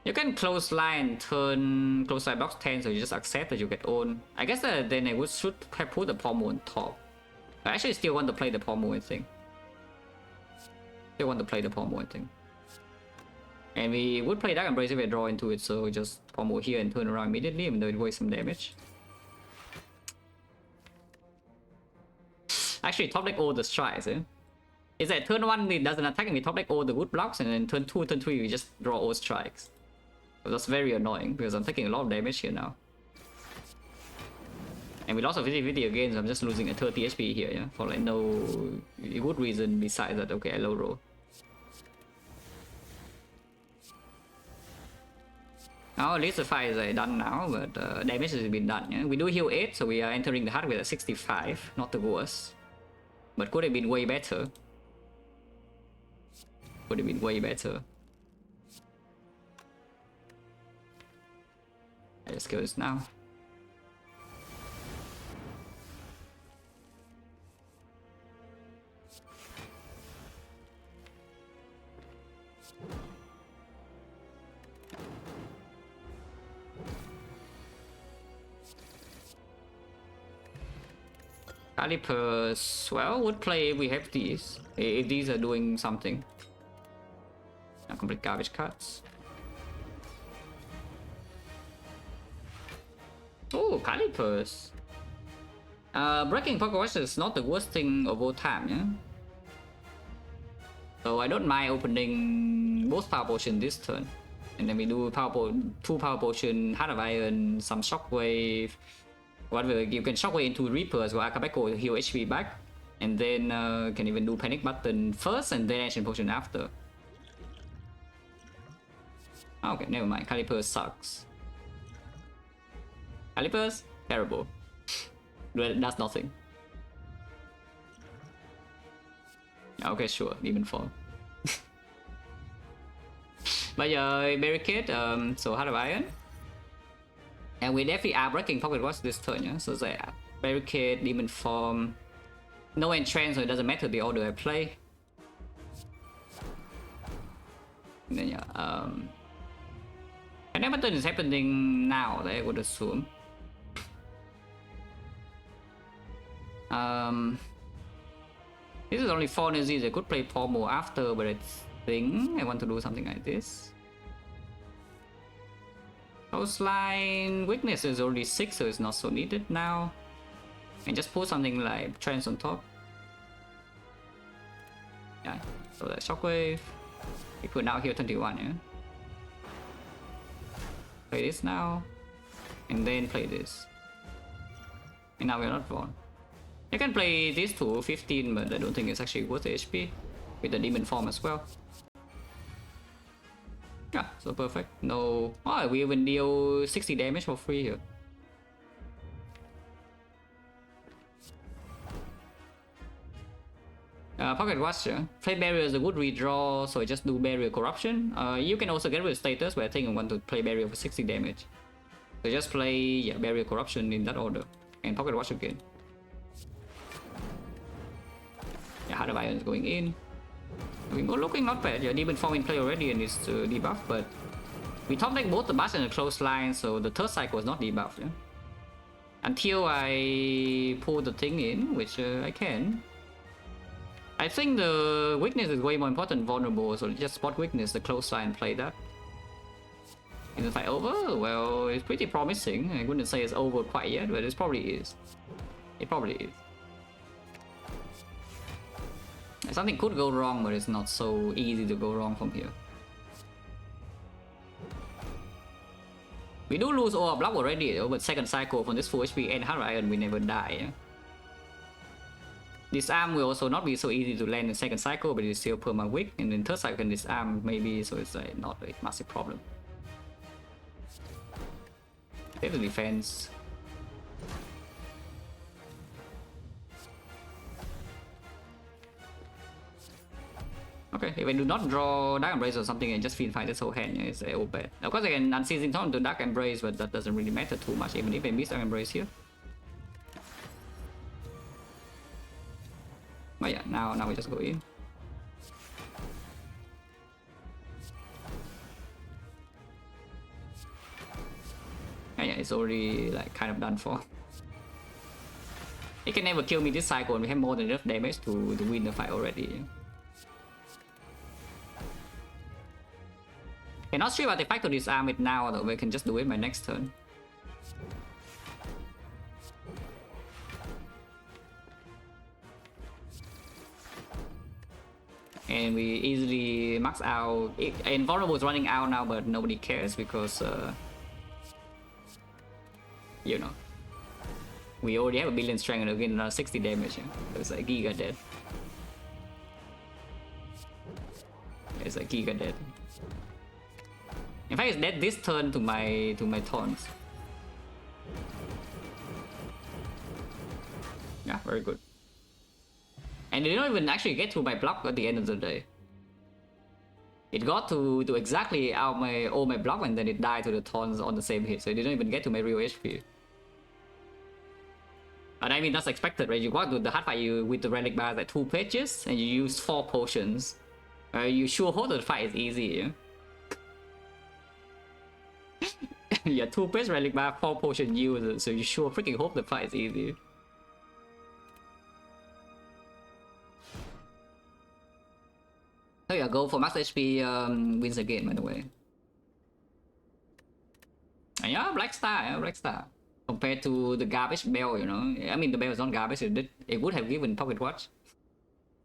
You can close line, turn close line box 10, so you just accept that you get owned. I guess that then I should have put the pommel on top. I actually still want to play the pommel thing. Still want to play the pommel thing. And we would play Dark Embrace if we draw into it, so just pommel here and turn around immediately, even though it wastes some damage. Actually, top deck all the strikes, eh? Is that turn 1 it doesn't attack and we top deck all the good blocks, and then turn 2, turn 3 we just draw all strikes. So that's very annoying because I'm taking a lot of damage here now. And we lost a 50-50 again, so I'm just losing a 30 HP here, yeah? For like no good reason besides that, okay, I low roll. Now at least the fight is done now, but damage has been done, yeah? We do heal 8, so we are entering the hardware at 65, not the worst. But could have been way better. Could have been way better. I just kill this now. Calipers, well, would play if we have these. If these are doing something. Now complete garbage cards. Oh, Calipers. Breaking Pocket Watch is not the worst thing of all time, yeah? So I don't mind opening both Power Potion this turn. And then we do two Power Potion, Heart of Iron, some Shockwave. Whatever, you can Shockwave into Reapers or Akabeko heal HP back. And then can even do Panic Button first and then Ancient Potion after. Okay, never mind, Calipers sucks. Calipers? Terrible. That's nothing. Okay, sure, Demon Form. But yeah, Barricade, so Heart of Iron. And we definitely are breaking Pocket Watch this turn, yeah? So the Barricade, Demon Form. No Entrance, so it doesn't matter the order I play. And then yeah, and everything is happening now, I would assume. This is only 4 energies. I could play Pommel after, but I think I want to do something like this. Coastline weakness is already 6, so it's not so needed now. And just put something like Trance on top. Yeah, so that Shockwave. We put now here 21, yeah. Play this now, and then play this. And now we're not drawn. You can play these two 15, but I don't think it's actually worth the HP with the Demon Form as well. Yeah, so perfect. No, oh, we even deal 60 damage for free here. Pocket Watch, play Barrier is a good redraw, so I just do Barrier Corruption. You can also get rid of status, but I think I want to play Barrier for 60 damage. So just play, yeah, Barrier Corruption in that order. And Pocket Watch again. Yeah, Heart of Iron is going in. We're looking not bad. Yeah, Demon Form in play already and it's debuffed, but we top deck both the Bash and the Close Line, so the third cycle is not debuffed. Yeah? Until I pull the thing in, which I can. I think the weakness is way more important, vulnerable, so just spot weakness, the Close Line, play that. Is the fight over? Well, it's pretty promising. I wouldn't say it's over quite yet, but it probably is. It probably is. Something could go wrong, but it's not so easy to go wrong from here. We do lose our block already though, but second cycle from this full HP and hard iron we never die. Yeah? Disarm will also not be so easy to land in second cycle, but it's still perma weak, and then third cycle can disarm maybe, so it's like not a massive problem. Save the defense. Okay, if I do not draw Dark Embrace or something and just fiend fight this whole hand, yeah, it's all bad. Of course I can Unseizing Taunt to Dark Embrace, but that doesn't really matter too much, even if I miss Dark Embrace here. But yeah, now we just go in. Yeah, it's already like kind of done for. It can never kill me this cycle, and we have more than enough damage to win the fight already. Cannot strip artifact to disarm it now, though we can just do it my next turn. And we easily max out. Invulnerable is running out now, but nobody cares because you know, we already have a billion strength and again another 60 damage. Yeah? It's like Giga dead. It's like Giga dead. In fact, it's dead this turn to my taunts. Yeah, very good. And they don't even actually get to my block at the end of the day. It got to exactly out all my block, and then it died to the taunts on the same hit, so it didn't even get to my real HP. But I mean, that's expected, right? You go to the hard fight with the relic bars at 2 pages, and you use 4 potions. You sure hope the fight is easy, yeah? Yeah, 2 page relic bar, 4 potion use, so you sure freaking hope the fight is easy. So yeah, go for max HP wins the game, by the way. And yeah, Black Star, yeah, Black Star. Compared to the garbage bell, you know. I mean, the bell is not garbage, it would have given Pocket Watch.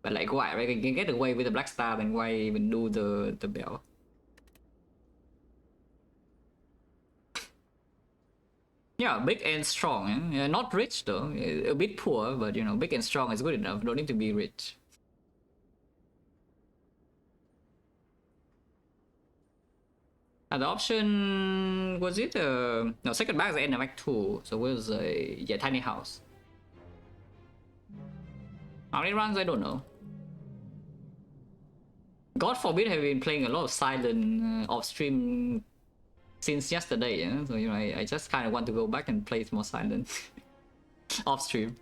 But like, why? Right? You can get away with the Black Star, then why even do the bell? Yeah, big and strong. Yeah, not rich though. A bit poor, but you know, big and strong is good enough. Don't need to be rich. The option was it? No, second back is the end of Act 2. So where's yeah, tiny house. How many runs? I don't know. God forbid, have been playing a lot of silent off stream since yesterday, yeah? So you know, I just kind of want to go back and play more silent off stream.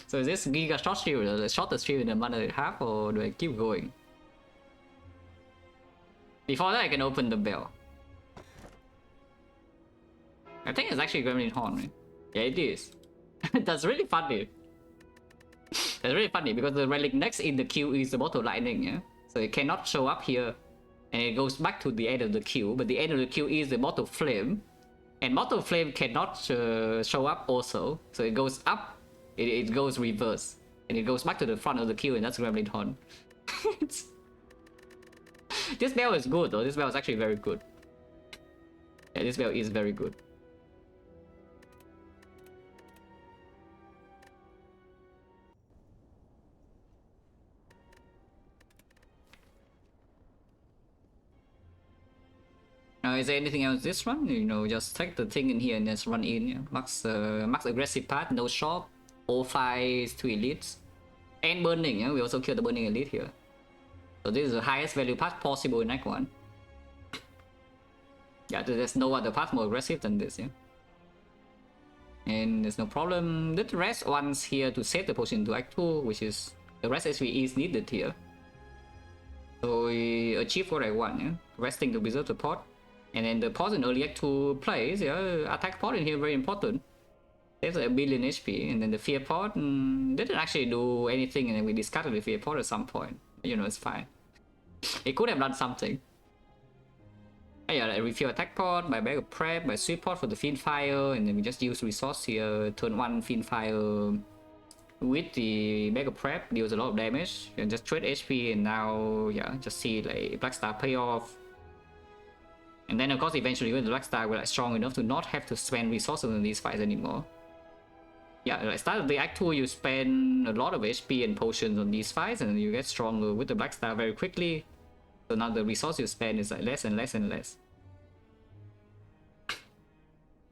So is this Giga short stream, the shortest stream in a month and a half, or do I keep going? Before that, I can open the bell. I think it's actually Gremlin Horn, right? Yeah, it is. That's really funny. That's really funny because the relic next in the queue is the bottle lightning, yeah? So it cannot show up here. And it goes back to the end of the queue, but the end of the queue is the bottle flame. And bottle flame cannot show up also. So it goes up, it goes reverse. And it goes back to the front of the queue, and that's Gremlin Horn. This bell is good though, this bell is actually very good. Yeah, this bell is very good. Is there anything else this run? You know, just take the thing in here and just run in. Yeah. Max aggressive path, no shop, all 5 2 elites. And burning, yeah? We also kill the burning elite here. So this is the highest value path possible in Act 1. Yeah, there's no other path more aggressive than this, yeah. And there's no problem. The rest ones here to save the potion to Act 2, which is the rest SV is needed here. So we achieve what I want, yeah. Resting to preserve the pot. And then the pot in early Act 2 plays, yeah. Attack pot in here very important. There's a billion HP, and then the fear pot didn't actually do anything, and then we discarded the fear pot at some point. You know, it's fine. It could have done something. Yeah, I refill attack pod, buy bag of prep, buy sweet pot for the fiend fire, and then we just use resource here. Turn 1 fiend fire with the bag of prep, deals a lot of damage. And just trade HP, and now yeah, just see like Black Star pay off. And then of course eventually when the black star will like strong enough to not have to spend resources in these fights anymore. Yeah, like start of the act 2 you spend a lot of HP and potions on these fights and you get stronger with the black star very quickly. So now the resource you spend is like less and less and less.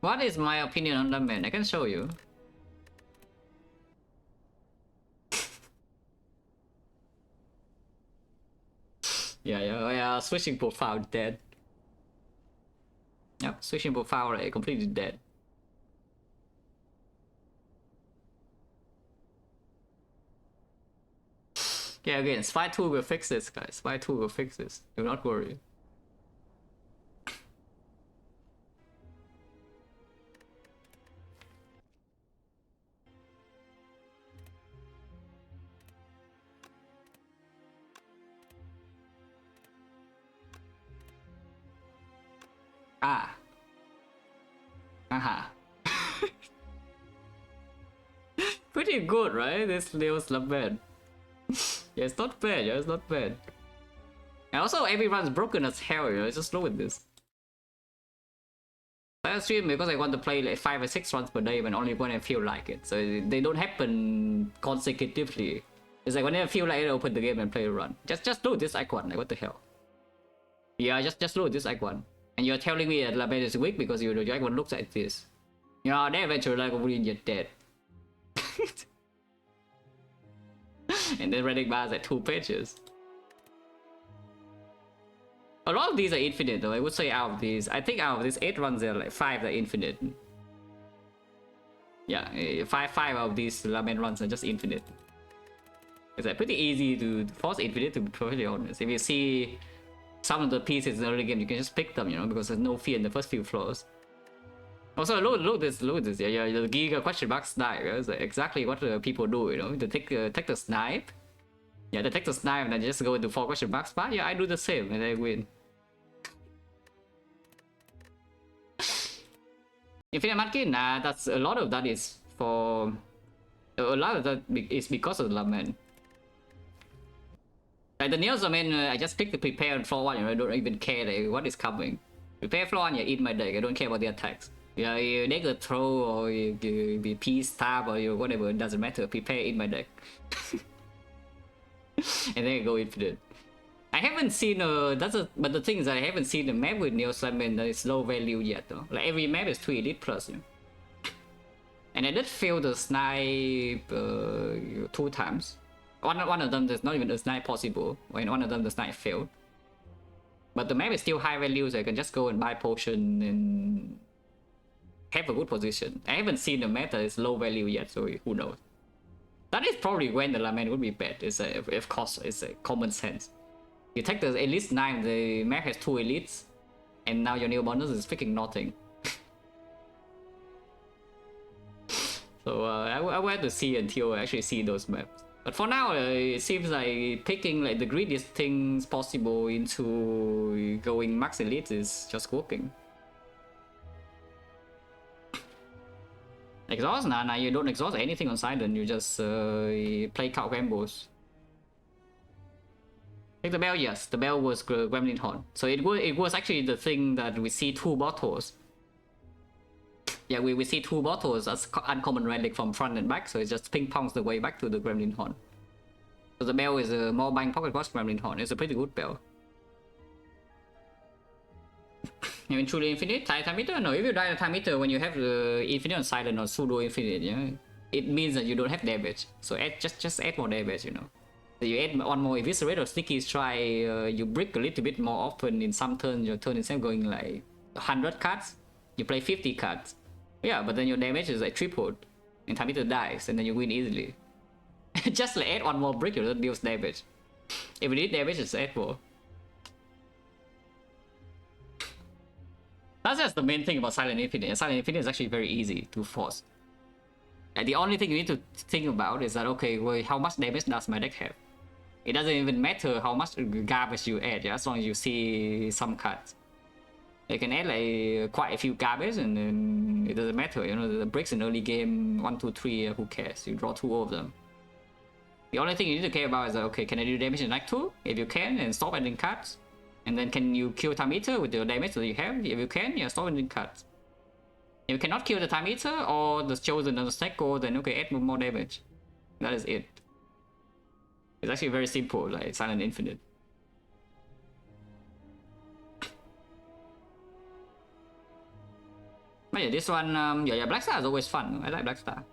What is my opinion on that, man? I can show you. Yeah, switching profile dead. Yep, switching profile like completely dead. Yeah, again, Spy 2 will fix this, guys. Spy 2 will fix this. Do not worry. Ah. Aha. Pretty good, right? This Leo's not bad. Yeah, it's not bad, yeah, it's not bad. And also every run's broken as hell, you know, just look at this. I stream because I want to play like 5 or 6 runs per day when only when I feel like it. So they don't happen consecutively. It's like whenever I feel like it, I open the game and play a run. Just load this icon, like what the hell? Yeah, just load this icon. And you're telling me that Lament is weak because your icon looks like this. Yeah, they eventually like you're dead. And then relic bars at 2 pages. A lot of these are infinite though. I would say out of these, I think out of these 8 runs there are like 5 that are infinite. Yeah, 5 of these Lament runs are just infinite. It's like pretty easy to force infinite, to be perfectly honest. If you see some of the pieces in the early game, you can just pick them, you know, because there's no fear in the first few floors. Also, look this. Yeah, the Giga question mark snipe. It's like exactly what people do, you know. They take the snipe. Yeah, they take the snipe and then just go into 4 question mark spot. Yeah, I do the same and I win. Infinite Market, nah, that's a lot of that is for a lot of that is because of the Lament. Like the Neos Lament, I just pick the prepare floor 1, you know, I don't even care like what is coming. Prepare floor 1, you eat my deck, I don't care about the attacks. Yeah, you deck a throw or you be peace tab or you whatever, it doesn't matter. Prepare in my deck. And then you go infinite. I haven't seen but the thing is that I haven't seen a map with Neo Summon that is low value yet though. Like every map is 3 elite plus, you know. And I did fail the snipe 2 times. One of them there's not even a snipe possible. When one of them the snipe failed. But the map is still high value, so I can just go and buy potion and have a good position. I haven't seen a map that is low value yet, so who knows. That is probably when the Lament would be bad. It's of course it's a common sense. You take the elite 9, the map has 2 elites, and now your new bonus is freaking nothing. So I will have to see until I actually see those maps. But for now, it seems like picking like the greediest things possible into going max elite is just working. Exhaust? Nah, you don't exhaust anything on Silent, you just play count combos. Take the bell, yes, the bell was Gremlin Horn. So it was actually the thing that we see 2 bottles. Yeah, we see 2 bottles as uncommon relic from front and back, so it just ping pongs the way back to the Gremlin Horn. So the bell is a more bang pocket boss Gremlin Horn. It's a pretty good bell. You mean truly infinite? Time meter? No, if you die the time meter when you have the infinite on Silent or pseudo infinite, yeah, it means that you don't have damage. So just add more damage, you know. So you add one more Eviscerate or Sneaky Strike, you brick a little bit more often in some turns. Your turn instead of going like 100 cards, you play 50 cards. Yeah, but then your damage is like tripled. And time meter dies, and then you win easily. Just like add one more brick, you don't deal damage. If you need damage, just add more. That's just the main thing about Silent Infinite. Silent Infinite is actually very easy to force. And the only thing you need to think about is that, okay, well, how much damage does my deck have? It doesn't even matter how much garbage you add, yeah, as long as you see some cards. You can add like quite a few garbage and then it doesn't matter, you know, the bricks in early game, 1, 2, 3, who cares? You draw 2 of them. The only thing you need to care about is that, okay, can I do damage in Act 2? If you can, then stop adding cards. And then can you kill time eater with the damage that you have? If you can, yeah, store in cards. If you cannot kill the time eater or the chosen on the stack go, then okay, add more damage. That is it. It's actually very simple, like Silent Infinite. But yeah, this one, yeah, Black Star is always fun. I like Black Star.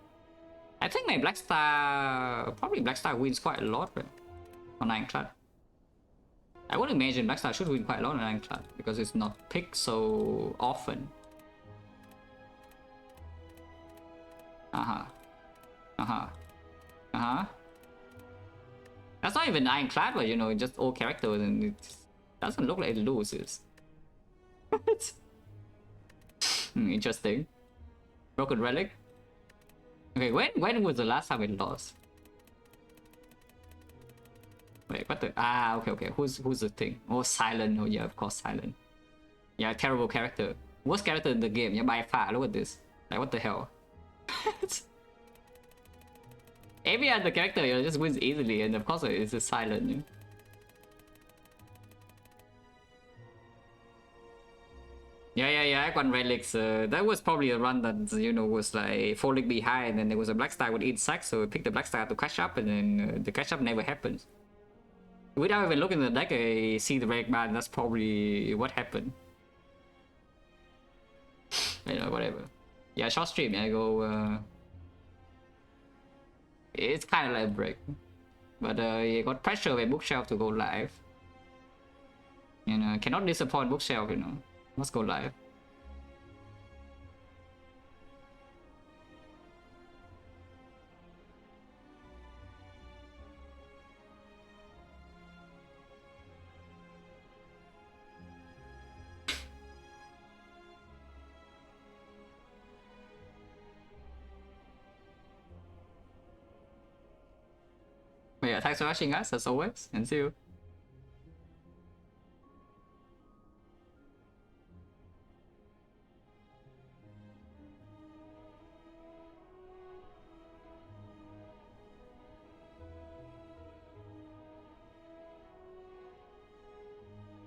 I think my Black Star, probably Black Star wins quite a lot right? On Ironclad. I would imagine Black Star should win quite a lot on Ironclad because it's not picked so often. That's not even Ironclad, but you know, just old characters, and it doesn't look like it loses. Interesting. Broken relic. Okay, when was the last time it lost? Wait, what the? Ah, okay. Who's the thing? Oh, Silent. Oh yeah, of course, Silent. Yeah, terrible character. Worst character in the game. Yeah, by far. Look at this. Like, what the hell? Every other character, you know, just wins easily, and of course it's a Silent. You know? Yeah, I won relics. That was probably a run that, you know, was like falling behind, and then there was a Black Star with 8 sacks, so I picked the Black Star to catch up, and then the catch up never happens. Without even looking at the deck, I see the relic man. That's probably what happened. You know, whatever. Yeah, short stream. I go. It's kind of like a break, but you got pressure by Bookshelf to go live. You know, cannot disappoint Bookshelf. You know, must go live. But yeah, thanks for watching, guys, as always, and see you.